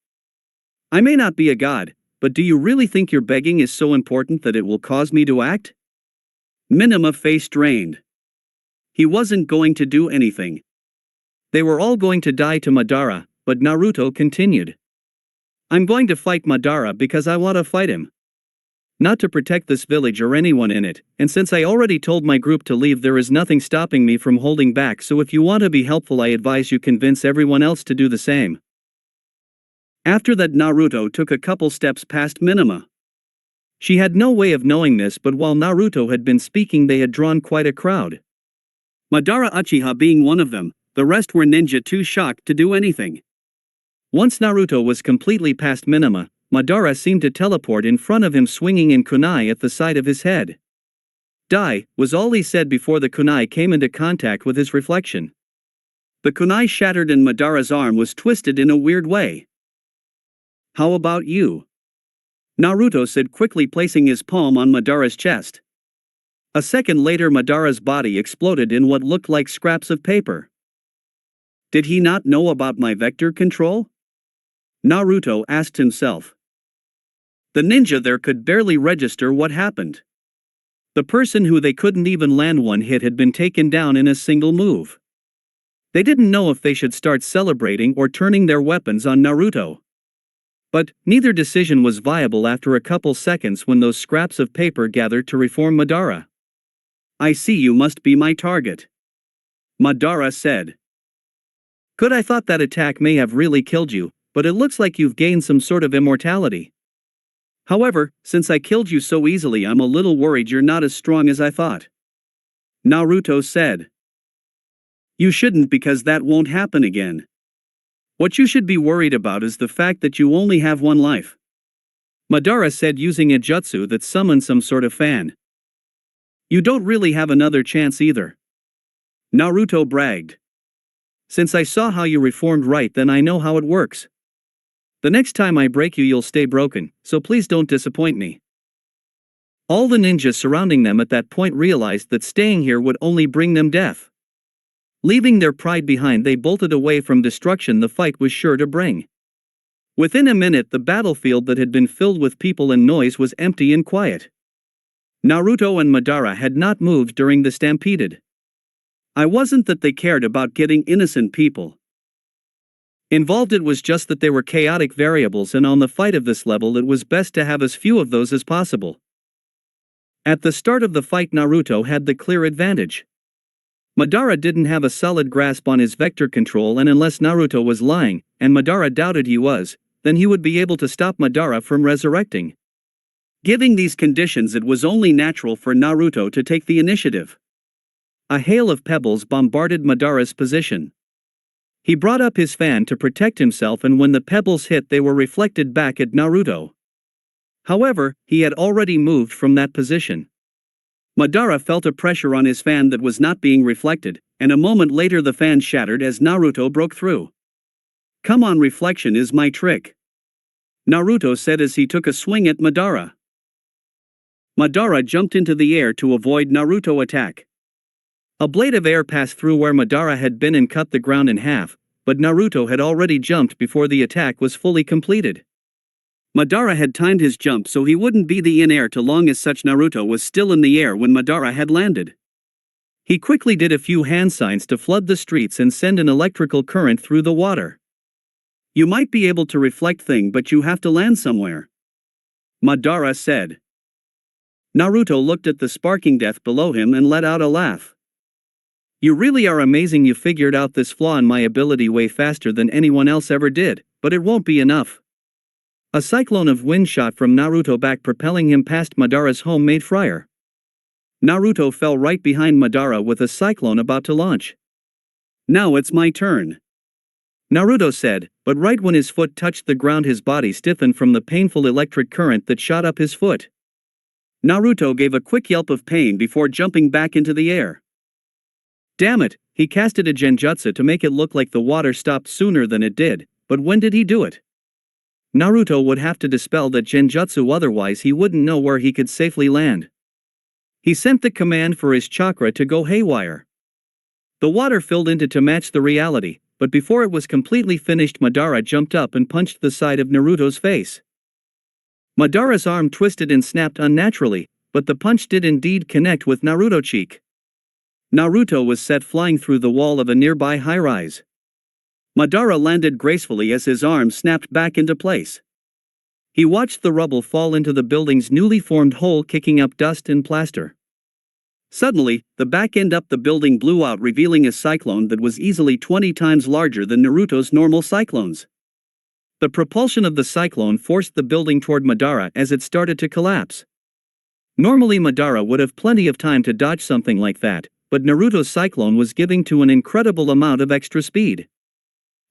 I may not be a god, but do you really think your begging is so important that it will cause me to act? Minima's face drained. He wasn't going to do anything. They were all going to die to Madara, but Naruto continued. I'm going to fight Madara because I want to fight him. Not to protect this village or anyone in it, and since I already told my group to leave, there is nothing stopping me from holding back, so if you want to be helpful, I advise you convince everyone else to do the same. After that, Naruto took a couple steps past Minima. She had no way of knowing this, but while Naruto had been speaking, they had drawn quite a crowd. Madara Uchiha being one of them, the rest were ninja too shocked to do anything. Once Naruto was completely past Minima, Madara seemed to teleport in front of him, swinging in kunai at the side of his head. Die, was all he said before the kunai came into contact with his reflection. The kunai shattered and Madara's arm was twisted in a weird way. How about you? Naruto said, quickly placing his palm on Madara's chest. A second later, Madara's body exploded in what looked like scraps of paper. Did he not know about my vector control? Naruto asked himself. The ninja there could barely register what happened. The person who they couldn't even land one hit had been taken down in a single move. They didn't know if they should start celebrating or turning their weapons on Naruto. But neither decision was viable after a couple seconds when those scraps of paper gathered to reform Madara. I see you must be my target, Madara said. Good, I thought that attack may have really killed you, but it looks like you've gained some sort of immortality. However, since I killed you so easily, I'm a little worried you're not as strong as I thought, Naruto said. You shouldn't, because that won't happen again. What you should be worried about is the fact that you only have one life, Madara said, using a jutsu that summoned some sort of fan. You don't really have another chance either, Naruto bragged. Since I saw how you reformed right then, I know how it works. The next time I break you, you'll stay broken, so please don't disappoint me. All the ninjas surrounding them at that point realized that staying here would only bring them death. Leaving their pride behind, they bolted away from destruction the fight was sure to bring. Within a minute, the battlefield that had been filled with people and noise was empty and quiet. Naruto and Madara had not moved during the stampede. It wasn't that they cared about getting innocent people involved, it was just that they were chaotic variables, and on the fight of this level it was best to have as few of those as possible. At the start of the fight, Naruto had the clear advantage. Madara didn't have a solid grasp on his vector control, and unless Naruto was lying, and Madara doubted he was, then he would be able to stop Madara from resurrecting. Given these conditions, it was only natural for Naruto to take the initiative. A hail of pebbles bombarded Madara's position. He brought up his fan to protect himself, and when the pebbles hit, they were reflected back at Naruto. However, he had already moved from that position. Madara felt a pressure on his fan that was not being reflected, and a moment later the fan shattered as Naruto broke through. Come on, reflection is my trick, Naruto said as he took a swing at Madara. Madara jumped into the air to avoid Naruto's attack. A blade of air passed through where Madara had been and cut the ground in half, but Naruto had already jumped before the attack was fully completed. Madara had timed his jump so he wouldn't be in air too long, as such Naruto was still in the air when Madara had landed. He quickly did a few hand signs to flood the streets and send an electrical current through the water. You might be able to reflect things, but you have to land somewhere, Madara said. Naruto looked at the sparking death below him and let out a laugh. You really are amazing. You figured out this flaw in my ability way faster than anyone else ever did, but it won't be enough. A cyclone of wind shot from Naruto back, propelling him past Madara's homemade fryer. Naruto fell right behind Madara with a cyclone about to launch. Now it's my turn, Naruto said, but right when his foot touched the ground, his body stiffened from the painful electric current that shot up his foot. Naruto gave a quick yelp of pain before jumping back into the air. Damn it, he casted a genjutsu to make it look like the water stopped sooner than it did, but when did he do it? Naruto would have to dispel that genjutsu, otherwise he wouldn't know where he could safely land. He sent the command for his chakra to go haywire. The water filled into to match the reality, but before it was completely finished, Madara jumped up and punched the side of Naruto's face. Madara's arm twisted and snapped unnaturally, but the punch did indeed connect with Naruto's cheek. Naruto was set flying through the wall of a nearby high-rise. Madara landed gracefully as his arm snapped back into place. He watched the rubble fall into the building's newly formed hole, kicking up dust and plaster. Suddenly, the back end up the building blew out, revealing a cyclone that was easily 20 times larger than Naruto's normal cyclones. The propulsion of the cyclone forced the building toward Madara as it started to collapse. Normally Madara would have plenty of time to dodge something like that, but Naruto's cyclone was giving to an incredible amount of extra speed.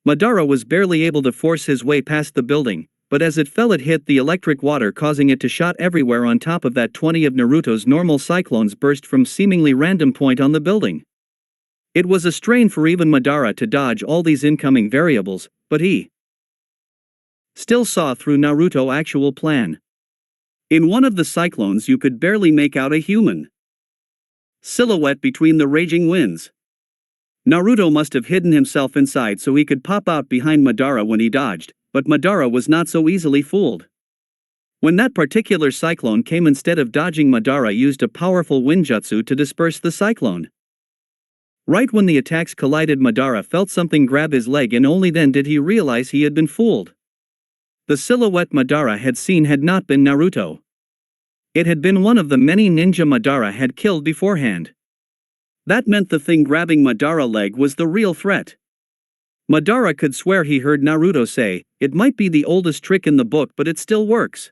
Madara was barely able to force his way past the building, but as it fell it hit the electric water, causing it to shot everywhere. On top of that, 20 of Naruto's normal cyclones burst from seemingly random point on the building. It was a strain for even Madara to dodge all these incoming variables, but he still saw through Naruto's actual plan. In one of the cyclones you could barely make out a human silhouette between the raging winds. Naruto must have hidden himself inside so he could pop out behind Madara when he dodged, but Madara was not so easily fooled. When that particular cyclone came, instead of dodging, Madara used a powerful windjutsu to disperse the cyclone. Right when the attacks collided, Madara felt something grab his leg, and only then did he realize he had been fooled. The silhouette Madara had seen had not been Naruto. It had been one of the many ninja Madara had killed beforehand. That meant the thing grabbing Madara's leg was the real threat. Madara could swear he heard Naruto say, "It might be the oldest trick in the book, but it still works."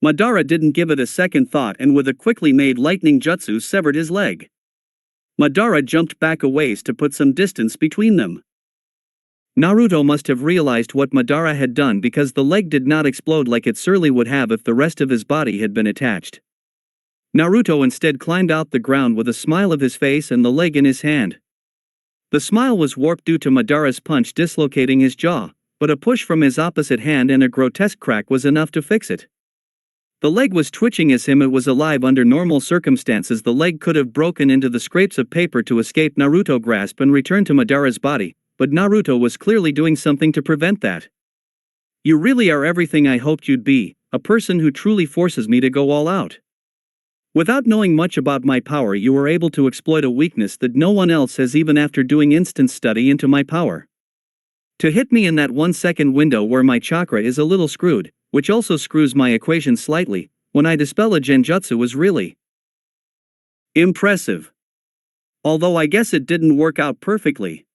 Madara didn't give it a second thought and with a quickly made lightning jutsu severed his leg. Madara jumped back a ways to put some distance between them. Naruto must have realized what Madara had done, because the leg did not explode like it surely would have if the rest of his body had been attached. Naruto instead climbed out the ground with a smile of his face and the leg in his hand. The smile was warped due to Madara's punch dislocating his jaw, but a push from his opposite hand and a grotesque crack was enough to fix it. The leg was twitching as it was alive. Under normal circumstances the leg could have broken into the scraps of paper to escape Naruto's grasp and return to Madara's body, but Naruto was clearly doing something to prevent that. "You really are everything I hoped you'd be, a person who truly forces me to go all out. Without knowing much about my power, you were able to exploit a weakness that no one else has, even after doing instant study into my power. To hit me in that 1 second window where my chakra is a little screwed, which also screws my equation slightly, when I dispel a genjutsu was really impressive. Although I guess it didn't work out perfectly,"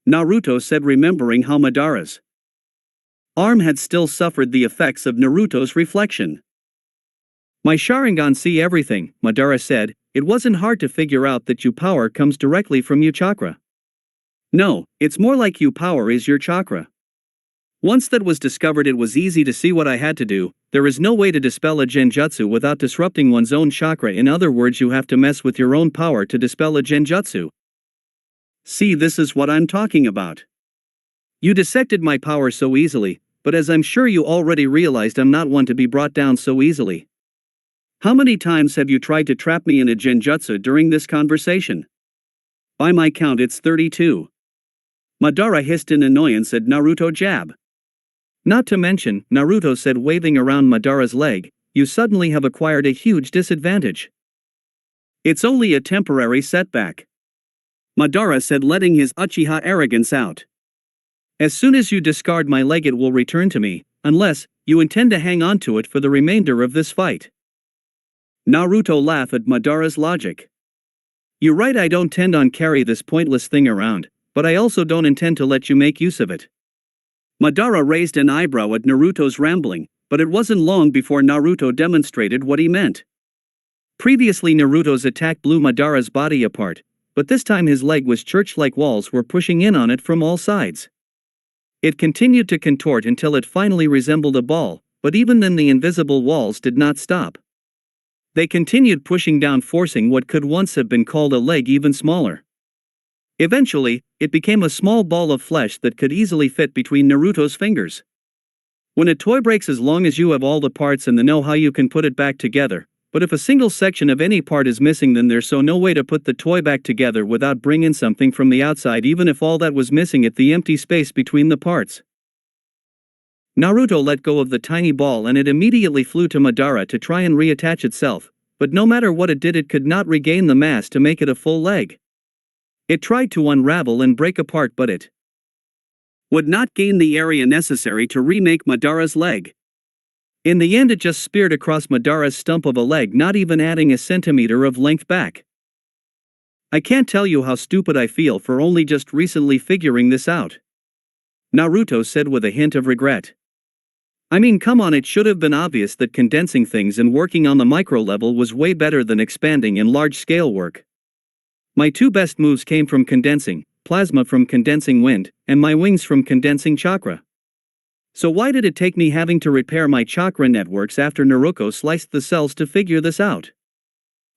Naruto said, remembering how Madara's arm had still suffered the effects of Naruto's reflection. "My Sharingan see everything," Madara said. "It wasn't hard to figure out that your power comes directly from your chakra. No, it's more like your power is your chakra. Once that was discovered, it was easy to see what I had to do. There is no way to dispel a genjutsu without disrupting one's own chakra. In other words, you have to mess with your own power to dispel a genjutsu. See, this is what I'm talking about. You dissected my power so easily, but as I'm sure you already realized, I'm not one to be brought down so easily. How many times have you tried to trap me in a genjutsu during this conversation? By my count it's 32. Madara hissed in annoyance at Naruto's jab. "Not to mention," Naruto said, waving around Madara's leg, "you suddenly have acquired a huge disadvantage." "It's only a temporary setback," Madara said, letting his Uchiha arrogance out. "As soon as you discard my leg it will return to me, unless you intend to hang on to it for the remainder of this fight." Naruto laughed at Madara's logic. "You're right, I don't tend on carry this pointless thing around, but I also don't intend to let you make use of it." Madara raised an eyebrow at Naruto's rambling, but it wasn't long before Naruto demonstrated what he meant. Previously Naruto's attack blew Madara's body apart, but this time his leg was church-like walls were pushing in on it from all sides. It continued to contort until it finally resembled a ball, but even then the invisible walls did not stop. They continued pushing down, forcing what could once have been called a leg even smaller. Eventually, it became a small ball of flesh that could easily fit between Naruto's fingers. When a toy breaks, as long as you have all the parts and the know how, you can put it back together, but if a single section of any part is missing, then there's no way to put the toy back together without bringing something from the outside, even if all that was missing is the empty space between the parts. Naruto let go of the tiny ball and it immediately flew to Madara to try and reattach itself, but no matter what it did, it could not regain the mass to make it a full leg. It tried to unravel and break apart, but it would not gain the area necessary to remake Madara's leg. In the end, it just speared across Madara's stump of a leg, not even adding a centimeter of length back. I can't tell you how stupid I feel for only just recently figuring this out, Naruto said with a hint of regret. I mean, come on, it should have been obvious that condensing things and working on the micro level was way better than expanding in large-scale work. My two best moves came from condensing, plasma from condensing wind, and my wings from condensing chakra. So why did it take me having to repair my chakra networks after Naruko sliced the cells to figure this out?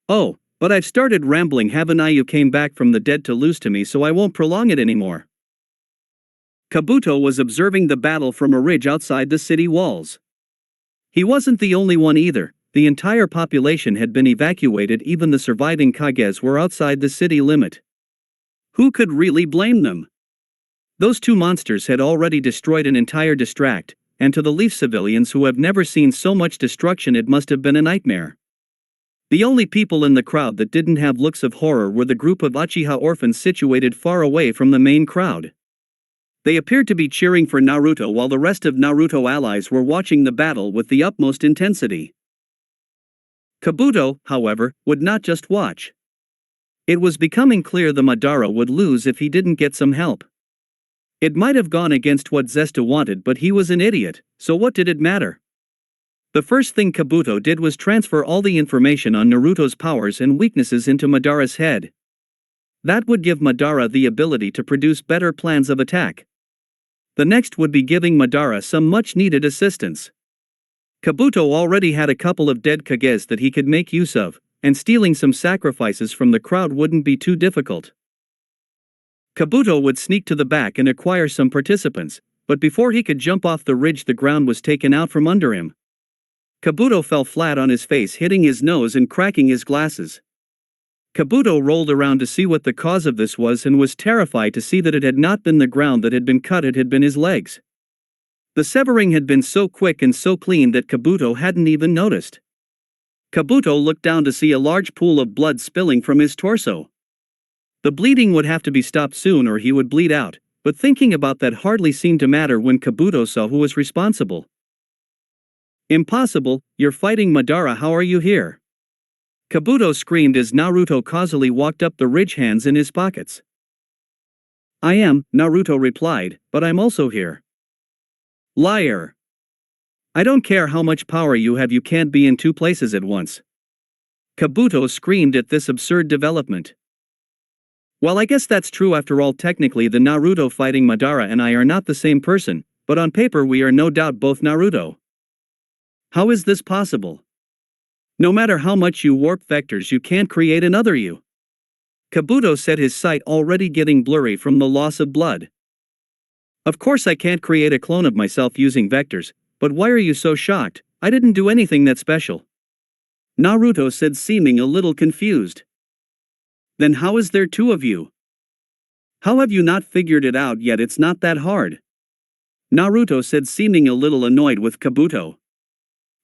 Oh, but I've started rambling, haven't I? You came back from the dead to lose to me, so I won't prolong it anymore. Kabuto was observing the battle from a ridge outside the city walls. He wasn't the only one either. The entire population had been evacuated, even the surviving Kages were outside the city limit. Who could really blame them? Those two monsters had already destroyed an entire district, and to the Leaf civilians who have never seen so much destruction, it must have been a nightmare. The only people in the crowd that didn't have looks of horror were the group of Uchiha orphans situated far away from the main crowd. They appeared to be cheering for Naruto while the rest of Naruto allies were watching the battle with the utmost intensity. Kabuto, however, would not just watch. It was becoming clear the Madara would lose if he didn't get some help. It might have gone against what Zesta wanted, but he was an idiot, so what did it matter? The first thing Kabuto did was transfer all the information on Naruto's powers and weaknesses into Madara's head. That would give Madara the ability to produce better plans of attack. The next would be giving Madara some much-needed assistance. Kabuto already had a couple of dead Kages that he could make use of, and stealing some sacrifices from the crowd wouldn't be too difficult. Kabuto would sneak to the back and acquire some participants, but before he could jump off the ridge, the ground was taken out from under him. Kabuto fell flat on his face, hitting his nose and cracking his glasses. Kabuto rolled around to see what the cause of this was and was terrified to see that it had not been the ground that had been cut, it had been his legs. The severing had been so quick and so clean that Kabuto hadn't even noticed. Kabuto looked down to see a large pool of blood spilling from his torso. The bleeding would have to be stopped soon or he would bleed out, but thinking about that hardly seemed to matter when Kabuto saw who was responsible. Impossible, you're fighting Madara, how are you here? Kabuto screamed as Naruto causally walked up the ridge, hands in his pockets. I am, Naruto replied, but I'm also here. Liar. I don't care how much power you have, you can't be in two places at once. Kabuto screamed at this absurd development. Well, I guess that's true. After all, technically the Naruto fighting Madara and I are not the same person, but on paper we are no doubt both Naruto. How is this possible? No matter how much you warp vectors, you can't create another you. Kabuto said, his sight already getting blurry from the loss of blood. Of course I can't create a clone of myself using vectors, but why are you so shocked? I didn't do anything that special. Naruto said, seeming a little confused. Then how is there two of you? How have you not figured it out yet? It's not that hard. Naruto said, seeming a little annoyed with Kabuto.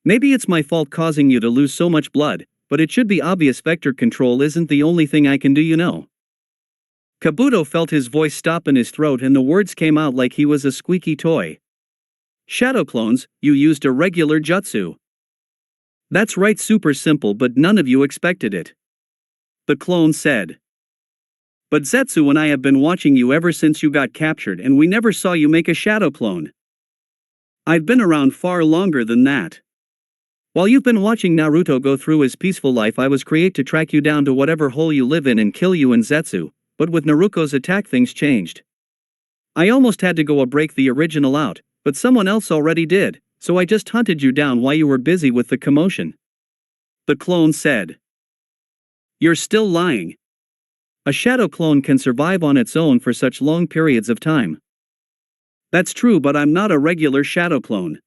Maybe it's my fault causing you to lose so much blood, but it should be obvious vector control isn't the only thing I can do, you know. Kabuto felt his voice stop in his throat and the words came out like he was a squeaky toy. Shadow clones, you used a regular jutsu. That's right, super simple, but none of you expected it. The clone said. But Zetsu and I have been watching you ever since you got captured and we never saw you make a shadow clone. I've been around far longer than that. While you've been watching Naruto go through his peaceful life, I was created to track you down to whatever hole you live in and kill you and Zetsu, but with Naruko's attack things changed. I almost had to go break the original out, but someone else already did, so I just hunted you down while you were busy with the commotion. The clone said. You're still lying. A shadow clone can survive on its own for such long periods of time. That's true, but I'm not a regular shadow clone.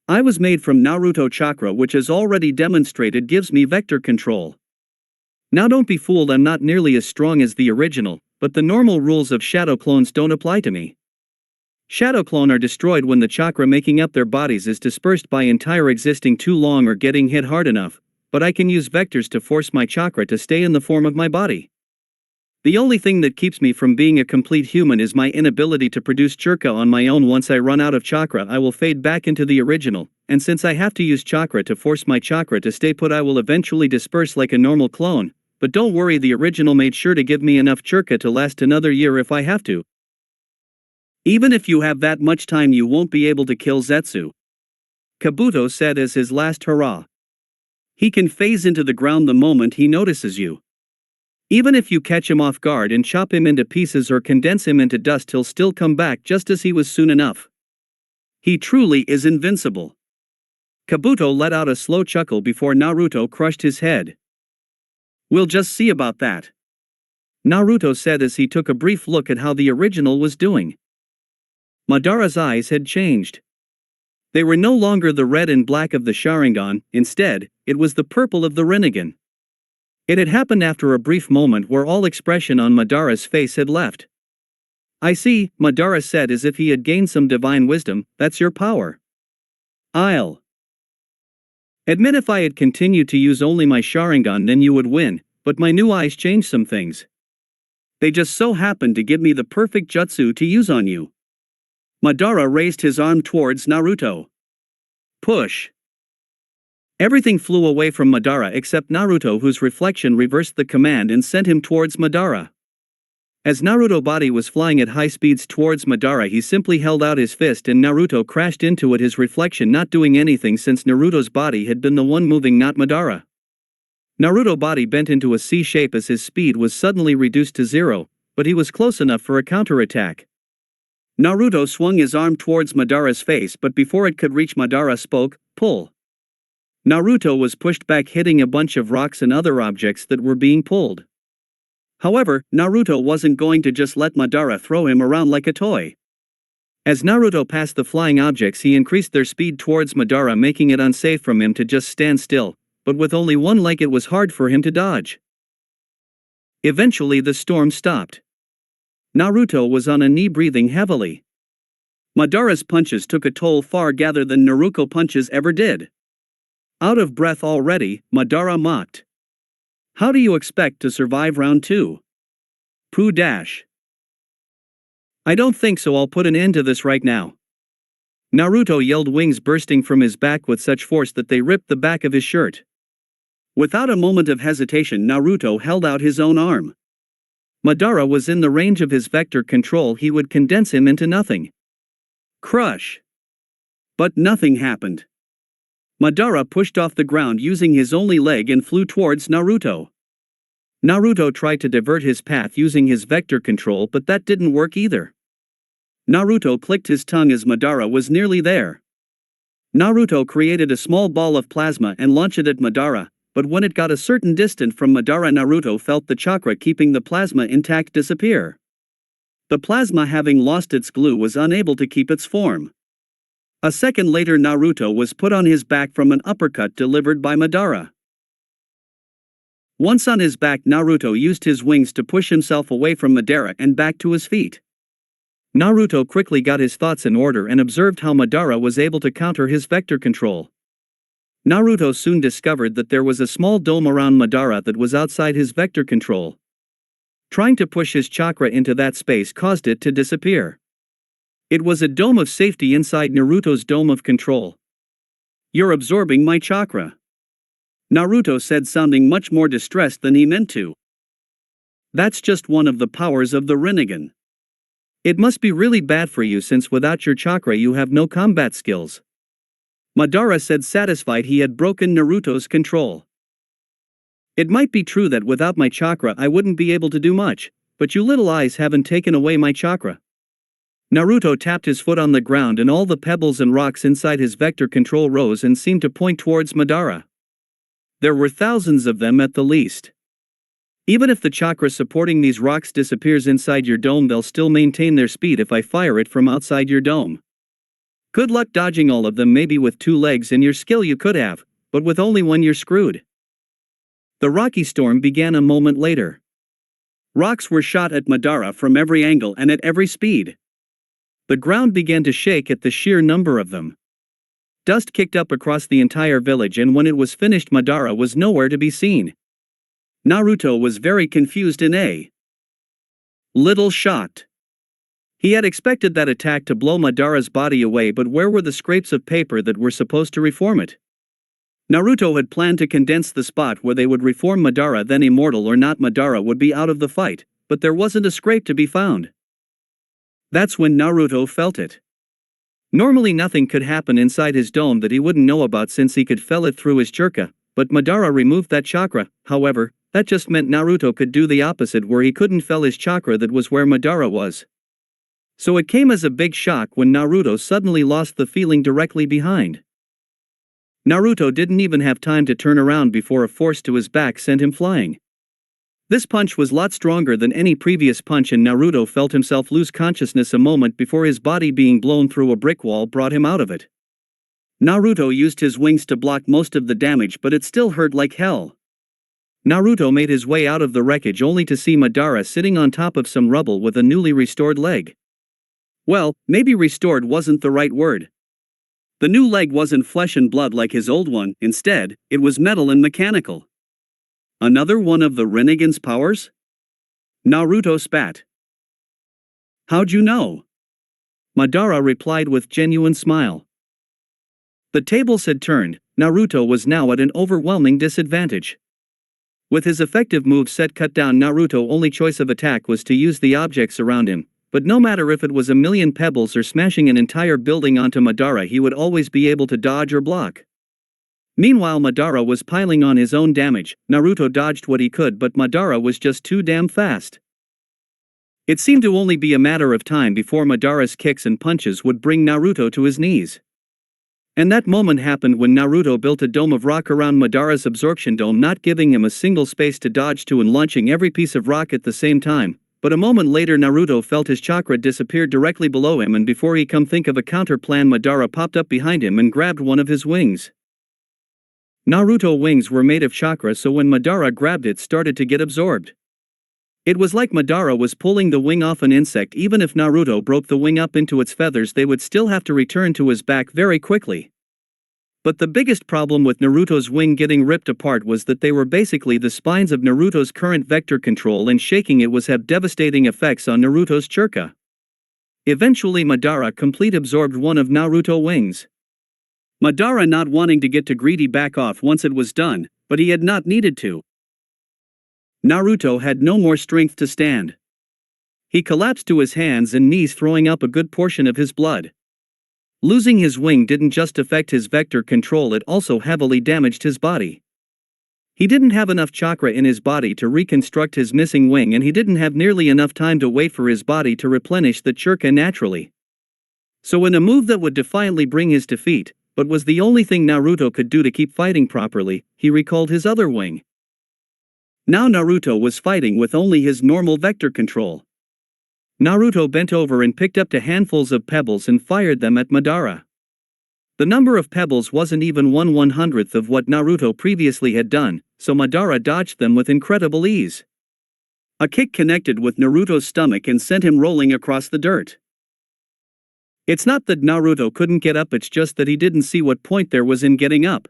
I was made from Naruto chakra, which as already demonstrated gives me vector control. Now don't be fooled, I'm not nearly as strong as the original, but the normal rules of shadow clones don't apply to me. Shadow clone are destroyed when the chakra making up their bodies is dispersed by entire existing too long or getting hit hard enough, but I can use vectors to force my chakra to stay in the form of my body. The only thing that keeps me from being a complete human is my inability to produce chakra on my own. Once I run out of chakra, I will fade back into the original, and since I have to use chakra to force my chakra to stay put, I will eventually disperse like a normal clone, but don't worry, the original made sure to give me enough chakra to last another year if I have to. Even if you have that much time, you won't be able to kill Zetsu, Kabuto said as his last hurrah. He can phase into the ground the moment he notices you. Even if you catch him off guard and chop him into pieces or condense him into dust, he'll still come back just as he was soon enough. He truly is invincible. Kabuto let out a slow chuckle before Naruto crushed his head. We'll just see about that, Naruto said as he took a brief look at how the original was doing. Madara's eyes had changed. They were no longer the red and black of the Sharingan, instead, it was the purple of the Rinnegan. It had happened after a brief moment where all expression on Madara's face had left. I see, Madara said as if he had gained some divine wisdom, that's your power. I'll admit if I had continued to use only my Sharingan then you would win, but my new eyes changed some things. They just so happened to give me the perfect jutsu to use on you. Madara raised his arm towards Naruto. Push. Everything flew away from Madara except Naruto, whose reflection reversed the command and sent him towards Madara. As Naruto's body was flying at high speeds towards Madara, he simply held out his fist and Naruto crashed into it, his reflection not doing anything since Naruto's body had been the one moving, not Madara. Naruto's body bent into a C shape as his speed was suddenly reduced to 0, but he was close enough for a counterattack. Naruto swung his arm towards Madara's face, but before it could reach Madara spoke, pull. Naruto was pushed back, hitting a bunch of rocks and other objects that were being pulled. However, Naruto wasn't going to just let Madara throw him around like a toy. As Naruto passed the flying objects, he increased their speed towards Madara, making it unsafe from him to just stand still, but with only one leg it was hard for him to dodge. Eventually the storm stopped. Naruto was on a knee, breathing heavily. Madara's punches took a toll far greater than Naruto punches ever did. Out of breath already, Madara mocked. How do you expect to survive round 2? Pooh dash. I don't think so, I'll put an end to this right now. Naruto yelled, wings bursting from his back with such force that they ripped the back of his shirt. Without a moment of hesitation, Naruto held out his own arm. Madara was in the range of his vector control, he would condense him into nothing. Crush. But nothing happened. Madara pushed off the ground using his only leg and flew towards Naruto. Naruto tried to divert his path using his vector control, but that didn't work either. Naruto clicked his tongue as Madara was nearly there. Naruto created a small ball of plasma and launched it at Madara, but when it got a certain distance from Madara, Naruto felt the chakra keeping the plasma intact disappear. The plasma, having lost its glue, was unable to keep its form. A second later, Naruto was put on his back from an uppercut delivered by Madara. Once on his back, Naruto used his wings to push himself away from Madara and back to his feet. Naruto quickly got his thoughts in order and observed how Madara was able to counter his vector control. Naruto soon discovered that there was a small dome around Madara that was outside his vector control. Trying to push his chakra into that space caused it to disappear. It was a dome of safety inside Naruto's dome of control. You're absorbing my chakra, Naruto said, sounding much more distressed than he meant to. That's just one of the powers of the Rinnegan. It must be really bad for you since without your chakra you have no combat skills, Madara said, satisfied he had broken Naruto's control. It might be true that without my chakra I wouldn't be able to do much, but you little eyes haven't taken away my chakra. Naruto tapped his foot on the ground and all the pebbles and rocks inside his vector control rose and seemed to point towards Madara. There were thousands of them at the least. Even if the chakra supporting these rocks disappears inside your dome, they'll still maintain their speed if I fire it from outside your dome. Good luck dodging all of them. Maybe with 2 legs and your skill you could have, but with only one you're screwed. The rocky storm began a moment later. Rocks were shot at Madara from every angle and at every speed. The ground began to shake at the sheer number of them. Dust kicked up across the entire village, and when it was finished, Madara was nowhere to be seen. Naruto was very confused and a little shocked. He had expected that attack to blow Madara's body away, but where were the scraps of paper that were supposed to reform it? Naruto had planned to condense the spot where they would reform Madara, then immortal or not Madara would be out of the fight, but there wasn't a scrape to be found. That's when Naruto felt it. Normally nothing could happen inside his dome that he wouldn't know about since he could feel it through his chakra, but Madara removed that chakra. However, that just meant Naruto could do the opposite, where he couldn't feel his chakra that was where Madara was. So it came as a big shock when Naruto suddenly lost the feeling directly behind. Naruto didn't even have time to turn around before a force to his back sent him flying. This punch was a lot stronger than any previous punch, and Naruto felt himself lose consciousness a moment before his body being blown through a brick wall brought him out of it. Naruto used his wings to block most of the damage, but it still hurt like hell. Naruto made his way out of the wreckage only to see Madara sitting on top of some rubble with a newly restored leg. Well, maybe restored wasn't the right word. The new leg wasn't flesh and blood like his old one, instead, it was metal and mechanical. Another one of the Rinnegan's powers? Naruto spat. How'd you know? Madara replied with genuine smile. The tables had turned. Naruto was now at an overwhelming disadvantage. With his effective moveset cut down, Naruto's only choice of attack was to use the objects around him, but no matter if it was a million pebbles or smashing an entire building onto Madara, he would always be able to dodge or block. Meanwhile, Madara was piling on his own damage. Naruto dodged what he could, but Madara was just too damn fast. It seemed to only be a matter of time before Madara's kicks and punches would bring Naruto to his knees. And that moment happened when Naruto built a dome of rock around Madara's absorption dome, not giving him a single space to dodge to and launching every piece of rock at the same time. But a moment later, Naruto felt his chakra disappear directly below him, and before he come think of a counter plan, Madara popped up behind him and grabbed one of his wings. Naruto's wings were made of chakra, so when Madara grabbed it, started to get absorbed. It was like Madara was pulling the wing off an insect. Even if Naruto broke the wing up into its feathers, they would still have to return to his back very quickly. But the biggest problem with Naruto's wing getting ripped apart was that they were basically the spines of Naruto's current vector control, and shaking it was have devastating effects on Naruto's chakra. Eventually Madara complete absorbed one of Naruto's wings. Madara, not wanting to get too greedy, back off once it was done, but he had not needed to. Naruto had no more strength to stand. He collapsed to his hands and knees, throwing up a good portion of his blood. Losing his wing didn't just affect his vector control, it also heavily damaged his body. He didn't have enough chakra in his body to reconstruct his missing wing, and he didn't have nearly enough time to wait for his body to replenish the chakra naturally. So in a move that would defiantly bring his defeat, but was the only thing Naruto could do to keep fighting properly, he recalled his other wing. Now Naruto was fighting with only his normal vector control. Naruto bent over and picked up 2 handfuls of pebbles and fired them at Madara. The number of pebbles wasn't even 1/100th of what Naruto previously had done, so Madara dodged them with incredible ease. A kick connected with Naruto's stomach and sent him rolling across the dirt. It's not that Naruto couldn't get up, it's just that he didn't see what point there was in getting up.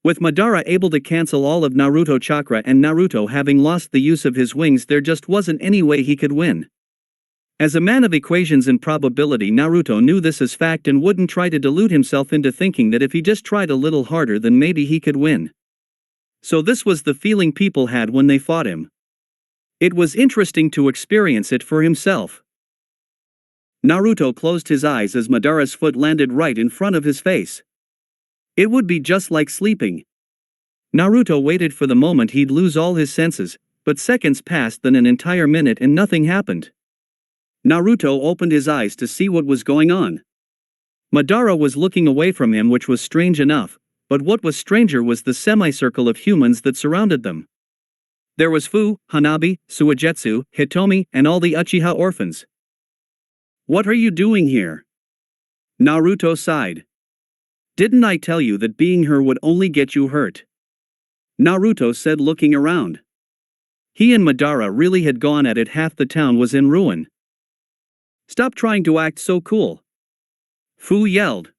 With Madara able to cancel all of Naruto's chakra and Naruto having lost the use of his wings, there just wasn't any way he could win. As a man of equations and probability, Naruto knew this as fact and wouldn't try to delude himself into thinking that if he just tried a little harder then maybe he could win. So this was the feeling people had when they fought him. It was interesting to experience it for himself. Naruto closed his eyes as Madara's foot landed right in front of his face. It would be just like sleeping. Naruto waited for the moment he'd lose all his senses, but seconds passed, then an entire minute, and nothing happened. Naruto opened his eyes to see what was going on. Madara was looking away from him, which was strange enough, but what was stranger was the semicircle of humans that surrounded them. There was Fu, Hanabi, Suigetsu, Hitomi, and all the Uchiha orphans. "What are you doing here?" Naruto sighed. Didn't I tell you that being her would only get you hurt? Naruto said, looking around. He and Madara really had gone at it. Half the town was in ruin. Stop trying to act so cool. Fu yelled.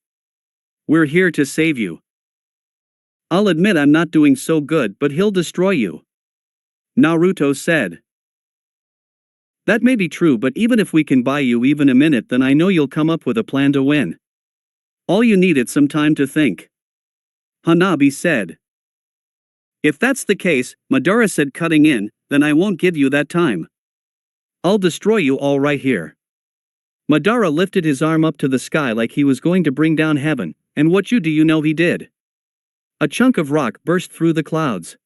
We're here to save you. I'll admit I'm not doing so good, but he'll destroy you. Naruto said. That may be true, but even if we can buy you even a minute, then I know you'll come up with a plan to win. All you need is some time to think. Hanabi said. If that's the case, Madara said, cutting in, then I won't give you that time. I'll destroy you all right here. Madara lifted his arm up to the sky like he was going to bring down heaven, and what do you know he did? A chunk of rock burst through the clouds.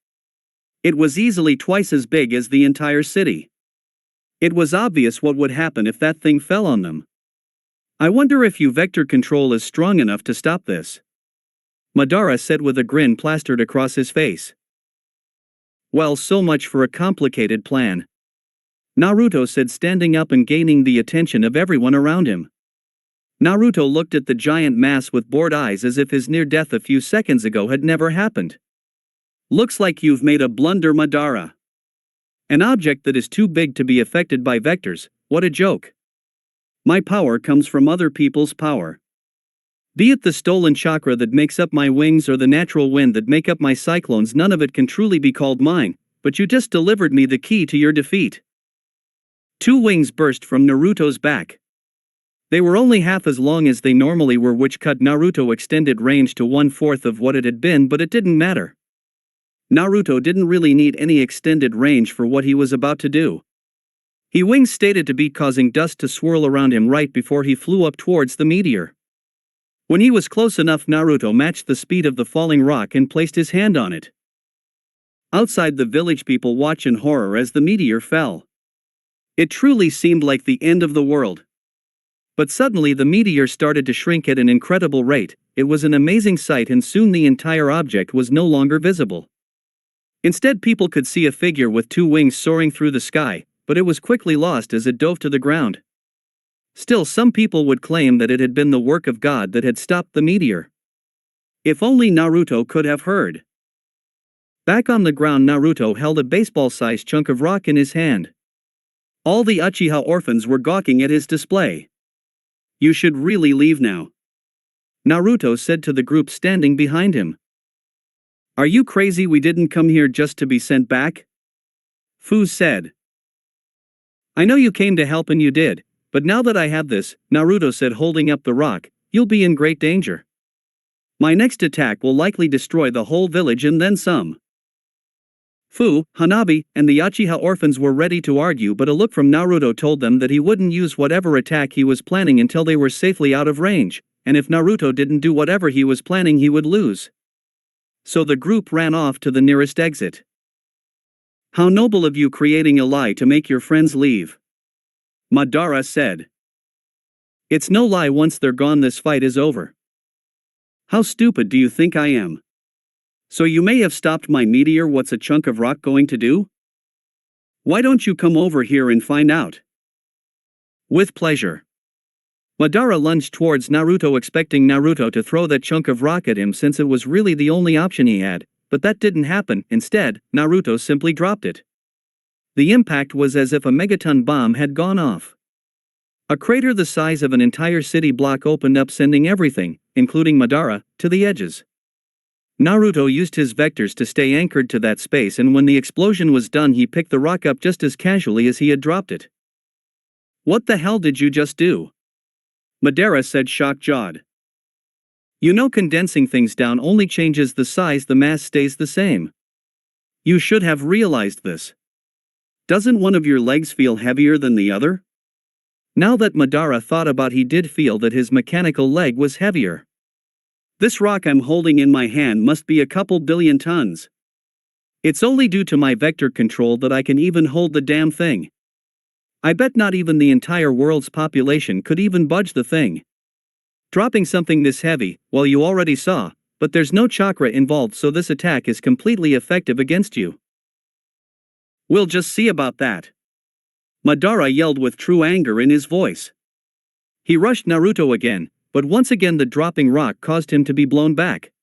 It was easily twice as big as the entire city. It was obvious what would happen if that thing fell on them. I wonder if your vector control is strong enough to stop this. Madara said with a grin plastered across his face. Well, so much for a complicated plan. Naruto said, standing up and gaining the attention of everyone around him. Naruto looked at the giant mass with bored eyes as if his near death a few seconds ago had never happened. Looks like you've made a blunder, Madara. An object that is too big to be affected by vectors, what a joke. My power comes from other people's power. Be it the stolen chakra that makes up my wings or the natural wind that make up my cyclones, none of it can truly be called mine, but you just delivered me the key to your defeat. Two wings burst from Naruto's back. They were only half as long as they normally were, which cut Naruto extended range to 1/4 of what it had been, but it didn't matter. Naruto didn't really need any extended range for what he was about to do. His wings stated to be causing dust to swirl around him right before he flew up towards the meteor. When he was close enough, Naruto matched the speed of the falling rock and placed his hand on it. Outside, the village people watched in horror as the meteor fell. It truly seemed like the end of the world. But suddenly the meteor started to shrink at an incredible rate. It was an amazing sight, and soon the entire object was no longer visible. Instead, people could see a figure with two wings soaring through the sky, but it was quickly lost as it dove to the ground. Still, some people would claim that it had been the work of God that had stopped the meteor. If only Naruto could have heard. Back on the ground, Naruto held a baseball-sized chunk of rock in his hand. All the Uchiha orphans were gawking at his display. You should really leave now, Naruto said to the group standing behind him. Are you crazy? We didn't come here just to be sent back, Fu said. I know you came to help and you did, but now that I have this, Naruto said, holding up the rock, you'll be in great danger. My next attack will likely destroy the whole village and then some. Fu, Hanabi, and the Uchiha orphans were ready to argue, but a look from Naruto told them that he wouldn't use whatever attack he was planning until they were safely out of range, and if Naruto didn't do whatever he was planning, he would lose. So the group ran off to the nearest exit. How noble of you, creating a lie to make your friends leave, Madara said. It's no lie. Once they're gone, this fight is over. How stupid do you think I am? So you may have stopped my meteor. What's a chunk of rock going to do? Why don't you come over here and find out? With pleasure. Madara lunged towards Naruto, expecting Naruto to throw that chunk of rock at him since it was really the only option he had, but that didn't happen. Instead, Naruto simply dropped it. The impact was as if a megaton bomb had gone off. A crater the size of an entire city block opened up, sending everything, including Madara, to the edges. Naruto used his vectors to stay anchored to that space, and when the explosion was done, he picked the rock up just as casually as he had dropped it. What the hell did you just do? Madara said, shock-jawed. You know, condensing things down only changes the size, the mass stays the same. You should have realized this. Doesn't one of your legs feel heavier than the other? Now that Madara thought about it, he did feel that his mechanical leg was heavier. This rock I'm holding in my hand must be a couple billion tons. It's only due to my vector control that I can even hold the damn thing. I bet not even the entire world's population could even budge the thing. Dropping something this heavy, well, you already saw, but there's no chakra involved, so this attack is completely effective against you. We'll just see about that, Madara yelled with true anger in his voice. He rushed Naruto again, but once again the dropping rock caused him to be blown back.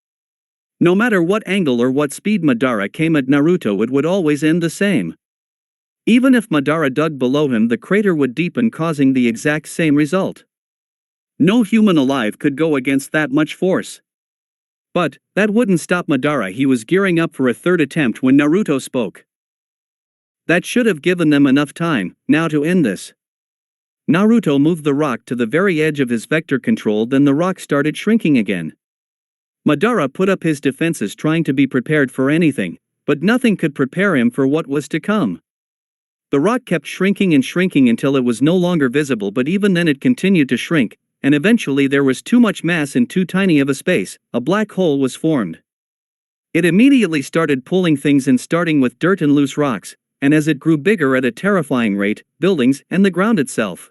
No matter what angle or what speed Madara came at Naruto, it would always end the same. Even if Madara dug below him, the crater would deepen, causing the exact same result. No human alive could go against that much force. But that wouldn't stop Madara. He was gearing up for a third attempt when Naruto spoke. That should have given them enough time now to end this. Naruto moved the rock to the very edge of his vector control, then the rock started shrinking again. Madara put up his defenses, trying to be prepared for anything, but nothing could prepare him for what was to come. The rock kept shrinking and shrinking until it was no longer visible, but even then it continued to shrink, and eventually there was too much mass in too tiny of a space. A black hole was formed. It immediately started pulling things in, starting with dirt and loose rocks, and as it grew bigger at a terrifying rate, buildings and the ground itself.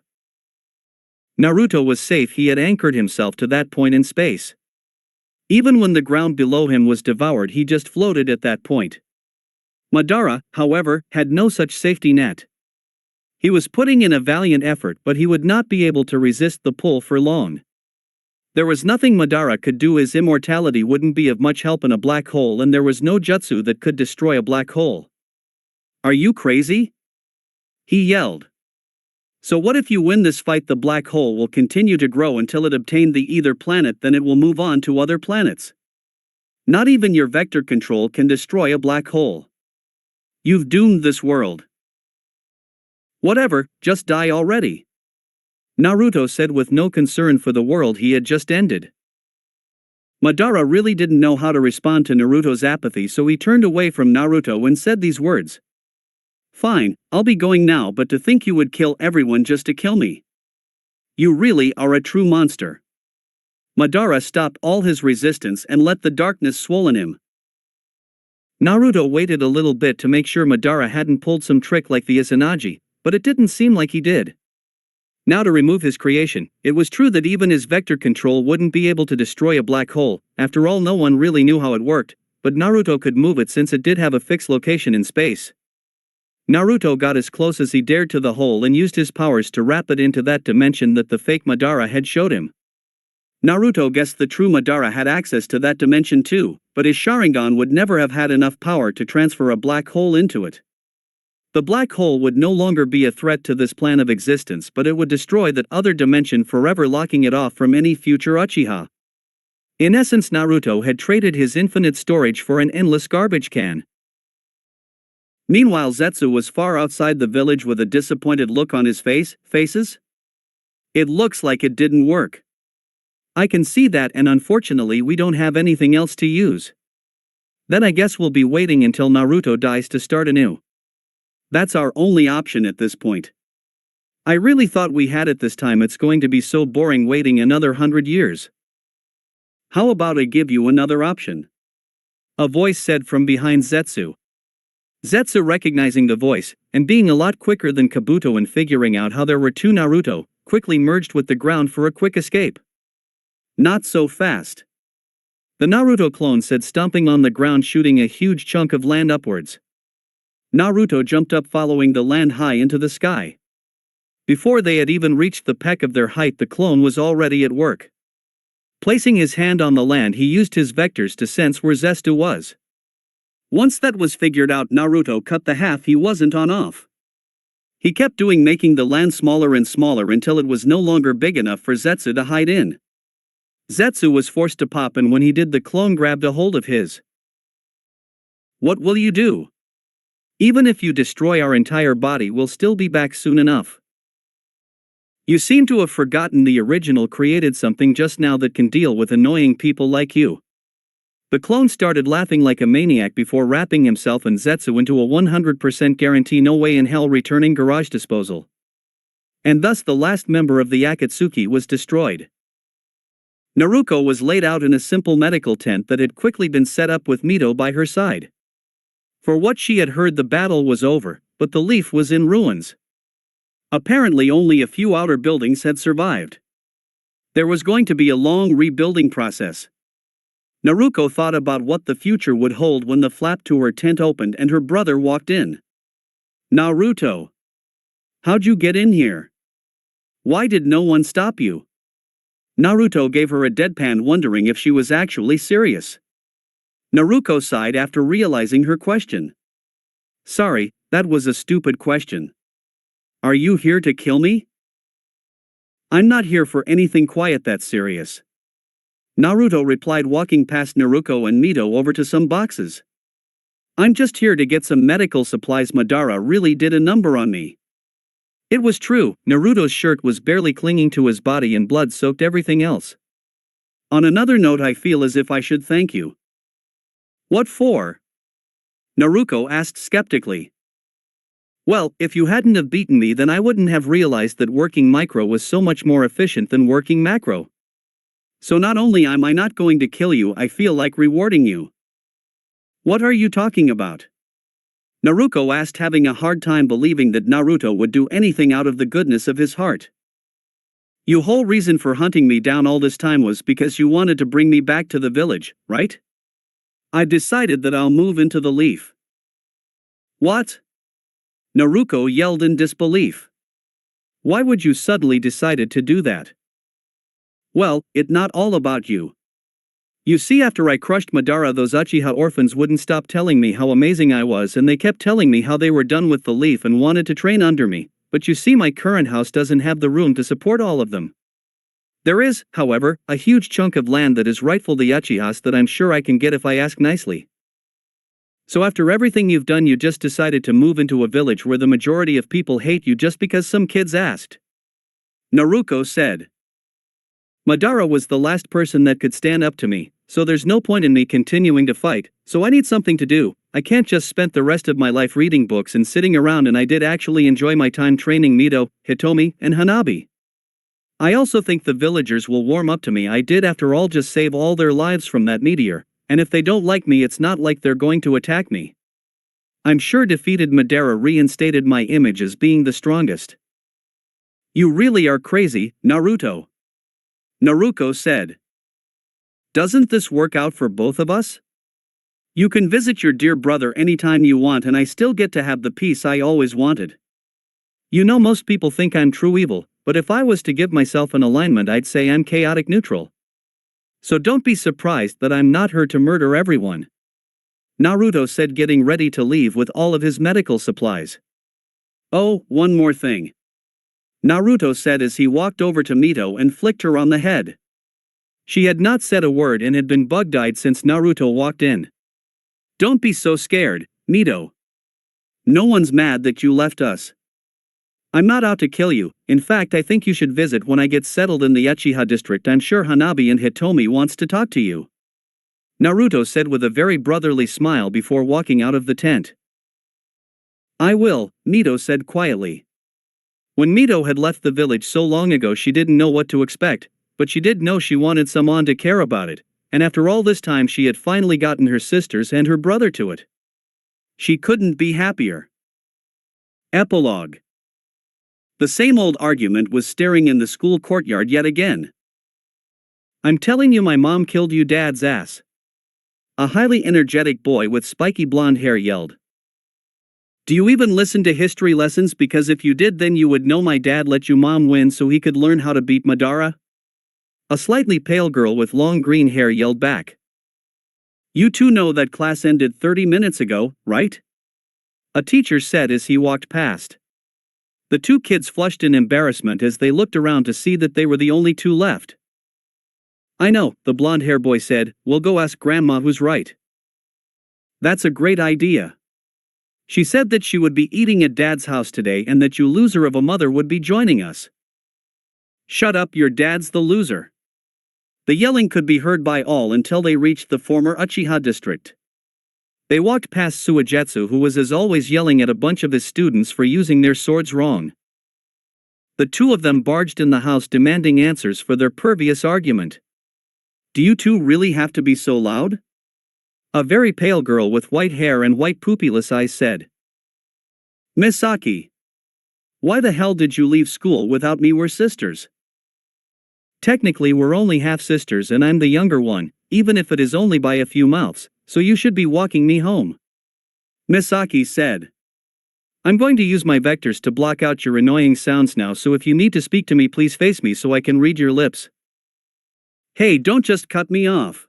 Naruto was safe. He had anchored himself to that point in space. Even when the ground below him was devoured, he just floated at that point. Madara, however, had no such safety net. He was putting in a valiant effort, but he would not be able to resist the pull for long. There was nothing Madara could do. His immortality wouldn't be of much help in a black hole, and there was no jutsu that could destroy a black hole. "Are you crazy?" he yelled. "So what if you win this fight? The black hole will continue to grow until it obtained the either planet, then it will move on to other planets. Not even your vector control can destroy a black hole. You've doomed this world. Whatever, just die already," Naruto said with no concern for the world he had just ended. Madara really didn't know how to respond to Naruto's apathy, so he turned away from Naruto and said these words. "Fine, I'll be going now, but to think you would kill everyone just to kill me. You really are a true monster." Madara stopped all his resistance and let the darkness swallow him. Naruto waited a little bit to make sure Madara hadn't pulled some trick like the Izanagi, but it didn't seem like he did. Now to remove his creation, it was true that even his vector control wouldn't be able to destroy a black hole. After all, no one really knew how it worked, but Naruto could move it since it did have a fixed location in space. Naruto got as close as he dared to the hole and used his powers to wrap it into that dimension that the fake Madara had showed him. Naruto guessed the true Madara had access to that dimension too, but his Sharingan would never have had enough power to transfer a black hole into it. The black hole would no longer be a threat to this plane of existence, but it would destroy that other dimension, forever locking it off from any future Uchiha. In essence, Naruto had traded his infinite storage for an endless garbage can. Meanwhile, Zetsu was far outside the village with a disappointed look on his faces? "It looks like it didn't work. I can see that, and unfortunately we don't have anything else to use. Then I guess we'll be waiting until Naruto dies to start anew. That's our only option at this point. I really thought we had it this time. It's going to be so boring waiting another 100 years. How about I give you another option?" a voice said from behind Zetsu. Zetsu, recognizing the voice, and being a lot quicker than Kabuto in figuring out how there were two Naruto, quickly merged with the ground for a quick escape. "Not so fast," the Naruto clone said, stomping on the ground, shooting a huge chunk of land upwards. Naruto jumped up, following the land high into the sky. Before they had even reached the peak of their height, the clone was already at work. Placing his hand on the land, he used his vectors to sense where Zetsu was. Once that was figured out, Naruto cut the half he wasn't on off. He kept doing, making the land smaller and smaller until it was no longer big enough for Zetsu to hide in. Zetsu was forced to pop, and when he did, the clone grabbed a hold of his. "What will you do? Even if you destroy our entire body, we'll still be back soon enough. You seem to have forgotten the original created something just now that can deal with annoying people like you." The clone started laughing like a maniac before wrapping himself and Zetsu into a 100% guarantee, no way in hell returning garage disposal. And thus the last member of the Akatsuki was destroyed. Naruko was laid out in a simple medical tent that had quickly been set up with Mito by her side. For what she had heard, the battle was over, but the leaf was in ruins. Apparently only a few outer buildings had survived. There was going to be a long rebuilding process. Naruko thought about what the future would hold when the flap to her tent opened and her brother walked in. "Naruto, how'd you get in here? Why did no one stop you?" Naruto gave her a deadpan, wondering if she was actually serious. Naruko sighed after realizing her question. Sorry, that was a stupid question. Are you here to kill me? I'm not here for anything quiet that's serious. Naruto replied, walking past Naruko and Mito over to some boxes. I'm just here to get some medical supplies. Madara really did a number on me. It was true, Naruto's shirt was barely clinging to his body and blood soaked everything else. On another note, I feel as if I should thank you. What for? Naruko asked skeptically. Well, if you hadn't have beaten me, then I wouldn't have realized that working micro was so much more efficient than working macro. So not only am I not going to kill you, I feel like rewarding you. What are you talking about? Naruko asked, having a hard time believing that Naruto would do anything out of the goodness of his heart. Your whole reason for hunting me down all this time was because you wanted to bring me back to the village, right? I decided that I'll move into the leaf. What? Naruko yelled in disbelief. Why would you suddenly decided to do that? Well, it's not all about you. You see, after I crushed Madara, those Uchiha orphans wouldn't stop telling me how amazing I was, and they kept telling me how they were done with the leaf and wanted to train under me, but you see, my current house doesn't have the room to support all of them. There is, however, a huge chunk of land that is rightful the Uchihas that I'm sure I can get if I ask nicely. So after everything you've done, you just decided to move into a village where the majority of people hate you just because some kids asked? Naruko said. Madara was the last person that could stand up to me, so there's no point in me continuing to fight, so I need something to do. I can't just spend the rest of my life reading books and sitting around, and I did actually enjoy my time training Mito, Hitomi, and Hanabi. I also think the villagers will warm up to me. I did, after all, just save all their lives from that meteor, and if they don't like me, it's not like they're going to attack me. I'm sure defeated Madara reinstated my image as being the strongest. You really are crazy, Naruto. Naruko said. Doesn't this work out for both of us? You can visit your dear brother anytime you want, and I still get to have the peace I always wanted. You know, most people think I'm true evil, but if I was to give myself an alignment, I'd say I'm chaotic neutral. So don't be surprised that I'm not here to murder everyone. Naruto said, getting ready to leave with all of his medical supplies. Oh, one more thing. Naruto said as he walked over to Mito and flicked her on the head. She had not said a word and had been bug-eyed since Naruto walked in. Don't be so scared, Mito. No one's mad that you left us. I'm not out to kill you. In fact, I think you should visit when I get settled in the Uchiha district. I'm sure Hanabi and Hitomi wants to talk to you. Naruto said with a very brotherly smile before walking out of the tent. I will, Mito said quietly. When Mito had left the village so long ago, she didn't know what to expect, but she did know she wanted someone to care about it, and after all this time she had finally gotten her sisters and her brother to it. She couldn't be happier. Epilogue. The same old argument was staring in the school courtyard yet again. I'm telling you, my mom killed you, Dad's ass. A highly energetic boy with spiky blonde hair yelled. Do you even listen to history lessons? Because if you did, then you would know my dad let you mom win so he could learn how to beat Madara. A slightly pale girl with long green hair yelled back. You two know that class ended 30 minutes ago, right? A teacher said as he walked past. The two kids flushed in embarrassment as they looked around to see that they were the only two left. I know, the blonde-hair boy said. We'll go ask Grandma who's right. That's a great idea. She said that she would be eating at Dad's house today and that you loser of a mother would be joining us. Shut up, your dad's the loser. The yelling could be heard by all until they reached the former Uchiha district. They walked past Suigetsu, who was as always yelling at a bunch of his students for using their swords wrong. The two of them barged in the house demanding answers for their pervious argument. Do you two really have to be so loud? A very pale girl with white hair and white pupilless eyes said. Misaki. Why the hell did you leave school without me? We're sisters. Technically we're only half-sisters and I'm the younger one, even if it is only by a few mouths, so you should be walking me home. Misaki said. I'm going to use my vectors to block out your annoying sounds now, so if you need to speak to me, please face me so I can read your lips. Hey, don't just cut me off.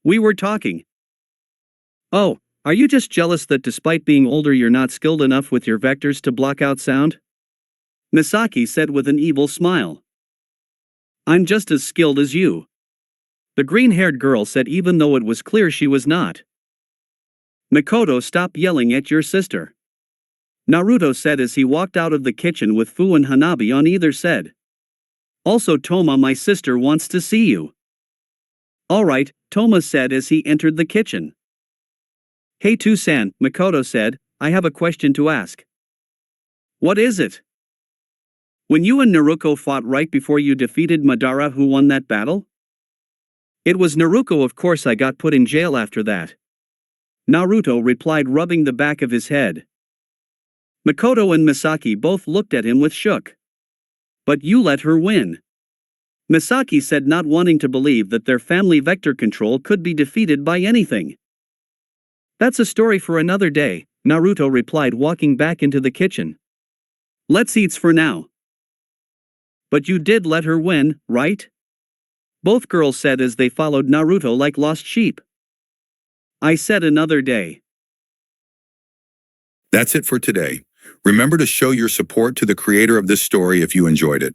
We were talking. Oh, are you just jealous that despite being older you're not skilled enough with your vectors to block out sound? Misaki said with an evil smile. I'm just as skilled as you. The green-haired girl said even though it was clear she was not. Mikoto, stop yelling at your sister. Naruto said as he walked out of the kitchen with Fu and Hanabi on either side. Also Toma, my sister wants to see you. Alright, Toma said as he entered the kitchen. Hey Two-san, Mikoto said, I have a question to ask. What is it? When you and Naruko fought right before you defeated Madara, who won that battle? It was Naruko, of course. I got put in jail after that. Naruto replied, rubbing the back of his head. Mikoto and Misaki both looked at him with shock. But you let her win. Misaki said, not wanting to believe that their family vector control could be defeated by anything. That's a story for another day, Naruto replied, walking back into the kitchen. Let's eat for now. But you did let her win, right? Both girls said as they followed Naruto like lost sheep. I said another day. That's it for today. Remember to show your support to the creator of this story if you enjoyed it.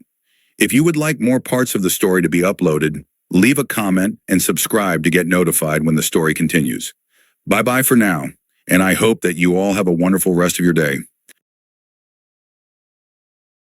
If you would like more parts of the story to be uploaded, leave a comment and subscribe to get notified when the story continues. Bye-bye for now, and I hope that you all have a wonderful rest of your day.